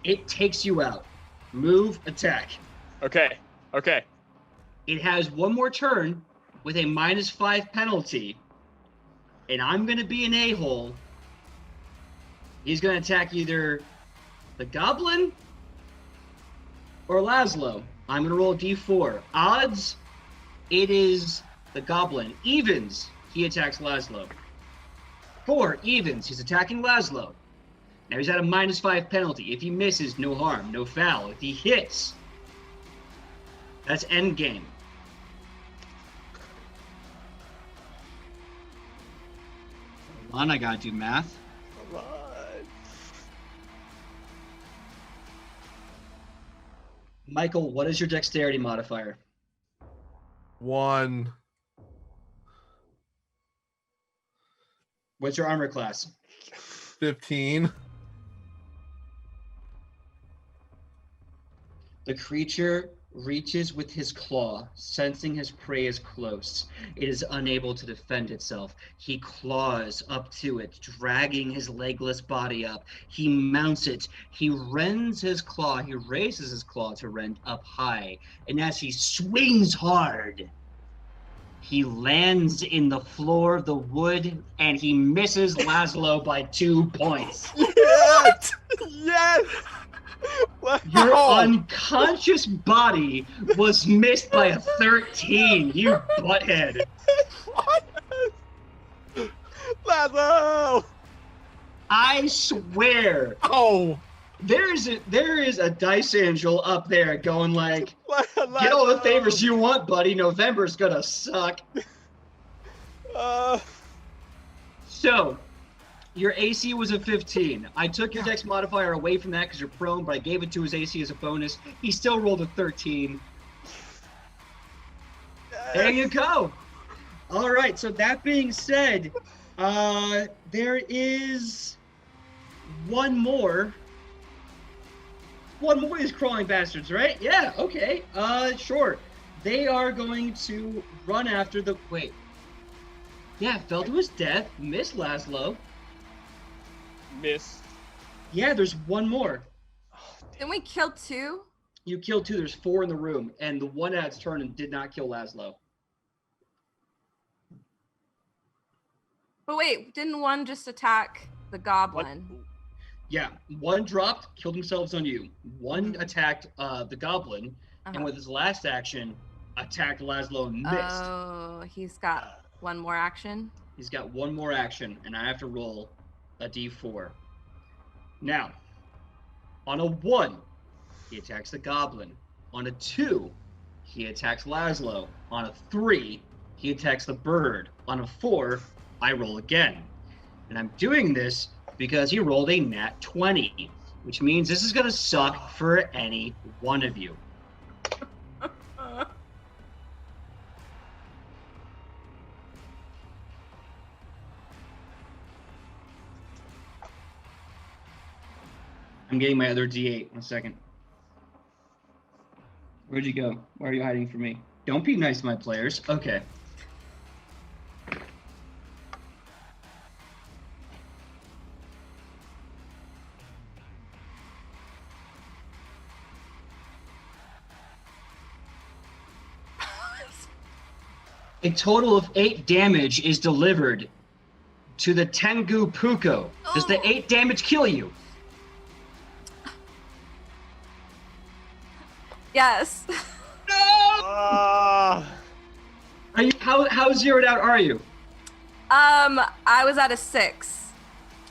S1: it takes you out. Move, attack.
S2: Okay.
S1: It has 1 more turn with a -5 penalty. And I'm going to be an a-hole. He's going to attack either the goblin or Laszlo. I'm going to roll a d4. Odds, it is the goblin. Evens, he attacks Laszlo. 4 evens, he's attacking Laszlo. Now he's at a -5 penalty. If he misses, no harm, no foul. If he hits, that's end game. Hold on, I gotta do math.
S2: Come on.
S1: Michael, what is your dexterity modifier?
S3: 1.
S1: What's your armor class?
S3: 15.
S1: The creature reaches with his claw, sensing his prey is close. It is unable to defend itself. He claws up to it, dragging his legless body up. He mounts it. He rends his claw. He raises his claw to rend up high. And as he swings hard, he lands in the floor of the wood, and he misses Laszlo by 2 points.
S2: Yes! Yes!
S1: Your unconscious body was missed by a 13, you butthead.
S2: Laszlo!
S1: I swear.
S3: Oh!
S1: There is a dice angel up there going like, get all the favors you want, buddy. November's gonna suck. So, your AC was a 15. I took your dex modifier away from that because you're prone, but I gave it to his AC as a bonus. He still rolled a 13. There you go. All right, so that being said, there is one more. One more of these crawling bastards, right? Yeah, okay. Sure. They are going to run after the... Wait. Yeah, fell to his death. Miss Laszlo.
S2: Miss.
S1: Yeah, there's one more.
S5: Didn't we kill 2?
S1: You killed 2. There's 4 in the room, and the one at its turn and did not kill Laszlo.
S5: But wait, didn't one just attack the goblin?
S1: Yeah, one dropped, killed themselves on you. One attacked the goblin, and with his last action, attacked Laszlo and missed.
S5: Oh, he's got one more action.
S1: He's got one more action, and I have to roll a d4. Now, on a 1, he attacks the goblin. On a 2, he attacks Laszlo. On a 3, he attacks the bird. On a 4, I roll again. And I'm doing this because he rolled a nat 20, which means this is going to suck for any one of you. I'm getting my other D8. 1 second. Where'd you go? Why are you hiding from me? Don't be nice to my players. Okay. A total of 8 damage is delivered to the Tengu Puko. Does the 8 damage kill you?
S5: Yes.
S1: No!
S2: Ah.
S1: Are you how zeroed out are you?
S5: I was at a 6.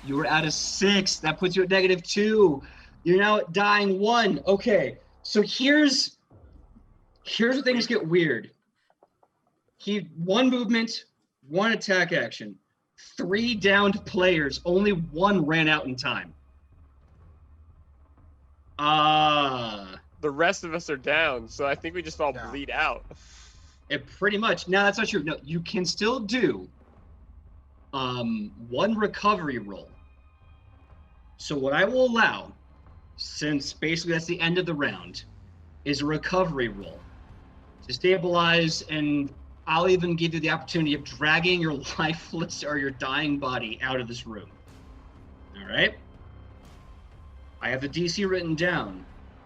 S1: You were at a 6. That puts you at -2. You're now at dying 1. Okay. So here's where things get weird. He 1 movement, 1 attack action, 3 downed players, only 1 ran out in time.
S2: The rest of us are down, so I think we just all
S3: Yeah.
S2: bleed out.
S1: It pretty much. No, that's not true. No, you can still do 1 recovery roll. So what I will allow, since basically that's the end of the round, is a recovery roll to stabilize, and I'll even give you the opportunity of dragging your lifeless or your dying body out of this room. All right? I have the DC written down.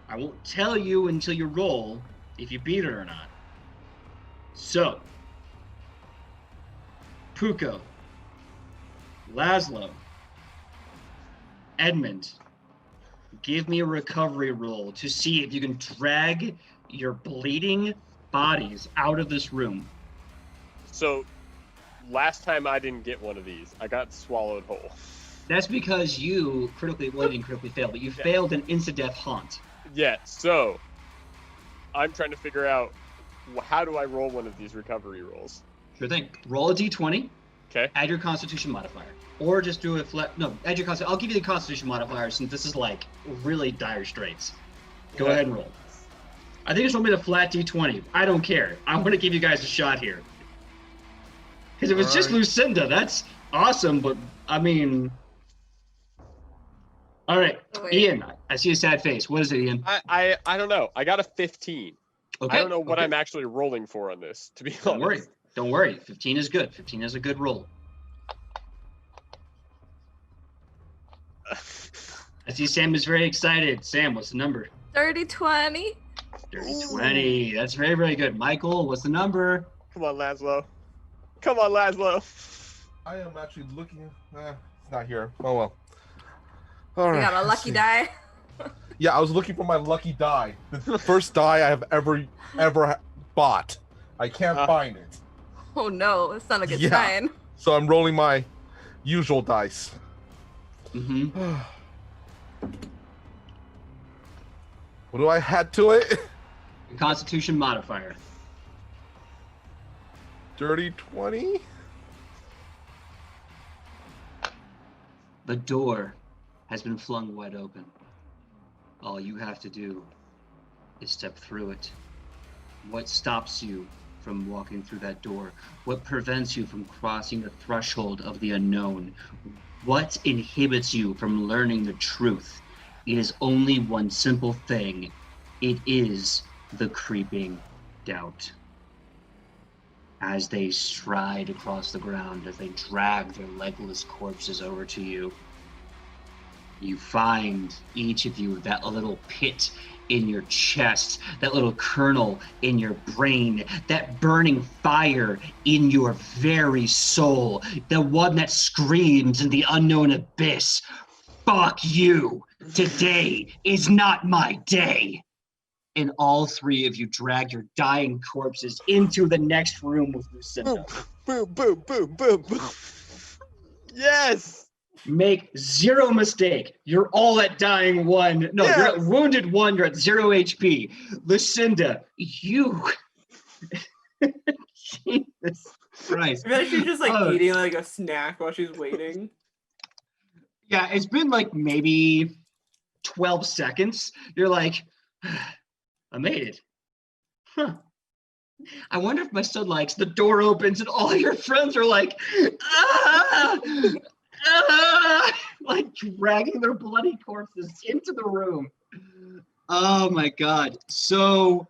S1: I won't tell you until you roll if you beat it or not. So, Puko, Laszlo, Edmund, give me a recovery roll to see if you can drag your bleeding bodies out of this room.
S2: So, last time I didn't get one of these. I got swallowed whole.
S1: That's because you you didn't critically fail, but you failed an insta-death haunt.
S2: Yeah, so I'm trying to figure out how do I roll one of these recovery rolls.
S1: Sure thing. Roll a d20,
S2: Okay.
S1: add your Constitution modifier. Or just do a add your Constitution. I'll give you the Constitution modifier since this is like really dire straits. Go
S2: Okay.
S1: ahead and roll. I think it's only a flat d20. I don't care. I want to give you guys a shot here. Because if it's just
S3: Alright.
S1: Lucinda, that's awesome, but I mean... All right,
S5: Wait.
S1: Ian, I see a sad face. What is it, Ian?
S2: I don't know. I got a 15.
S1: Okay.
S2: I don't know what
S1: okay.
S2: I'm actually rolling for on this, to be
S1: Don't worry.
S2: honest.
S1: Don't worry. 15 is good. 15 is a good roll. I see Sam is very excited. Sam, what's the number?
S5: 30-20.
S1: Dirty 20. That's very, very good. Michael, what's the number?
S2: Come on, Laszlo. Come on, Laszlo.
S3: I am actually looking. It's not here. Oh well. All
S5: You
S3: right.
S5: got a
S3: let's
S5: lucky
S3: see.
S5: die.
S3: Yeah, I was looking for my lucky die. The first die I have ever bought. I can't find it.
S5: Oh no, it's not a good
S3: Yeah.
S5: sign.
S3: So I'm rolling my usual dice.
S1: Mm-hmm.
S3: What do I add to it?
S1: Constitution modifier.
S3: Dirty 20?
S1: The door has been flung wide open. All you have to do is step through it. What stops you from walking through that door? What prevents you from crossing the threshold of the unknown? What inhibits you from learning the truth? It is only one simple thing. It is the creeping doubt. As they stride across the ground, as they drag their legless corpses over to you, you find, each of you, that little pit in your chest, that little kernel in your brain, that burning fire in your very soul, the one that screams in the unknown abyss, fuck you, today is not my day. and all three of you drag your dying corpses into the next room with Lucinda.
S2: Boom, boom, boom, boom, boom. Yes.
S1: Make zero mistake. You're all at dying 1. No, you're at
S2: Yes!
S1: wounded 1. You're at 0 HP. Lucinda, you. Jesus Christ.
S4: I feel like she's just like
S1: Oh.
S4: eating like a snack while she's waiting.
S1: Yeah, it's been like maybe 12 seconds. You're like, I made it. Huh. I wonder if my son likes. The door opens and all your friends are like, ah, ah, like dragging their bloody corpses into the room. Oh my God. So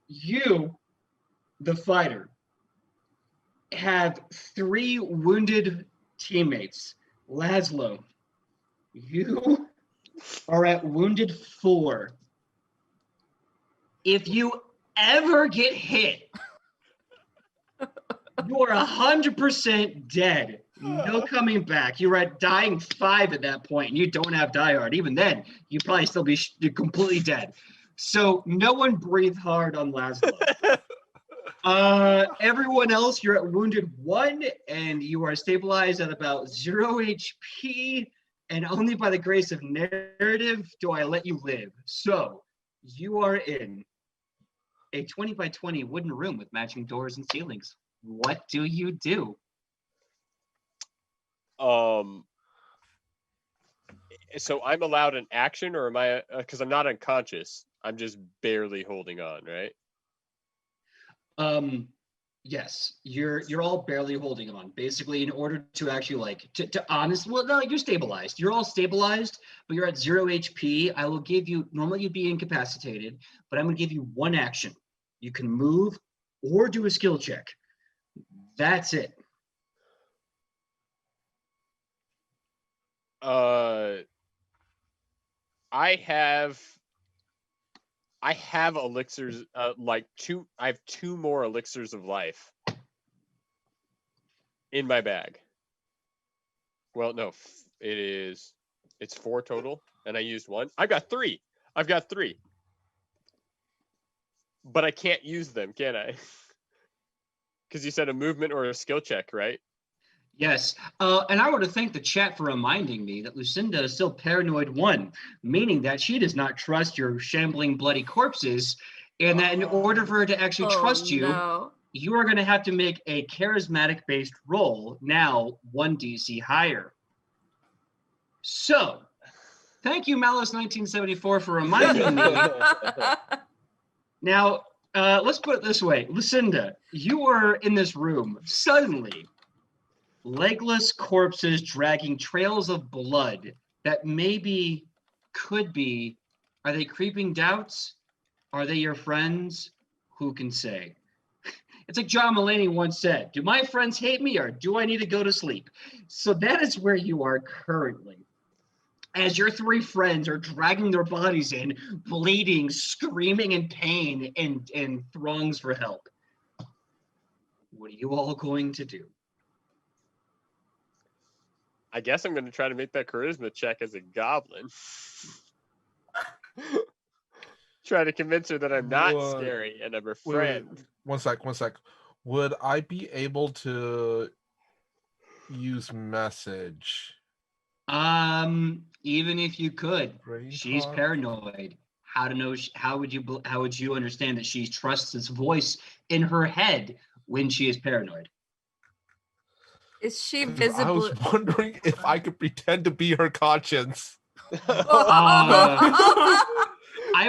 S1: you, the fighter, have 3 wounded teammates. Laszlo, you are at wounded 4. If you ever get hit, you are 100% dead. No coming back. You're at dying 5 at that point, and you don't have die hard. Even then, you'd probably still be completely dead. So no one breathe hard on Laszlo. Everyone else, you're at wounded 1, and you are stabilized at about 0 HP, and only by the grace of narrative do I let you live. So you are in a 20 by 20 wooden room with matching doors and ceilings. What do you do?
S2: So I'm allowed an action, or am I? Because I'm not unconscious. I'm just barely holding on, right?
S1: Yes, you're all barely holding on. Basically, in order to actually like to honest, well, no, you're stabilized. You're all stabilized, but you're at 0 HP. I will give you. Normally, you'd be incapacitated, but I'm gonna give you 1 action. You can move or do a skill check. That's it.
S2: I have elixirs, like 2. I have 2 more elixirs of life in my bag. Well, no, it's 4 total, and I used 1. I've got 3. But I can't use them, can I? Because you said a movement or a skill check, right?
S1: Yes, and I want to thank the chat for reminding me that Lucinda is still paranoid 1, meaning that she does not trust your shambling bloody corpses, and that in order for her to actually trust you,
S5: No.
S1: you are going to have to make a charismatic-based roll, now 1 DC higher. So, thank you, Malice1974, for reminding me. Now, let's put it this way. Lucinda, you are in this room. Suddenly, legless corpses dragging trails of blood that maybe, could be, are they creeping doubts? Are they your friends? Who can say? It's like John Mulaney once said, do my friends hate me or do I need to go to sleep? So that is where you are currently. As your 3 friends are dragging their bodies in, bleeding, screaming in pain, and throngs for help. What are you all going to do?
S2: I guess I'm going to try to make that charisma check as a goblin. Try to convince her that I'm not scary and I'm her friend.
S3: Wait. One sec. Would I be able to use message?
S1: Even if you could,
S3: Brave
S1: she's
S3: heart.
S1: paranoid. How to know? How would you understand that she trusts this voice in her head when she is paranoid?
S5: Is she
S3: I
S5: visible?
S3: was wondering if I could pretend to be her conscience.
S1: I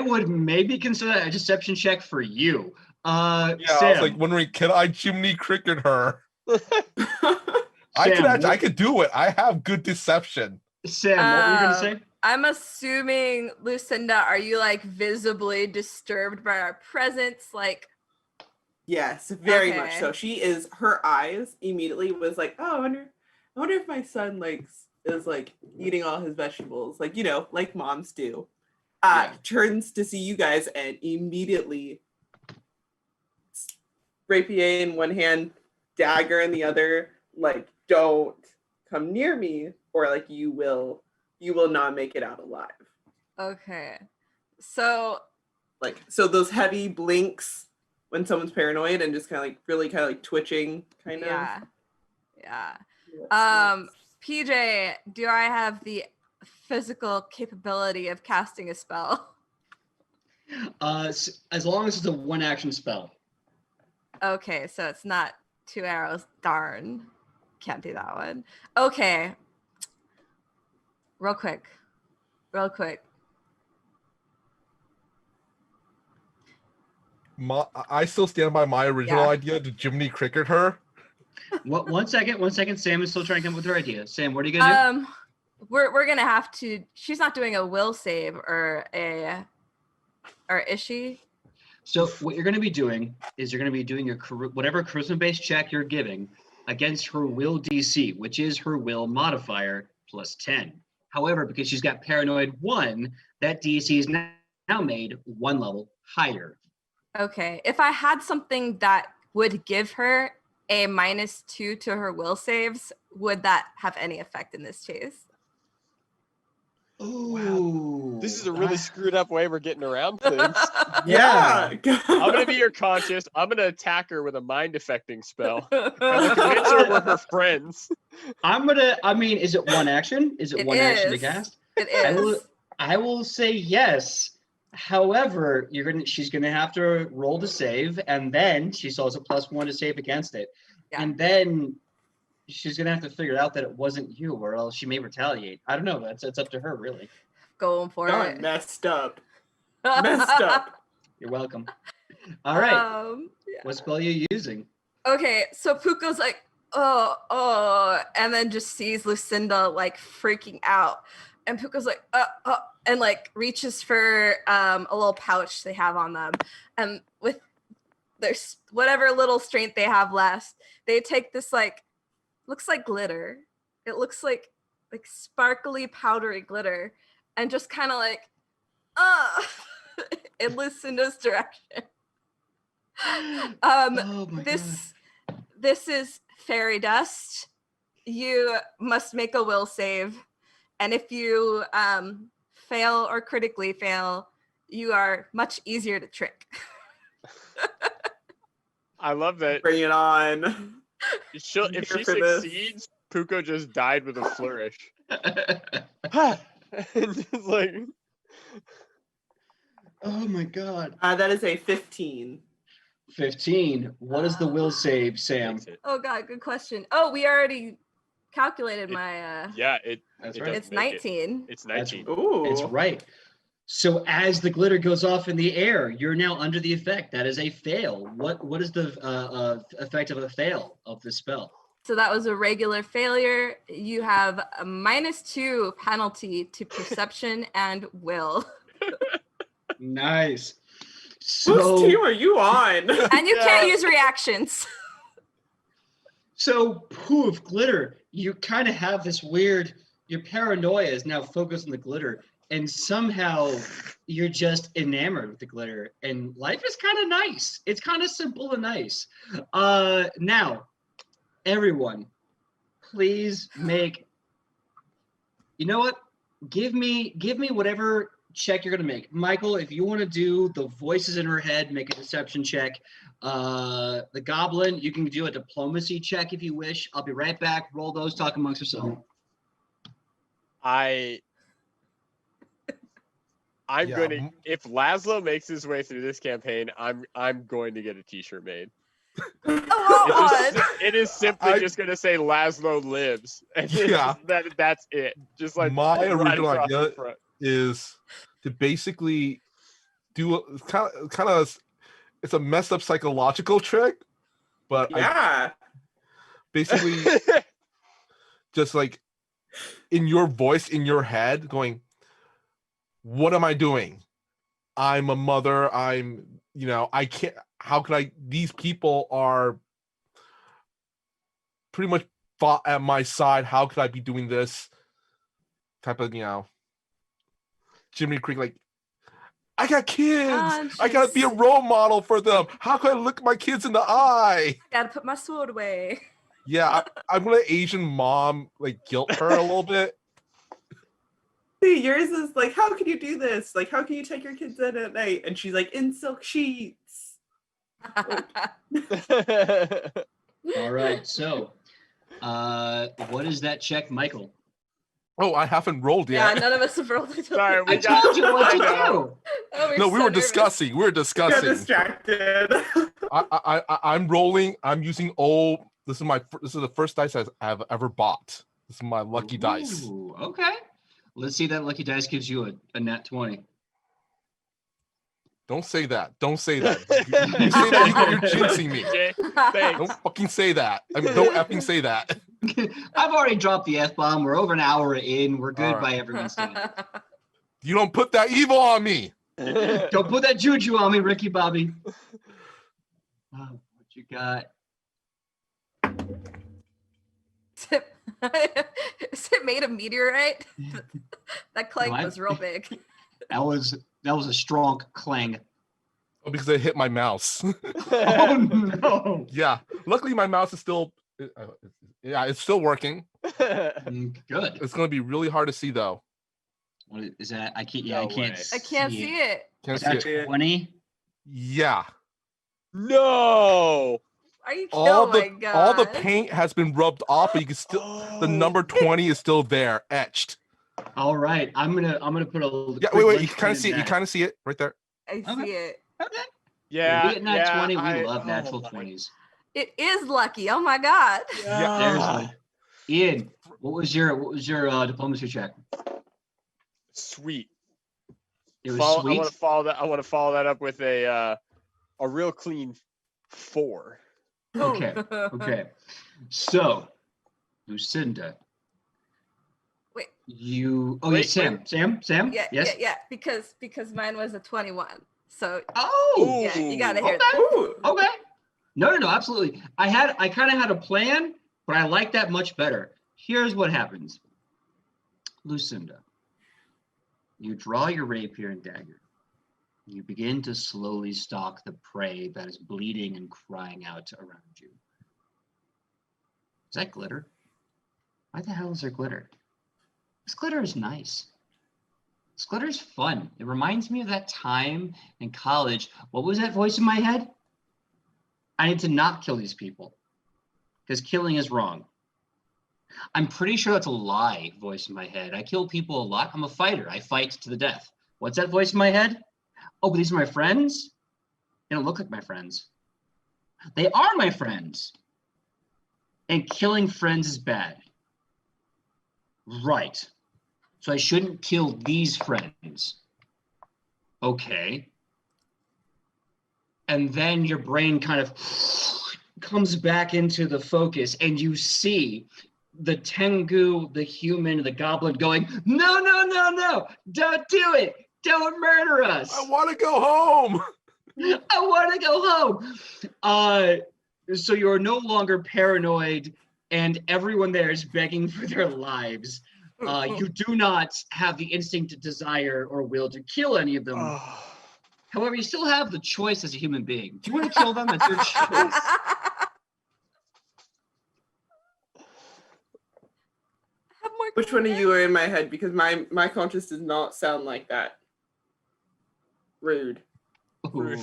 S1: would maybe consider that a deception check for you.
S3: Yeah,
S1: Sam,
S3: I was like wondering, can I Jiminy Cricket her?
S1: Sam,
S3: I could do it. I have good deception.
S1: Sam, what were you gonna say?
S5: I'm assuming, Lucinda, are you like visibly disturbed by our presence? Like,
S4: Yes, very much
S5: Okay.
S4: so. She is. Her eyes immediately was like, "Oh, I wonder if my son is like eating all his vegetables, like like moms do."
S1: Yeah.
S4: Turns to see you guys and immediately, rapier in one hand, dagger in the other. Like, don't come near me, or like you will not make it out alive.
S5: okay. So
S4: like, so those heavy blinks when someone's paranoid and just kind of like really kind of like twitching kind of.
S5: Yeah.
S4: Yes,
S5: PJ, do I have the physical capability of casting a spell?
S1: As long as it's a one action spell.
S5: Okay, so it's not 2 arrows. Darn. Can't do that one. Okay. Real quick.
S3: I still stand by my original
S5: Yeah.
S3: idea to Jiminy Cricket her.
S1: One second. Sam is still trying to come up with her idea. Sam, what are you gonna do?
S5: We're gonna have to. She's not doing a will save or is she?
S1: So what you're going to be doing is you're going to be doing your whatever charisma-based check you're giving against her will DC, which is her will modifier plus 10. However, because she's got paranoid 1, that DC is now made 1 level higher.
S5: Okay. If I had something that would give her a -2 to her will saves, would that have any effect in this case?
S1: Ooh,
S2: This is a really screwed up way we're getting around things.
S1: Yeah.
S2: I'm gonna be your conscious. I'm gonna attack her with a mind affecting spell. I'm gonna convince her we're her friends.
S1: Is it one action? Is it one action to
S5: is.
S1: cast?
S5: It is.
S1: I will say yes. However, she's gonna have to roll to save, and then she still has a +1 to save against it.
S5: Yeah.
S1: And then she's gonna have to figure out that it wasn't you, or else she may retaliate. I don't know. That's up to her, really.
S5: Going for
S4: God,
S5: it.
S4: messed up. Messed up.
S1: You're welcome. All right.
S5: Yeah.
S1: What spell are you using?
S5: Okay, so Puko's like, oh, and then just sees Lucinda like freaking out. And Puko's like, and like reaches for a little pouch they have on them. And with their whatever little strength they have left, they take this like, looks like glitter. It looks like sparkly, powdery glitter. And just kind of like, in Lucinda's direction.
S1: Oh my God.
S5: This is fairy dust. You must make a will save, and if you fail or critically fail, you are much easier to trick.
S2: I love that.
S4: Bring it on.
S2: If she
S4: Here for this.
S2: succeeds, Puko just died with a flourish. And just like,
S1: Oh my God.
S4: That is a 15.
S1: 15. What is the will save, Sam?
S2: makes it.
S5: Oh God, good question. Oh, we already calculated my.
S2: Yeah,
S1: That's
S2: it
S1: right.
S2: doesn't
S5: It's
S2: make it.
S5: 19.
S2: It's
S1: That's
S2: 19.
S4: Ooh.
S1: It's right. So as the glitter goes off in the air, you're now under the effect. That is a fail. What is the effect of a fail of the spell?
S5: So that was a regular failure. You have a -2 penalty to perception and will.
S1: Nice.
S4: Whose
S1: So,
S4: team are you on?
S5: And you can't use reactions.
S1: so poof, glitter. You kind of have this weird. Your paranoia is now focused on the glitter, and somehow you're just enamored with the glitter, and life is kind of nice. It's kind of simple and nice. Now, everyone, please make. You know what? Give me whatever check you're gonna make. Michael, if you want to do the voices in her head, make a deception check. The goblin, you can do a diplomacy check if you wish. I'll be right back. Roll those, talk amongst yourselves.
S2: I'm
S3: Yeah,
S2: going to, if Laszlo makes his way through this campaign, I'm going to get a t-shirt made. It is simply just going to say Laszlo lives. And
S3: Yeah.
S2: that's it. Just like
S3: My
S2: right
S3: original
S2: across the
S3: idea
S2: front.
S3: is to basically do kind of it's a messed up psychological trick, but I
S4: Yeah.
S3: basically just like in your voice in your head going, what am I doing? I'm a mother. I can't, how could I, these people are pretty much fought at my side. How could I be doing this type of, Jiminy Creek, like, I got kids. I gotta be a role model for them. How can I look my kids in the eye?
S5: Gotta put my sword away.
S3: Yeah, I'm gonna Asian mom like guilt her a little bit.
S4: Yours is like, how can you do this? Like, how can you take your kids in at night? And she's like, in silk sheets.
S1: All right. So, what is that check, Michael?
S3: Oh, I haven't rolled
S5: Yeah,
S3: yet.
S5: none of us have rolled.
S2: Sorry,
S1: I told you what to do.
S5: Oh,
S3: No, we
S5: so
S3: were
S5: nervous.
S3: discussing. We were
S4: Got
S3: discussing.
S4: distracted.
S3: I'm rolling. I'm using old. This is the first dice I've ever bought. This is my lucky dice.
S1: Ooh, okay. Let's see that lucky dice gives you a nat 20.
S3: Don't say that. Don't say that. You say that, you're jinxing me.
S2: Okay,
S3: Don't
S2: thanks.
S3: fucking say that. I mean, don't effing say that.
S1: I've already dropped the F-bomb. We're over an hour in. We're good
S3: All
S1: by everyone's standards.
S3: You don't put that evil on me.
S1: Don't put that juju on me, Ricky Bobby. What you got?
S5: Is it made of meteorite? That clank
S1: No,
S5: was real big.
S1: That was a strong clang.
S3: Oh, because it hit my mouse.
S1: Oh no!
S3: Yeah. Luckily, my mouse is still. It's still working.
S1: Good.
S3: It's going to be really hard to see though.
S1: What is that? I can't. Yeah,
S2: No
S1: I can't.
S2: way.
S5: I can't see it.
S3: Can't
S1: Is
S3: see
S1: that
S3: it.
S1: 20?
S3: Yeah.
S2: No.
S5: Are you?
S3: All
S5: Oh my
S3: the
S5: god!
S3: all the paint has been rubbed off, but you can still the number 20 is still there, etched.
S1: All right, I'm gonna put a.
S3: Yeah.
S1: quick
S3: Wait. You
S1: link
S3: kind
S1: in
S3: of see it. You
S1: that.
S3: kind of see it right there.
S5: I see
S1: Okay.
S5: it.
S1: Okay.
S2: Yeah.
S1: We at nat
S2: yeah,
S1: 20. We
S2: I-
S1: love
S2: oh
S1: natural
S2: my
S1: 20s.
S5: It is lucky. Oh my god!
S3: Yeah.
S1: There's one. Ian, what was your diplomacy check?
S2: Sweet.
S1: It was
S2: I
S1: sweet.
S2: want to follow that. I want to follow that up with a real clean 4.
S1: Okay. Okay. So, Lucinda.
S5: Wait.
S1: You. Oh,
S2: Wait,
S1: yeah, Sam. Sam.
S5: Yeah,
S1: Yes.
S5: yeah. Because mine was a 21. So
S1: Oh.
S5: yeah, you gotta hear
S1: Okay.
S5: that.
S4: Ooh.
S1: Okay. No, absolutely. I kind of had a plan, but I like that much better. Here's what happens. Lucinda, you draw your rapier and dagger. You begin to slowly stalk the prey that is bleeding and crying out around you. Is that glitter? Why the hell is there glitter? This glitter is nice. This glitter is fun. It reminds me of that time in college. What was that voice in my head? I need to not kill these people because killing is wrong. I'm pretty sure that's a lie voice in my head. I kill people a lot. I'm a fighter. I fight to the death. What's that voice in my head? Oh, but these are my friends? They don't look like my friends. They are my friends. And killing friends is bad. Right. So I shouldn't kill these friends. Okay. And then your brain kind of comes back into the focus and you see the Tengu, the human, the goblin going, no, don't do it. Don't murder us.
S3: I want to go home.
S1: I want to go home. So you're no longer paranoid and everyone there is begging for their lives. You do not have the instinct, desire, or will to kill any of them. However, you still have the choice as a human being. Do you want to kill them? That's your choice.
S4: Which one of you are in my head? Because my conscience does not sound like that. Rude.
S1: Ooh.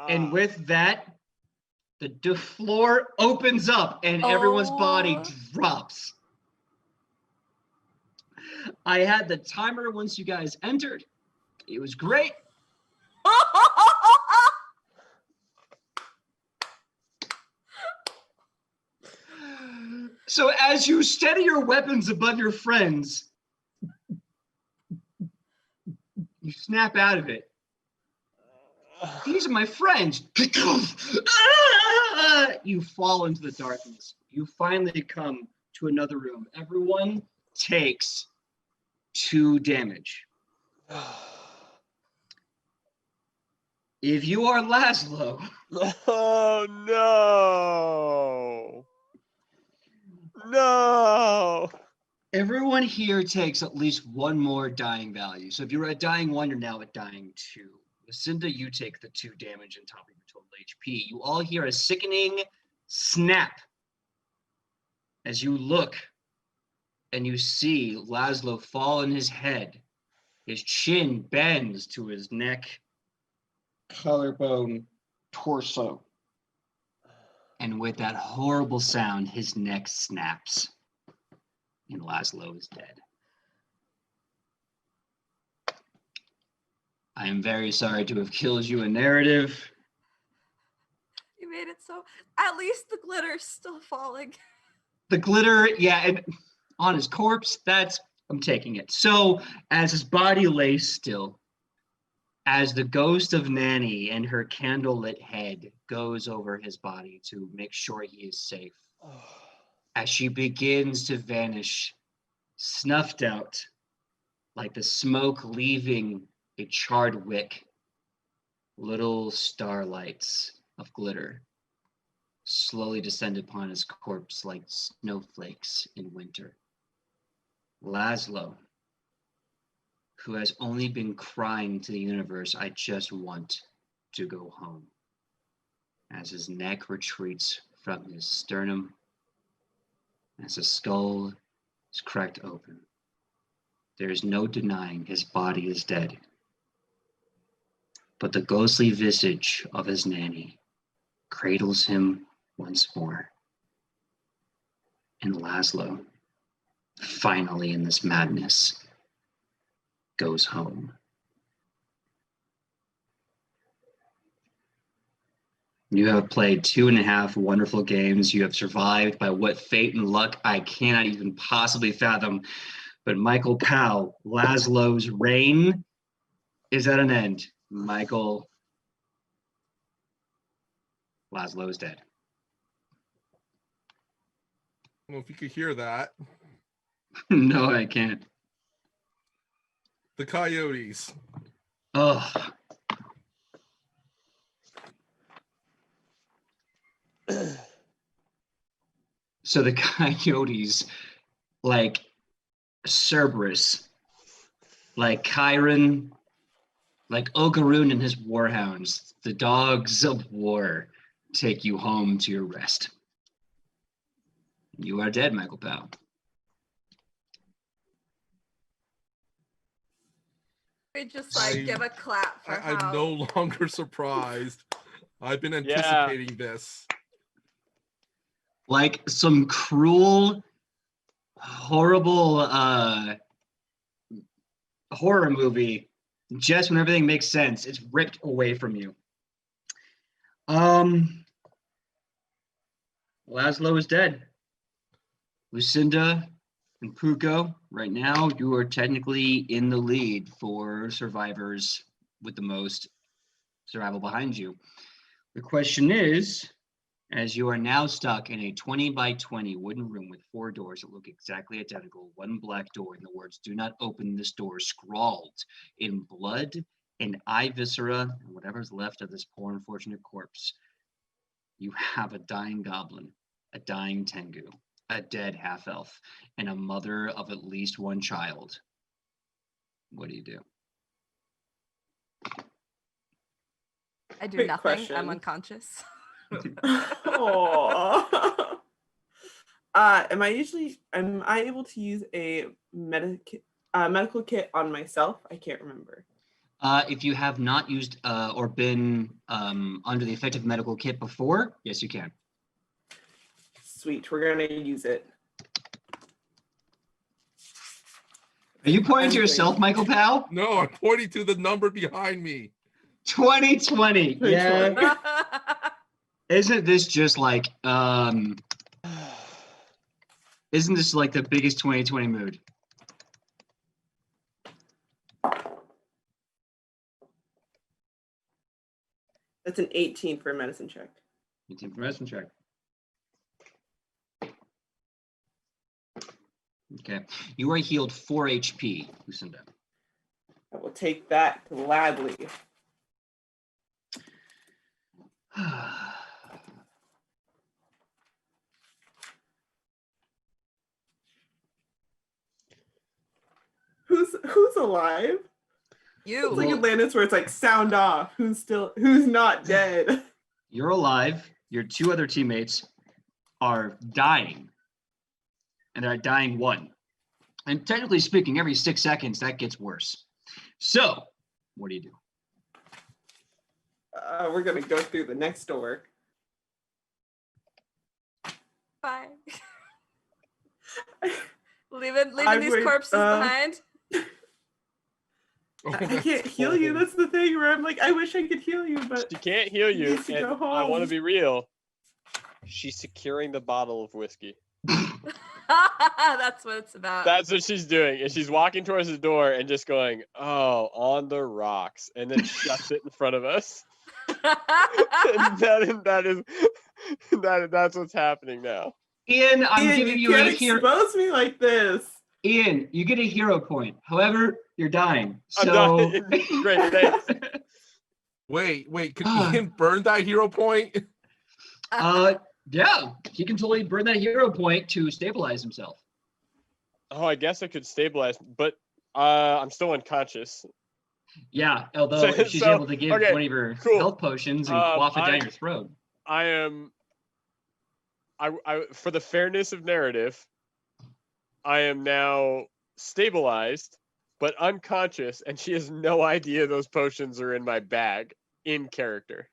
S1: And with that, the floor opens up and everyone's body drops. I had the timer once you guys entered. It was great. So as you steady your weapons above your friends, you snap out of it. These are my friends. You fall into the darkness. You finally come to another room. Everyone takes 2 damage. If you are Laszlo,
S2: Oh no! No!
S1: everyone here takes at least 1 more dying value. So if you're at dying 1, you're now at dying 2. Lucinda, you take the 2 damage on top of your total HP. You all hear a sickening snap as you look and you see Laszlo fall on his head. His chin bends to his neck, collarbone, torso. And with that horrible sound, his neck snaps. And Laszlo is dead. I am very sorry to have killed you in narrative.
S5: You made it so. At least the glitter's still falling.
S1: The glitter, yeah, and on his corpse, I'm taking it. So, as his body lays still, as the ghost of Nanny and her candlelit head goes over his body to make sure he is safe, as she begins to vanish, snuffed out like the smoke leaving a charred wick, little starlights of glitter slowly descend upon his corpse like snowflakes in winter. Laszlo, who has only been crying to the universe, I just want to go home, as his neck retreats from his sternum, as his skull is cracked open. There is no denying his body is dead, but the ghostly visage of his nanny cradles him once more. And Laszlo, finally in this madness, goes home. You have played 2.5 wonderful games. You have survived by what fate and luck I cannot even possibly fathom. But Michael Powell, Laszlo's reign is at an end. Michael, Laszlo is dead.
S3: I don't know if you could hear that.
S1: No, I can't.
S3: The coyotes.
S1: Oh. So the coyotes, like Cerberus, like Chiron, like Okarun and his warhounds, the dogs of war take you home to your rest. You are dead, Michael Powell.
S5: We just like give a clap for how.
S3: I'm no longer surprised. I've been anticipating this.
S1: Like some cruel, horrible horror movie, just when everything makes sense, it's ripped away from you. Laszlo is dead. Lucinda and Puko, right now, you are technically in the lead for survivors with the most survival behind you. The question is, as you are now stuck in a 20 by 20 wooden room with 4 doors that look exactly identical, one black door and the words "do not open this door" scrawled in blood and eye viscera and whatever's left of this poor unfortunate corpse, you have a dying goblin, a dying tengu, a dead half-elf, and a mother of at least one child. What do you do?
S5: I do
S4: Quick
S5: nothing.
S4: question.
S5: I'm unconscious.
S4: Aww. Am I able to use a medical kit on myself? I can't remember.
S1: If you have not used or been under the effect of medical kit before, yes, you can.
S4: Sweet, we're gonna use it.
S1: Are you pointing to yourself, Michael Powell?
S3: No, I'm pointing to the number behind me.
S1: 2020. Yeah. Isn't this just like isn't this like the biggest 2020 mood?
S4: That's an 18 for a medicine check.
S1: 18 for medicine check. Okay. You are healed 4 HP, Lucinda.
S4: I will take that gladly. Who's alive?
S5: You.
S4: It's like Atlantis where it's like sound off. Who's not dead?
S1: You're alive. Your 2 other teammates are dying. and they're at dying 1. And technically speaking, every 6 seconds, that gets worse. So, what do you do?
S4: We're gonna go through the next door.
S5: Bye. leaving
S4: I
S5: these
S4: would,
S5: corpses behind.
S4: I can't heal you. That's the thing where I'm like, I wish I could heal you, but
S2: She can't heal
S4: he
S2: you,
S4: needs to
S2: and
S4: go home.
S2: I want to be real. She's securing the bottle of whiskey.
S5: That's what it's about.
S2: That's what she's doing. And she's walking towards the door and just going, "Oh, on the rocks," and then shuts it in front of us. And that's what's happening now.
S1: Ian, I'm giving you a
S4: can't
S1: hero.
S4: expose me like this.
S1: Ian, you get a hero point. However, you're dying.
S2: I'm
S1: So
S2: dying. Great, thanks.
S3: Wait, could Ian burn that hero point?
S1: Yeah, he can totally burn that hero point to stabilize himself.
S2: Oh, I guess I could stabilize, but I'm still unconscious.
S1: Yeah, although if she's able to give one of your health potions and quaff it down your throat.
S2: I for the fairness of narrative, I am now stabilized, but unconscious, and she has no idea those potions are in my bag in character.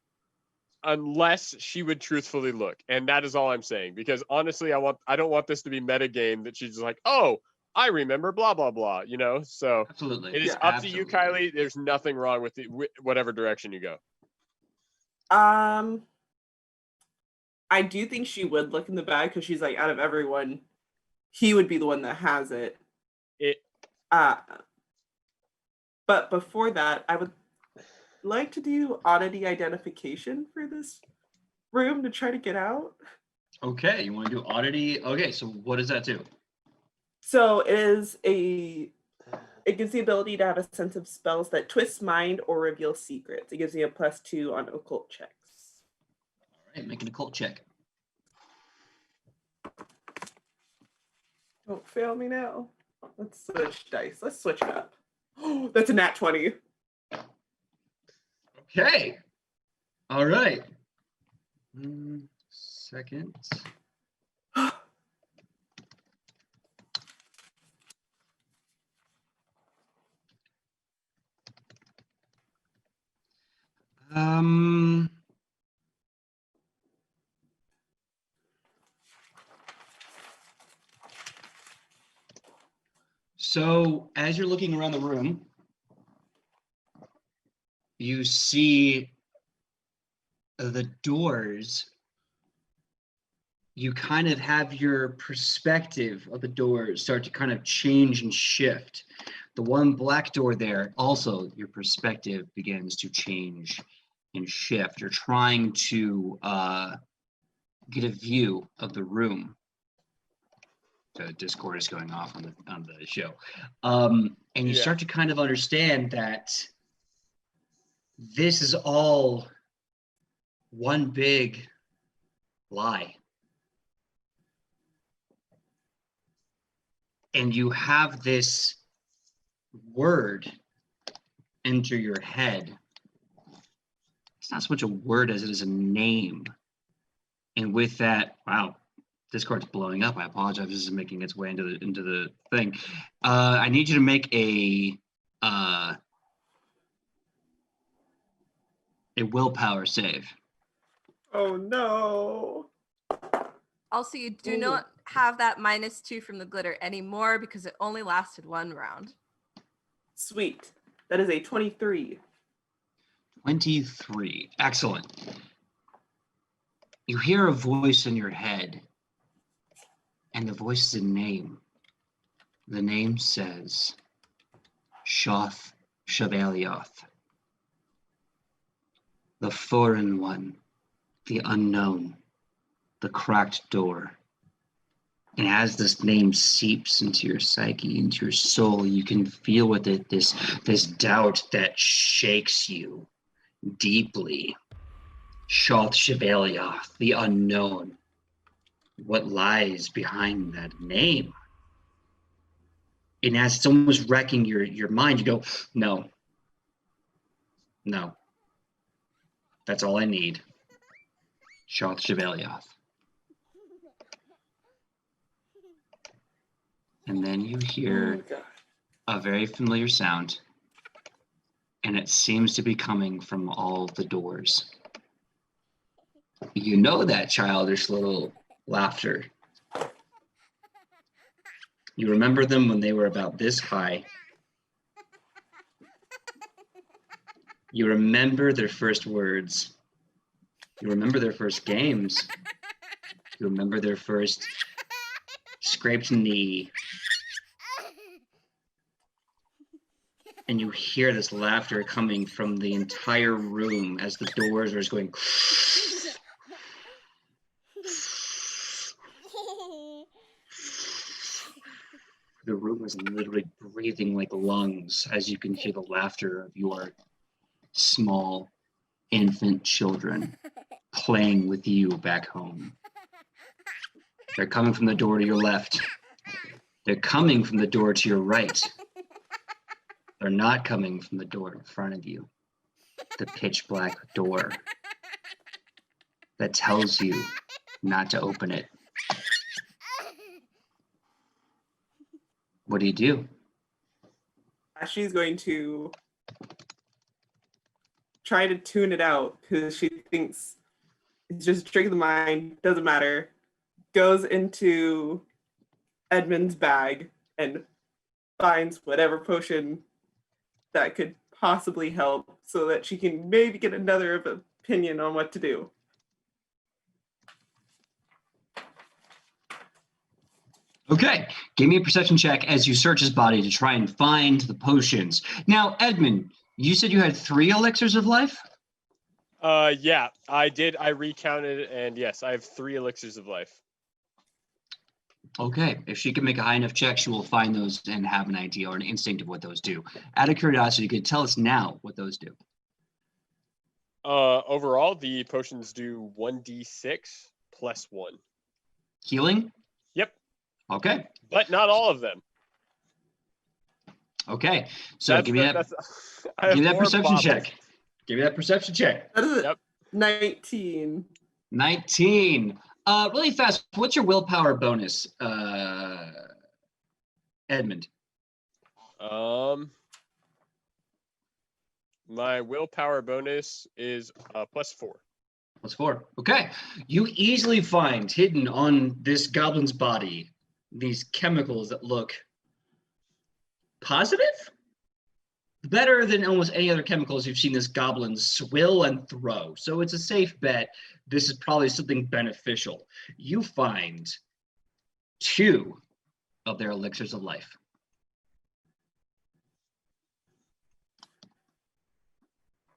S2: Unless she would truthfully look. And that is all I'm saying. Because honestly, I don't want this to be metagame that she's just like, oh, I remember blah, blah, blah, you know? So
S1: absolutely.
S2: It is up to you, Kylie. There's nothing wrong with whatever direction you go.
S4: I do think she would look in the bag because she's like, out of everyone, he would be the one that has it. But before that, I would like to do oddity identification for this room to try to get out.
S1: Okay, you want to do oddity? Okay, so what does that do?
S4: So it gives the ability to have a sense of spells that twist mind or reveal secrets. It gives you a +2 on occult checks.
S1: All right, make an occult check.
S4: Don't fail me now. Let's switch dice. Let's switch it up. Oh, that's a nat 20.
S1: Okay. All right. Second. So as you're looking around the room, you see the doors. You kind of have your perspective of the doors start to kind of change and shift. The one black door there, also your perspective begins to change and shift. You're trying to get a view of the room. The Discord is going off on the show. And you start to kind of understand that this is all one big lie. And you have this word enter your head. It's not so much a word as it is a name. And with that, wow, Discord's blowing up. I apologize. This is making its way into the thing. I need you to make a willpower save.
S4: Oh no.
S5: Also, you do not have that -2 from the glitter anymore because it only lasted 1 round.
S4: Sweet. That is a 23.
S1: 23. Excellent. You hear a voice in your head, and the voice is a name. The name says Shoth Chevalioth. The foreign one, the unknown, the cracked door. And as this name seeps into your psyche, into your soul, you can feel with it this doubt that shakes you deeply. Shoth Chevalioth, the unknown. What lies behind that name? And as it's almost wrecking your mind, you go, no. That's all I need. Shoth Chevalioth. And then you
S4: Oh
S1: hear
S4: my God.
S1: a very familiar sound, and it seems to be coming from all the doors. You know that childish little laughter. You remember them when they were about this high. You remember their first words. You remember their first games. You remember their first scraped knee. And you hear this laughter coming from the entire room as the doors are just going. The room is literally breathing like lungs as you can hear the laughter of your small infant children playing with you back home. They're coming from the door to your left. They're coming from the door to your right. They're not coming from the door in front of you. The pitch black door that tells you not to open it. What do you do?
S4: She's going to try to tune it out because she thinks it's just a trick of the mind, doesn't matter. Goes into Edmund's bag and finds whatever potion that could possibly help so that she can maybe get another opinion on what to do.
S1: Okay, give me a perception check as you search his body to try and find the potions. Now, Edmund, you said you had 3 elixirs of life?
S2: Yeah, I did. I recounted, and yes, I have 3 elixirs of life.
S1: Okay, if she can make a high enough check, she will find those and have an idea or an instinct of what those do. Out of curiosity, could you tell us now what those do?
S2: Overall, the potions do 1d6 plus 1.
S1: Healing?
S2: Yep.
S1: Okay.
S2: But not all of them.
S1: Okay. So give me that perception check. Give me that perception check.
S4: That is
S2: Yep.
S4: 19.
S1: 19. Really fast. What's your willpower bonus, Edmund?
S2: My willpower bonus is +4.
S1: +4. Okay. You easily find hidden on this goblin's body these chemicals that look positive? Better than almost any other chemicals you've seen this goblin swill and throw. So it's a safe bet. This is probably something beneficial. You find 2 of their elixirs of life.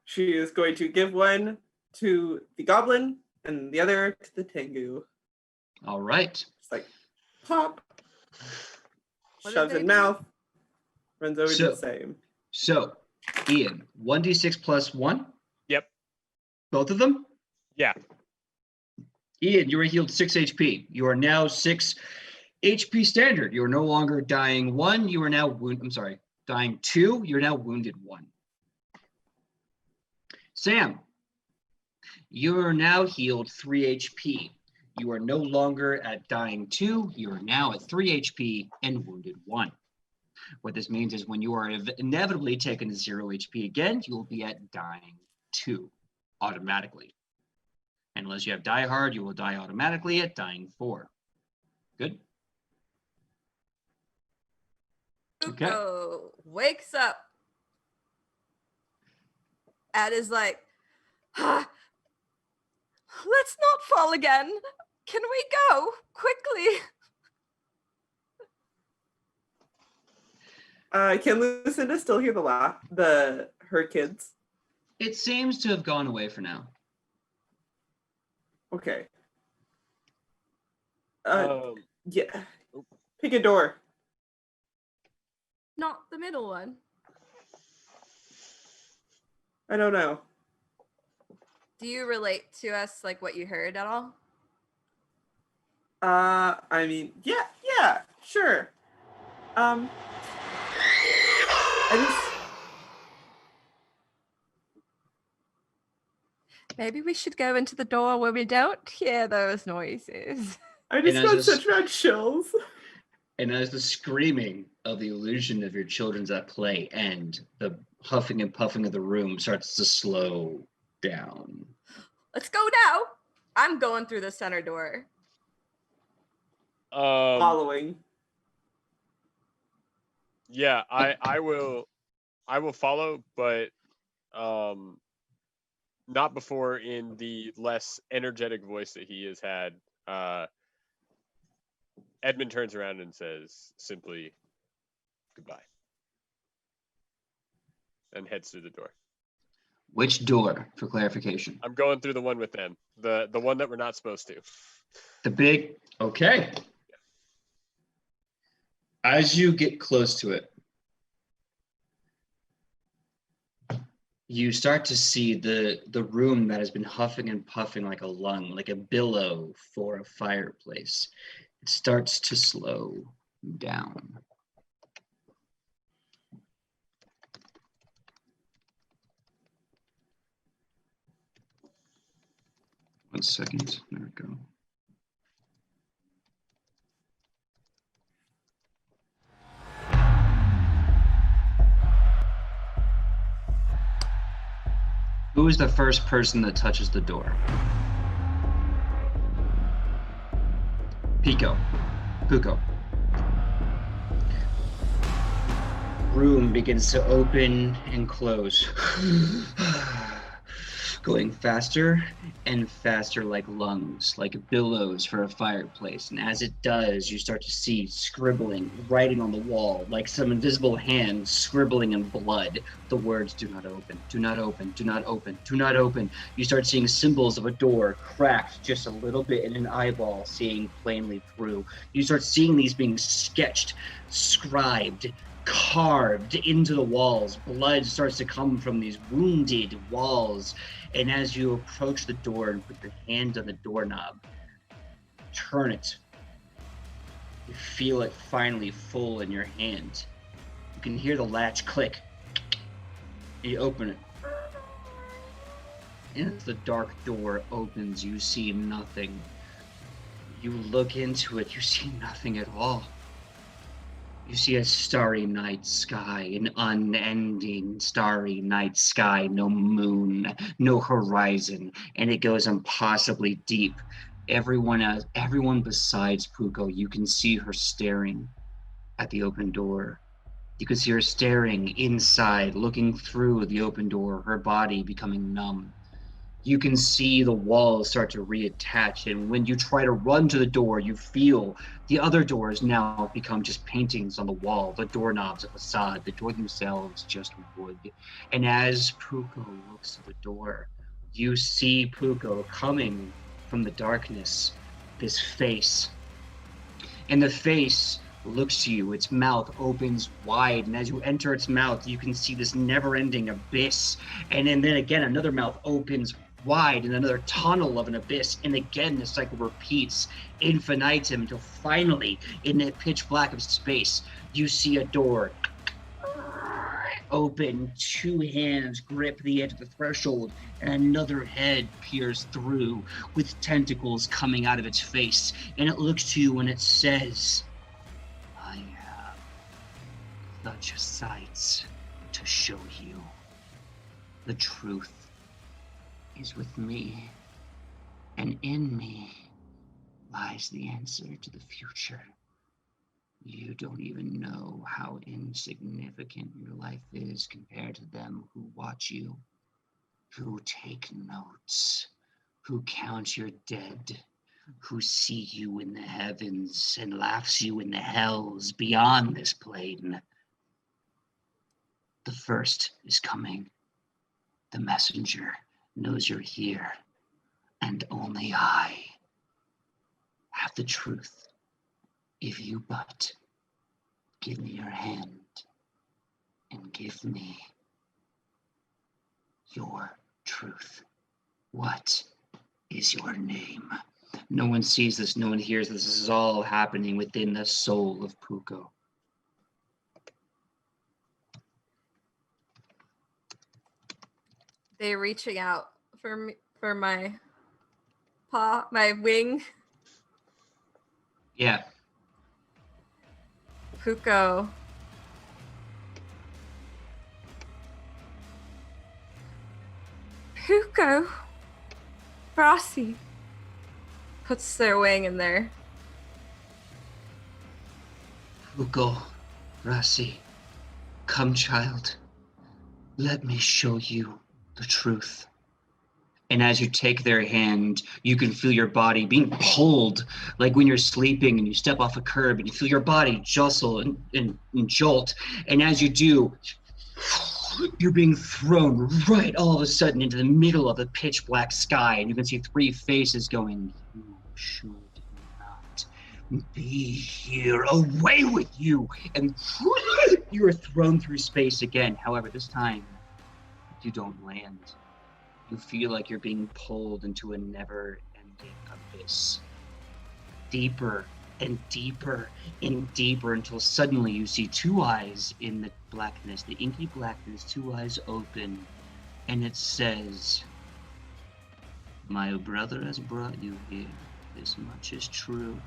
S4: She is going to give one to the goblin and the other to the Tengu.
S1: All right.
S4: It's like pop,
S5: What
S4: shoves
S5: did
S4: in
S5: they do?
S4: mouth, runs over to
S1: So-
S4: the same.
S1: So, Ian, 1d6 plus 1?
S2: Yep.
S1: Both of them?
S2: Yeah.
S1: Ian, you were healed 6 HP. You are now 6 HP standard. You are no longer dying 1. You are now dying 2. You're now wounded 1. Sam, you are now healed 3 HP. You are no longer at dying 2. You are now at 3 HP and wounded 1. What this means is when you are inevitably taken to 0 HP again, you will be at dying 2 automatically. Unless you have Die Hard, you will die automatically at dying 4. Good? Okay.
S5: Uko wakes up and is like, let's not fall again. Can we go quickly?
S4: Can Lucinda still hear her kids?
S1: It seems to have gone away for now.
S4: Okay.
S2: Um,
S4: Yeah. Pick a door.
S5: Not the middle one.
S4: I don't know.
S5: Do you relate to us like what you heard at all?
S4: I mean, yeah, sure.
S5: Maybe we should go into the door where we don't hear those noises.
S4: I just
S1: And I
S4: got
S1: just-
S4: such bad chills.
S1: And as the screaming of the illusion of your children's at play end, the huffing and puffing of the room starts to slow down.
S5: Let's go now. I'm going through the center door.
S4: Following.
S2: Yeah, I will follow, but not before in the less energetic voice that he has had. Edmund turns around and says simply, "Goodbye," and heads through the door.
S1: Which door, for clarification?
S2: I'm going through the one with them, the one that we're not supposed to.
S1: The big, okay. As you get close to it, you start to see the room that has been huffing and puffing like a lung, like a billow for a fireplace. It starts to slow down. One second. There we go. Who is the first person that touches the door? Puko. Room begins to open and close. Going faster and faster like lungs, like billows for a fireplace. And as it does, you start to see scribbling, writing on the wall, like some invisible hand scribbling in blood. The words, "Do not open, do not open, do not open, do not open." You start seeing symbols of a door cracked just a little bit in an eyeball, seeing plainly through. You start seeing these being sketched, scribed, carved into the walls. Blood starts to come from these wounded walls. And as you approach the door and put your hand on the doorknob, turn it, you feel it finally full in your hand. You can hear the latch click. You open it. And as the dark door opens, you see nothing. You look into it, you see nothing at all. You see a starry night sky, an unending starry night sky, no moon, no horizon, and it goes impossibly deep. Everyone besides Puko, you can see her staring at the open door. You can see her staring inside, looking through the open door, her body becoming numb. You can see the walls start to reattach, and when you try to run to the door, you feel the other doors now become just paintings on the wall, the doorknobs a facade, the door themselves just wood. And as Puko looks at the door, you see Puko coming from the darkness, this face. And the face looks to you, its mouth opens wide, and as you enter its mouth, you can see this never-ending abyss. And then again, another mouth opens wide in another tunnel of an abyss, and again the cycle repeats infinitum until finally, in the pitch black of space, you see a door open, two hands grip the edge of the threshold, and another head peers through with tentacles coming out of its face, and it looks to you and it says, "I have such sights to show you. The truth is with me, and in me lies the answer to the future. You don't even know how insignificant your life is compared to them who watch you, who take notes, who count your dead, who see you in the heavens and laughs you in the hells beyond this plane. The first is coming. The messenger knows you're here, and only I have the truth. If you but give me your hand and give me your truth. What is your name?" No one sees this, no one hears this. This is all happening within the soul of Puko.
S5: They reaching out for me, for my paw, my wing.
S1: Yeah.
S5: Puko. Puko. Rossi. Puts their wing in there.
S1: Puko, Rasi, come, child. Let me show you the truth. And as you take their hand, you can feel your body being pulled, like when you're sleeping and you step off a curb and you feel your body jostle and jolt. And as you do, you're being thrown right all of a sudden into the middle of the pitch black sky. And you can see three faces going, "You should not be here. Away with you!" And you are thrown through space again. However, this time, you don't land. You feel like you're being pulled into a never-ending abyss. Deeper and deeper and deeper until suddenly you see two eyes in the blackness, the inky blackness, two eyes open, and it says, "My brother has brought you here. This much is true.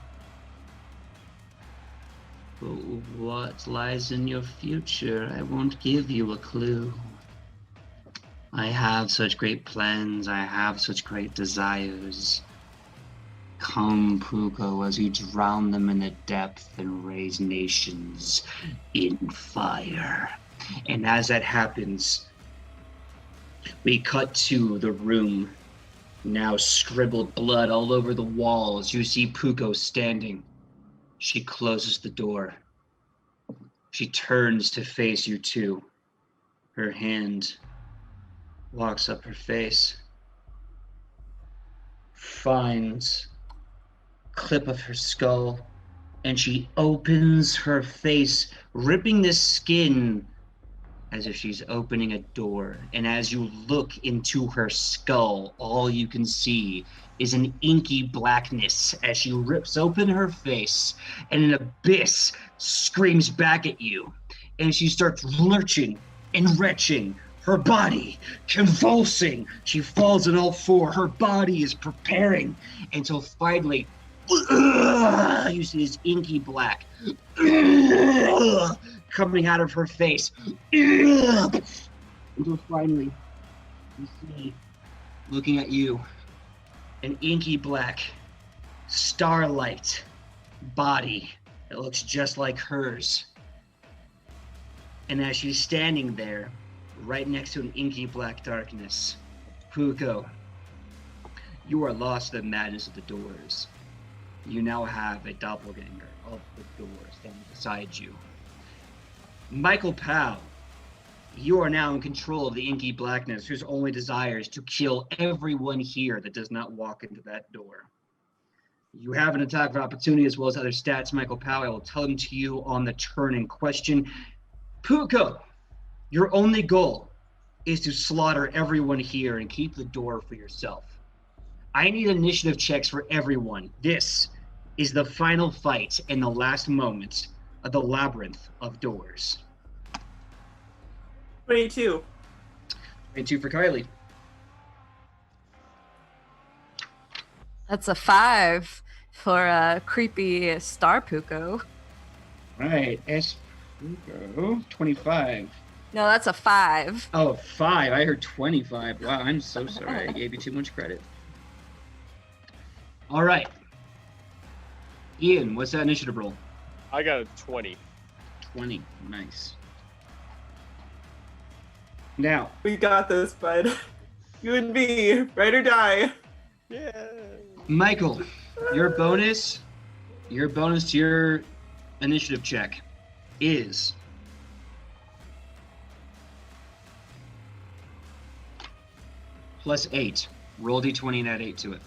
S1: But what lies in your future, I won't give you a clue. I have such great plans, I have such great desires. Come, Puko, as you drown them in the depth and raise nations in fire." And as that happens, we cut to the room. Now scribbled blood all over the walls. You see Puko standing. She closes the door. She turns to face you two. Her hand walks up her face, finds clip of her skull, and she opens her face, ripping the skin as if she's opening a door. And as you look into her skull, all you can see is an inky blackness as she rips open her face, and an abyss screams back at you. And she starts lurching and retching, her body convulsing. She falls on all four. Her body is preparing until finally you see this inky black coming out of her face. Until finally you see, looking at you, an inky black starlight body that looks just like hers. And as she's standing there, right next to an inky black darkness, Puko, you are lost to the madness of the doors. You now have a doppelganger of the door standing beside you. Michael Powell, you are now in control of the inky blackness, whose only desire is to kill everyone here that does not walk into that door. You have an attack of opportunity as well as other stats, Michael Powell. I will tell them to you on the turn in question. Puko, your only goal is to slaughter everyone here and keep the door for yourself. I need initiative checks for everyone. This is the final fight in the last moment of the labyrinth of doors.
S4: 22.
S1: 22 for Kylie.
S5: That's a 5 for a creepy star Puko.
S1: All right, S. Puko, 25.
S5: No, that's a 5.
S1: Oh, 5. I heard 25. Wow, I'm so sorry. I gave you too much credit. All right. Ian, what's that initiative roll?
S2: I got a 20.
S1: 20. Nice. Now,
S4: We got this, bud. You and me, ride or die.
S2: Yeah.
S1: Michael, your bonus to your initiative check is +8. Roll d20 and add 8 to it.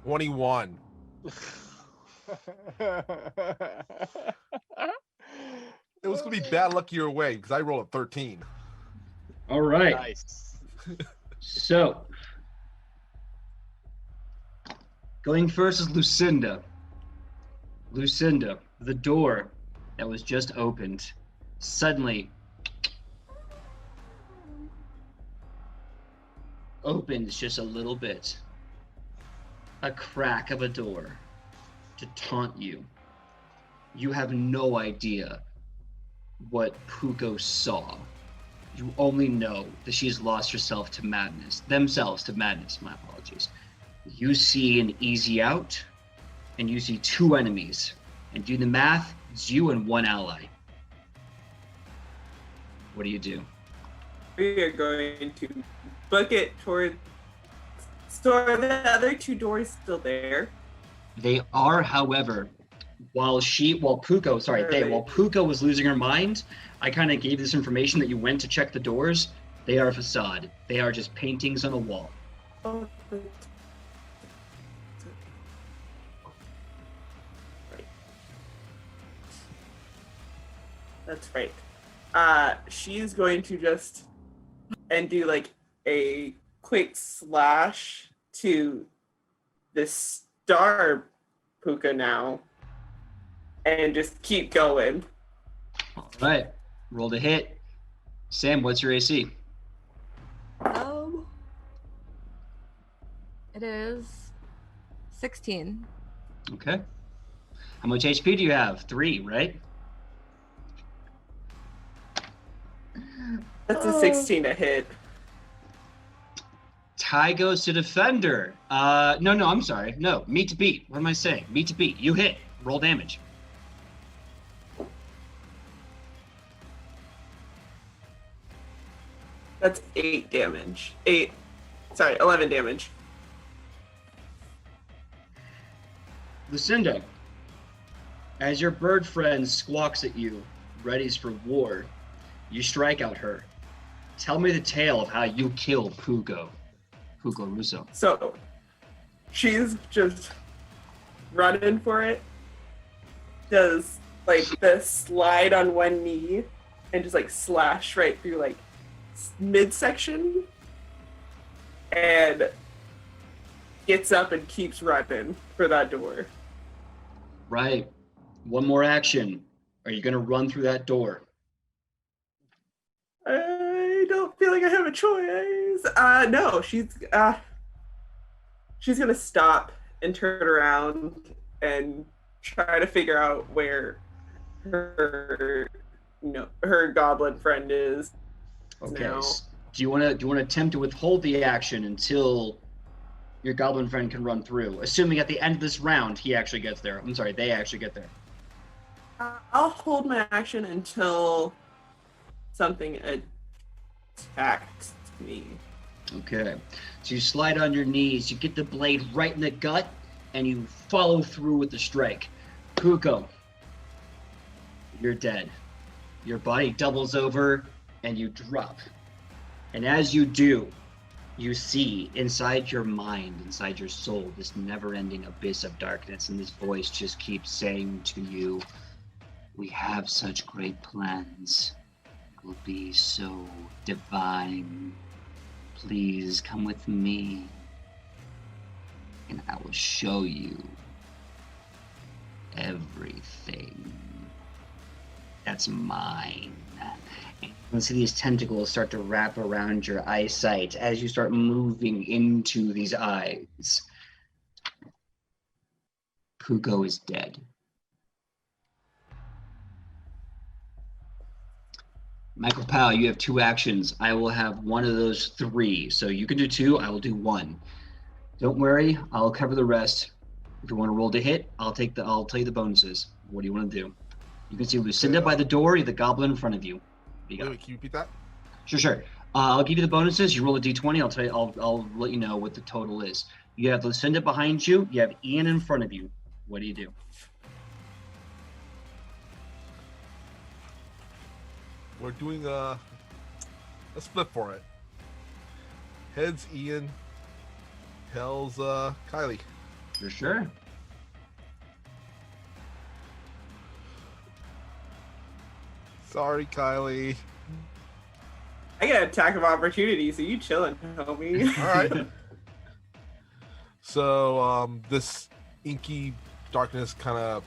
S3: 21. It was gonna be bad luck your way because I rolled a 13.
S1: All right.
S2: Nice.
S1: So, going first is Lucinda. Lucinda, the door that was just opened suddenly opens just a little bit. A crack of a door. to taunt you. You have no idea what Puko saw. You only know that she's lost themselves to madness, my apologies. You see an easy out, and you see 2 enemies. And do the math, it's you and 1 ally. What do you do?
S4: We are going to book it towards. So are the other 2 doors still there?
S1: They are, however, while Puko was losing her mind, I kind of gave this information that you went to check the doors. They are a facade. They are just paintings on a wall.
S4: Oh, right. That's right. She's going to just do like a quick slash to the star Puka now and just keep going.
S1: All right, roll to hit. Sam, what's your AC?
S5: It is 16.
S1: Okay. How much HP do you have? 3, right?
S4: That's a 16 to hit.
S1: Tie goes to defender. No, I'm sorry. No, meet to beat. What am I saying? Meet to beat. You hit. Roll damage.
S4: That's 8 damage. 11 damage.
S1: Lucinda, as your bird friend squawks at you, readies for war, you strike out her. Tell me the tale of how you kill Puko Russo.
S4: So, she's just running for it. Does like the slide on one knee and just like slash right through like midsection and gets up and keeps running for that door.
S1: Right. One more action. Are you going to run through that door?
S4: I don't feel like I have a choice. No, she's gonna stop and turn around and try to figure out where her goblin friend is.
S1: Okay.
S4: Now.
S1: Do you want to attempt to withhold the action until your goblin friend can run through? Assuming at the end of this round they actually get there.
S4: I'll hold my action until something attacks me.
S1: Okay. So you slide on your knees, you get the blade right in the gut, and you follow through with the strike. Puko, you're dead. Your body doubles over, and you drop. And as you do, you see inside your mind, inside your soul, this never-ending abyss of darkness, and this voice just keeps saying to you, "We have such great plans. It will be so divine. Please come with me, and I will show you everything that's mine." And you can see these tentacles start to wrap around your eyesight as you start moving into these eyes. Puko is dead. Michael Powell, you have 2 actions. I will have one of those 3. So you can do 2, I will do 1. Don't worry, I'll cover the rest. If you want to roll to hit, I'll tell you the bonuses. What do you want to do? You can see Lucinda by the door, you have the goblin in front of you. What do you got?
S3: Wait, can you repeat that?
S1: Sure. I'll give you the bonuses. You roll a d20. I'll let you know what the total is. You have Lucinda behind you. You have Ian in front of you. What do you do?
S3: We're doing a split for it. Heads Ian, tails Kylie.
S1: For sure.
S3: Sorry, Kylie.
S4: I get an attack of opportunity, so you chillin', homie.
S3: All right. So this inky darkness kind of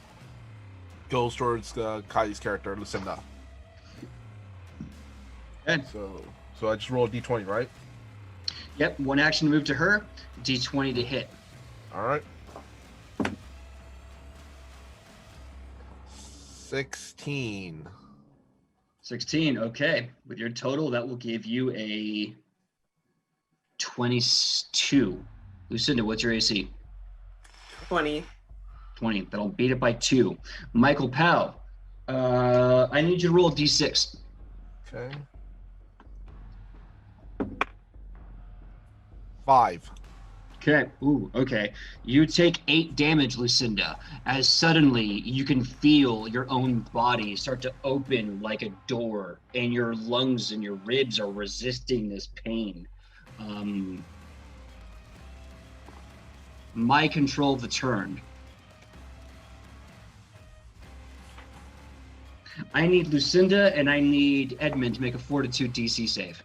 S3: goes towards Kylie's character, Lucinda.
S1: Good.
S3: So I just rolled a d20, right?
S1: Yep. 1 action move to her. D20 to hit.
S3: All right. 16.
S1: 16. Okay. With your total, that will give you a 22. Lucinda, what's your AC?
S4: 20.
S1: 20. That'll beat it by 2. Michael Powell, I need you to roll a d6.
S3: Okay. 5.
S1: Okay. Ooh, okay. You take 8 damage, Lucinda, as suddenly you can feel your own body start to open like a door, and your lungs and your ribs are resisting this pain. My control of the turn. I need Lucinda and I need Edmund to make a Fortitude DC save.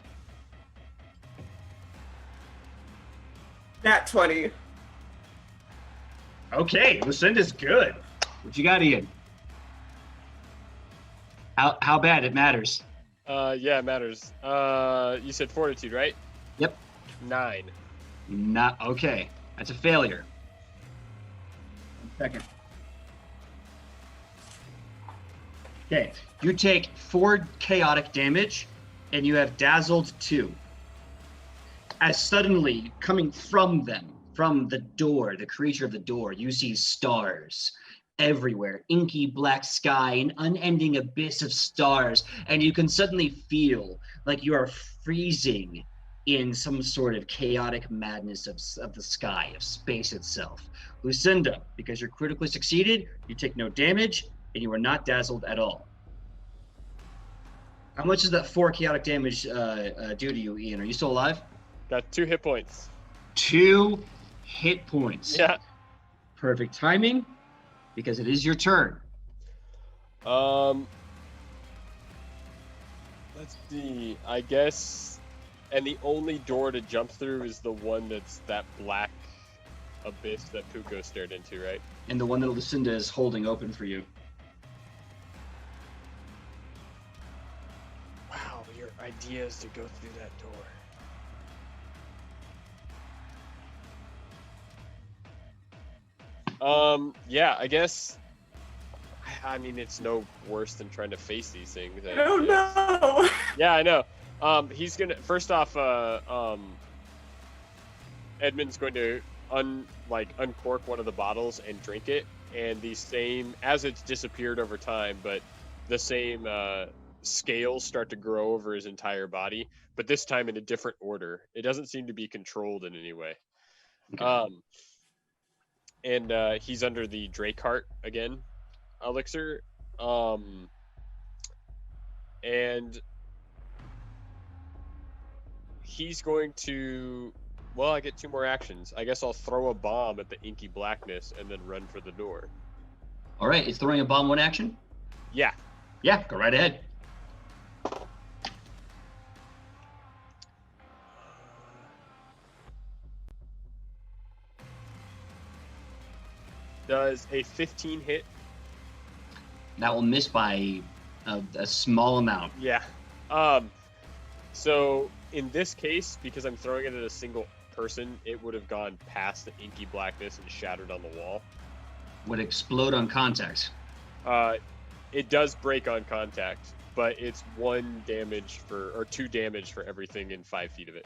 S4: Nat 20.
S1: Okay, Lucinda's good. What you got, Ian? How bad? It matters.
S2: Yeah, it matters. You said fortitude, right?
S1: Yep.
S2: 9.
S1: Not okay. That's a failure. 1 second. Okay, you take 4 chaotic damage, and you have dazzled 2. As suddenly, coming from them, from the door, the creature of the door, you see stars everywhere, inky black sky, an unending abyss of stars, and you can suddenly feel like you are freezing in some sort of chaotic madness of the sky, of space itself. Lucinda, because you're critically succeeded, you take no damage, and you are not dazzled at all. How much does that 4 chaotic damage do to you, Ian? Are you still alive?
S2: Got 2 hit points.
S1: 2 hit points.
S2: Yeah.
S1: Perfect timing, because it is your turn.
S2: Let's see. I guess, and the only door to jump through is the one that's that black abyss that Puko stared into, right?
S1: And the one that Lucinda is holding open for you.
S2: Wow, your idea is to go through that door. Yeah, I guess. I mean, it's no worse than trying to face these things.
S4: I don't know.
S2: Yeah, I know. He's gonna first off. Edmund's going to uncork one of the bottles and drink it, and the same as it's disappeared over time, but the same scales start to grow over his entire body, but this time in a different order. It doesn't seem to be controlled in any way.
S1: Okay.
S2: And he's under the Drakeheart again elixir, and he's going to. Well, I get 2 more actions. I guess I'll throw a bomb at the inky blackness and then run for the door.
S1: All right, is throwing a bomb 1 action?
S2: Yeah.
S1: Yeah, go right ahead.
S2: Does a 15 hit?
S1: That will miss by a small amount.
S2: Yeah. So in this case, because I'm throwing it at a single person, it would have gone past the inky blackness and shattered on the wall.
S1: Would explode on contact.
S2: It does break on contact, but it's 1 damage or 2 damage for everything in 5 feet of it.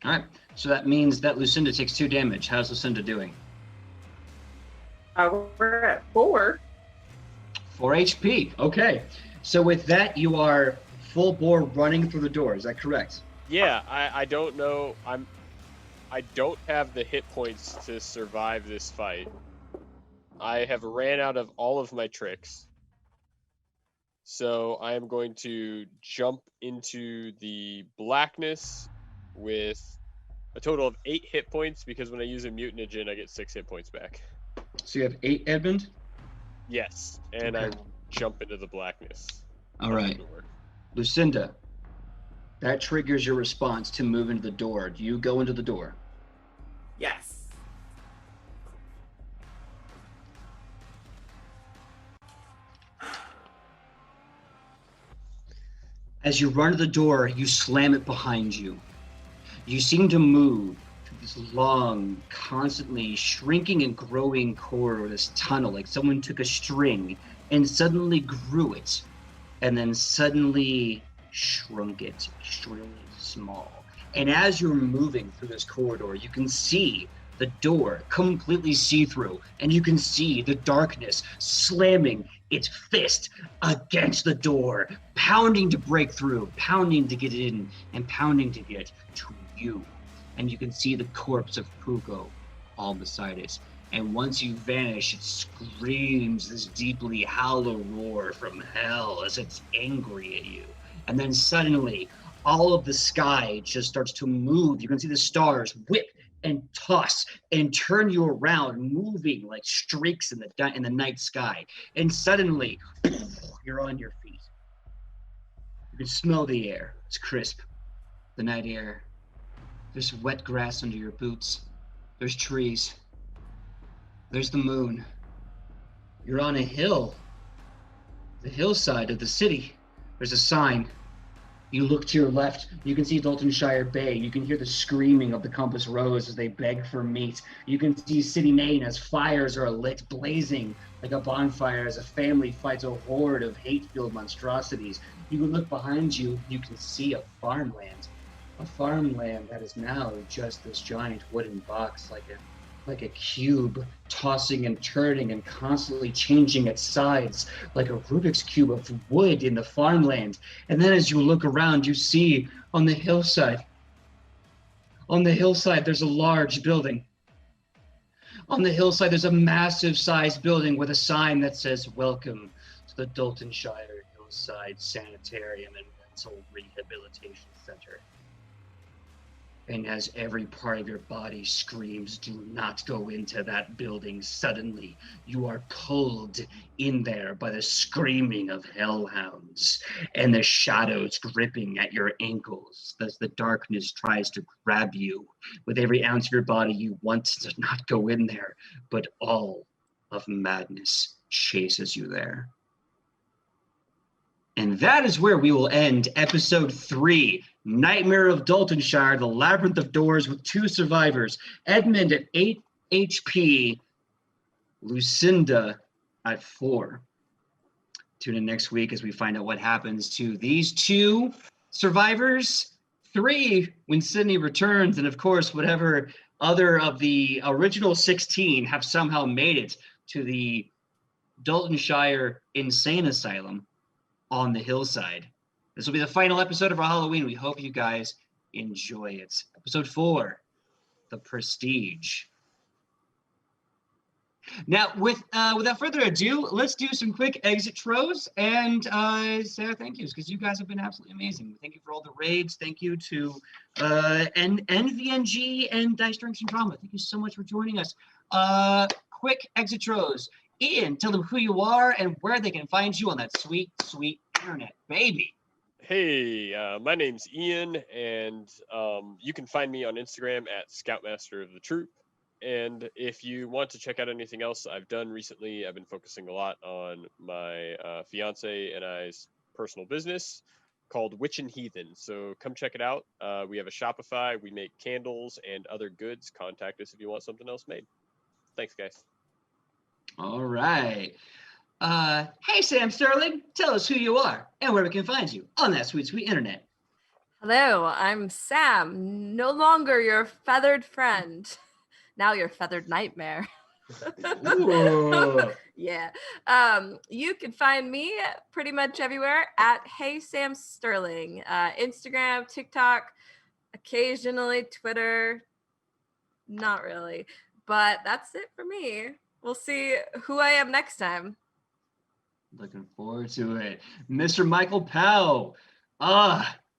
S1: All right, so that means that Lucinda takes 2 damage. How's Lucinda doing?
S4: We're at 4.
S1: 4 HP. Okay, so with that, you are full bore running through the door. Is that correct?
S2: Yeah, I don't know. I don't have the hit points to survive this fight. I have ran out of all of my tricks. So I am going to jump into the blackness with a total of 8 hit points, because when I use a mutagen, I get 6 hit points back.
S1: So you have 8, Edmund?
S2: Yes, and
S1: Okay.
S2: I jump into the blackness.
S1: All right. Lucinda, that triggers your response to move into the door. Do you go into the door?
S4: Yes.
S1: As you run to the door, you slam it behind you. You seem to move through this long, constantly shrinking and growing corridor, this tunnel, like someone took a string and suddenly grew it, and then suddenly shrunk it extremely small. And as you're moving through this corridor, you can see the door completely see-through, and you can see the darkness slamming its fist against the door, pounding to break through, pounding to get in, and pounding to get to you. And you can see the corpse of Puko all beside it. And once you vanish, it screams this deeply hollow roar from hell as it's angry at you. And then suddenly, all of the sky just starts to move. You can see the stars whip and toss and turn you around, moving like streaks in the night sky. And suddenly, you're on your feet. You can smell the air. It's crisp. The night air. There's wet grass under your boots. There's trees. There's the moon. You're on a hill. The hillside of the city. There's a sign. You look to your left, you can see Doltonshire Bay. You can hear the screaming of the Compass Rose as they beg for meat. You can see City Main as fires are lit, blazing like a bonfire as a family fights a horde of hate-filled monstrosities. You can look behind you, you can see a farmland that is now just this giant wooden box, like a cube, tossing and turning and constantly changing its sides, like a Rubik's Cube of wood in the farmland. And then as you look around, you see on the hillside, there's a large building. On the hillside, there's a massive sized building with a sign that says, "Welcome to the Doltonshire Hillside Sanitarium and Mental Rehabilitation Center." And as every part of your body screams, "Do not go into that building," suddenly you are pulled in there by the screaming of hellhounds and the shadows gripping at your ankles as the darkness tries to grab you. With every ounce of your body, you want to not go in there, but all of madness chases you there. And that is where we will end episode 3, Nightmare of Doltonshire, the Labyrinth of Doors, with 2 survivors, Edmund at 8 HP, Lucinda at 4. Tune in next week as we find out what happens to these 2 survivors, 3 when Sidney returns, and of course, whatever other of the original 16 have somehow made it to the Doltonshire Insane Asylum on the hillside. This will be the final episode of our Halloween. We hope you guys enjoy it. Episode 4, The Prestige. Now, without further ado, let's do some quick exit tros and say our thank yous, because you guys have been absolutely amazing. Thank you for all the raids. Thank you to NVNG and Dice Drinks and Drama. Thank you so much for joining us. Quick exit tros. Ian, tell them who you are and where they can find you on that sweet, sweet internet, baby.
S2: Hey, my name's Ian, and you can find me on Instagram at Scoutmaster of the Troop. And if you want to check out anything else I've done recently, I've been focusing a lot on my fiance and I's personal business called Witch and Heathen. So come check it out. We have a Shopify. We make candles and other goods. Contact us if you want something else made. Thanks, guys.
S1: All right. Hey, Sam Sterling, tell us who you are and where we can find you on that sweet, sweet internet.
S5: Hello, I'm Sam, no longer your feathered friend. Now your feathered nightmare.
S1: Ooh.
S5: Yeah. You can find me pretty much everywhere at Hey Sam Sterling. Instagram, TikTok, occasionally Twitter. Not really. But that's it for me. We'll see who I am next time.
S1: Looking forward to it. Mr. Michael Powell.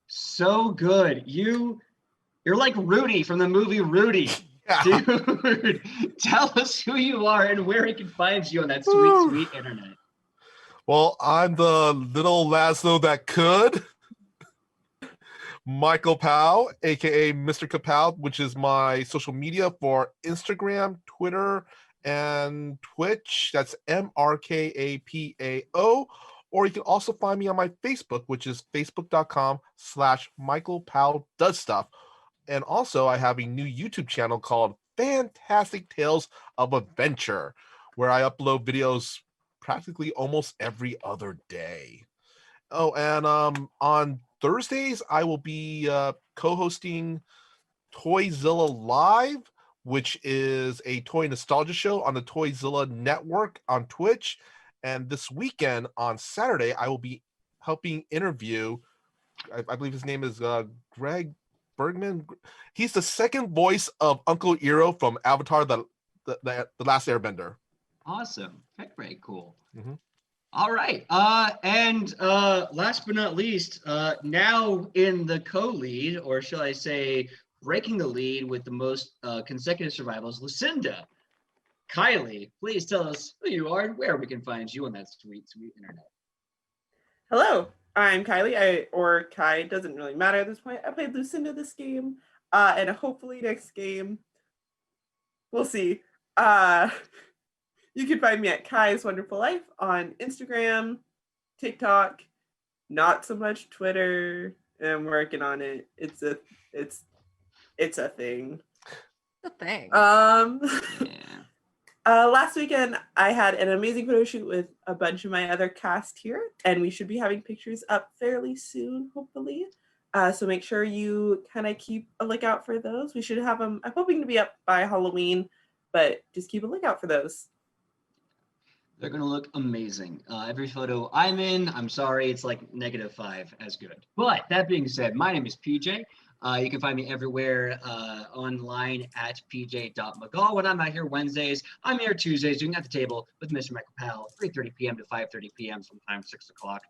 S1: So good. You're like Rudy from the movie Rudy.
S3: Yeah.
S1: Dude, tell us who you are and where he can find you on that sweet, sweet internet.
S3: Well, I'm the little Laszlo that could. Michael Powell, aka Mr. Kapow, which is my social media for Instagram, Twitter, and Twitch. That's MRKAPAO. Or you can also find me on my Facebook, which is facebook.com/Michael Powell Does Stuff. And also, I have a new YouTube channel called Fantastic Tales of Adventure, where I upload videos practically almost every other day. Oh, and on Thursdays I will be co-hosting Toyzilla Live, which is a toy nostalgia show on the Toyzilla network on Twitch. And this weekend on Saturday, I will be helping interview, I believe his name is Greg Bergman. He's the second voice of Uncle Iroh from Avatar, the Last Airbender.
S1: Awesome. Very cool.
S3: Mm-hmm.
S1: All right. And last but not least, now in the co-lead, or shall I say, breaking the lead with the most consecutive survivals, Lucinda. Kylie, please tell us who you are and where we can find you on that sweet, sweet internet.
S4: Hello, I'm Kylie, or Kai, doesn't really matter at this point. I played Lucinda this game, and hopefully next game, we'll see. You can find me at Kai's Wonderful Life on Instagram, TikTok, not so much Twitter. I'm working on it. It's a thing.
S5: The thing.
S1: Yeah.
S4: Last weekend, I had an amazing photo shoot with a bunch of my other cast here, and we should be having pictures up fairly soon, hopefully. So make sure you kind of keep a lookout for those. We should have them, I'm hoping to be up by Halloween, but just keep a lookout for those.
S1: They're going to look amazing. Every photo I'm in, I'm sorry, it's like -5 as good. But that being said, my name is PJ. You can find me everywhere online at pj.megaw. When I'm not here Wednesdays, I'm here Tuesdays doing At the Table with Mr. Michael Powell, 3:30 p.m. to 5:30 p.m., sometimes 6 o'clock.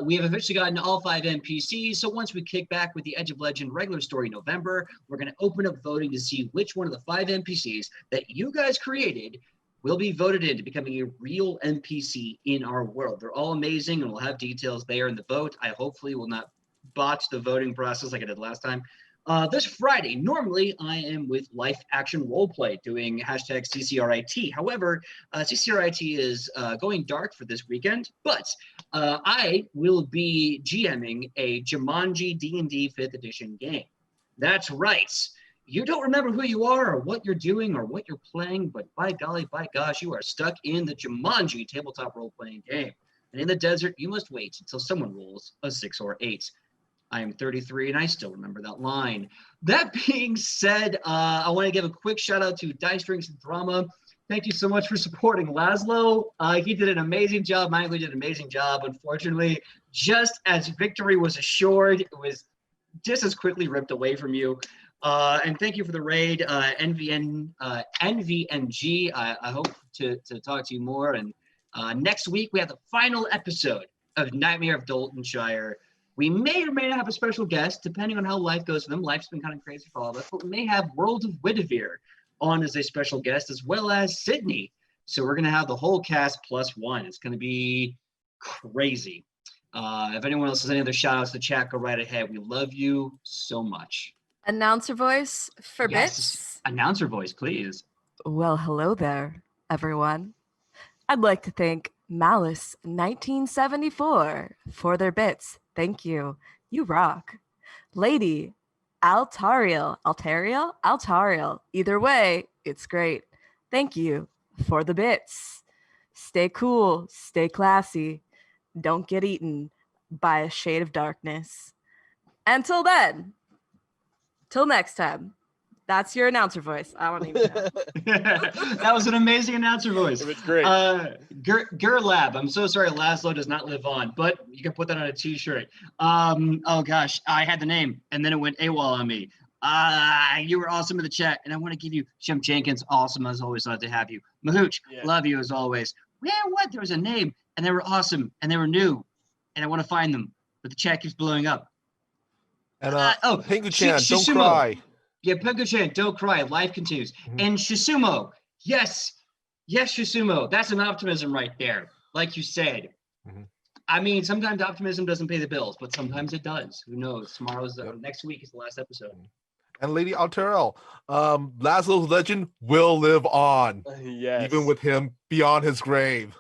S1: We have officially gotten all 5 NPCs, so once we kick back with the Edge of Legend regular story in November, we're going to open up voting to see which one of the 5 NPCs that you guys created will be voted into becoming a real NPC in our world. They're all amazing, and we'll have details there in the vote. I hopefully will not botch the voting process like I did last time. This Friday, normally I am with Life Action Roleplay doing hashtag CCRIT. However, CCRIT is going dark for this weekend, but I will be GMing a Jumanji D&D 5th edition game. That's right. You don't remember who you are or what you're doing or what you're playing, but by golly, by gosh, you are stuck in the Jumanji tabletop role-playing game. And in the desert, you must wait until someone rolls a 6 or 8. I am 33 and I still remember that line. That being said, I want to give a quick shout out to Dice Drinks and Drama. Thank you so much for supporting Laszlo. He did an amazing job. Michael did an amazing job. Unfortunately, just as victory was assured, it was just as quickly ripped away from you. And thank you for the raid, NVNG. I hope to talk to you more. And next week, we have the final episode of Nightmare of Doltonshire. We may or may not have a special guest, depending on how life goes for them. Life's been kind of crazy for all of us, but we may have World of Widivere on as a special guest, as well as Sidney. So we're going to have the whole cast plus one. It's going to be crazy. If anyone else has any other shout-outs to chat, go right ahead. We love you so much.
S5: Announcer voice for bits.
S1: Announcer voice, please.
S6: Well, hello there, everyone. I'd like to thank Malice 1974 for their bits. Thank you. You rock. Lady Altariel. Either way, it's great. Thank you for the bits. Stay cool, stay classy. Don't get eaten by a shade of darkness. Until then, till next time. That's your announcer voice. I don't even know.
S1: That was an amazing announcer voice.
S2: It was great.
S1: Gerlab, I'm so sorry Laszlo does not live on, but you can put that on a t-shirt. Oh gosh, I had the name and then it went AWOL on me. You were awesome in the chat, and I want to give you Jim Jenkins, awesome as always, glad to have you. Mahooch, love you as always. There was a name, and they were awesome, and they were new, and I want to find them, but the chat keeps blowing up.
S3: And Pingu-chan, don't
S1: Shisumo.
S3: cry.
S1: Yeah, Pingu-chan, don't cry. Life continues.
S3: Mm-hmm.
S1: And Shisumo, yes, Shisumo. That's an optimism right there, like you said.
S3: Mm-hmm.
S1: I mean, sometimes optimism doesn't pay the bills, but sometimes it does. Who knows? Next week is the last episode.
S3: And Lady Alterel, Laszlo's legend will live on.
S2: Yes.
S3: Even with him beyond his grave.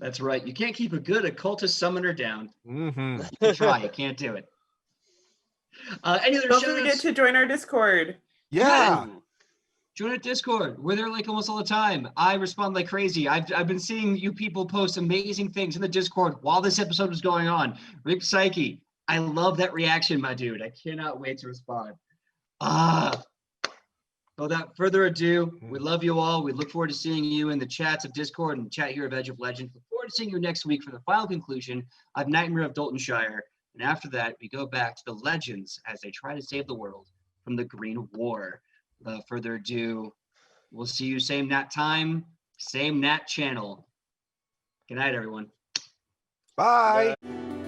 S1: That's right. You can't keep a good occultist summoner down.
S3: Mm-hmm.
S1: You can try. You can't do it. Any other
S4: Don't
S1: shout-outs?
S4: forget to join our Discord.
S3: Yeah.
S1: join a Discord. We're there like almost all the time. I respond like crazy. I've been seeing you people post amazing things in the Discord while this episode was going on. Rick Psyche, I love that reaction, my dude. I cannot wait to respond. Without further ado, we love you all. We look forward to seeing you in the chats of Discord and chat here of Edge of Legends. Look forward to seeing you next week for the final conclusion of Nightmare of Doltonshire. And after that, we go back to the Legends as they try to save the world from the Green War. Without further ado, we'll see you same Nat time, same Nat channel. Good night, everyone.
S3: Bye.
S2: Yeah.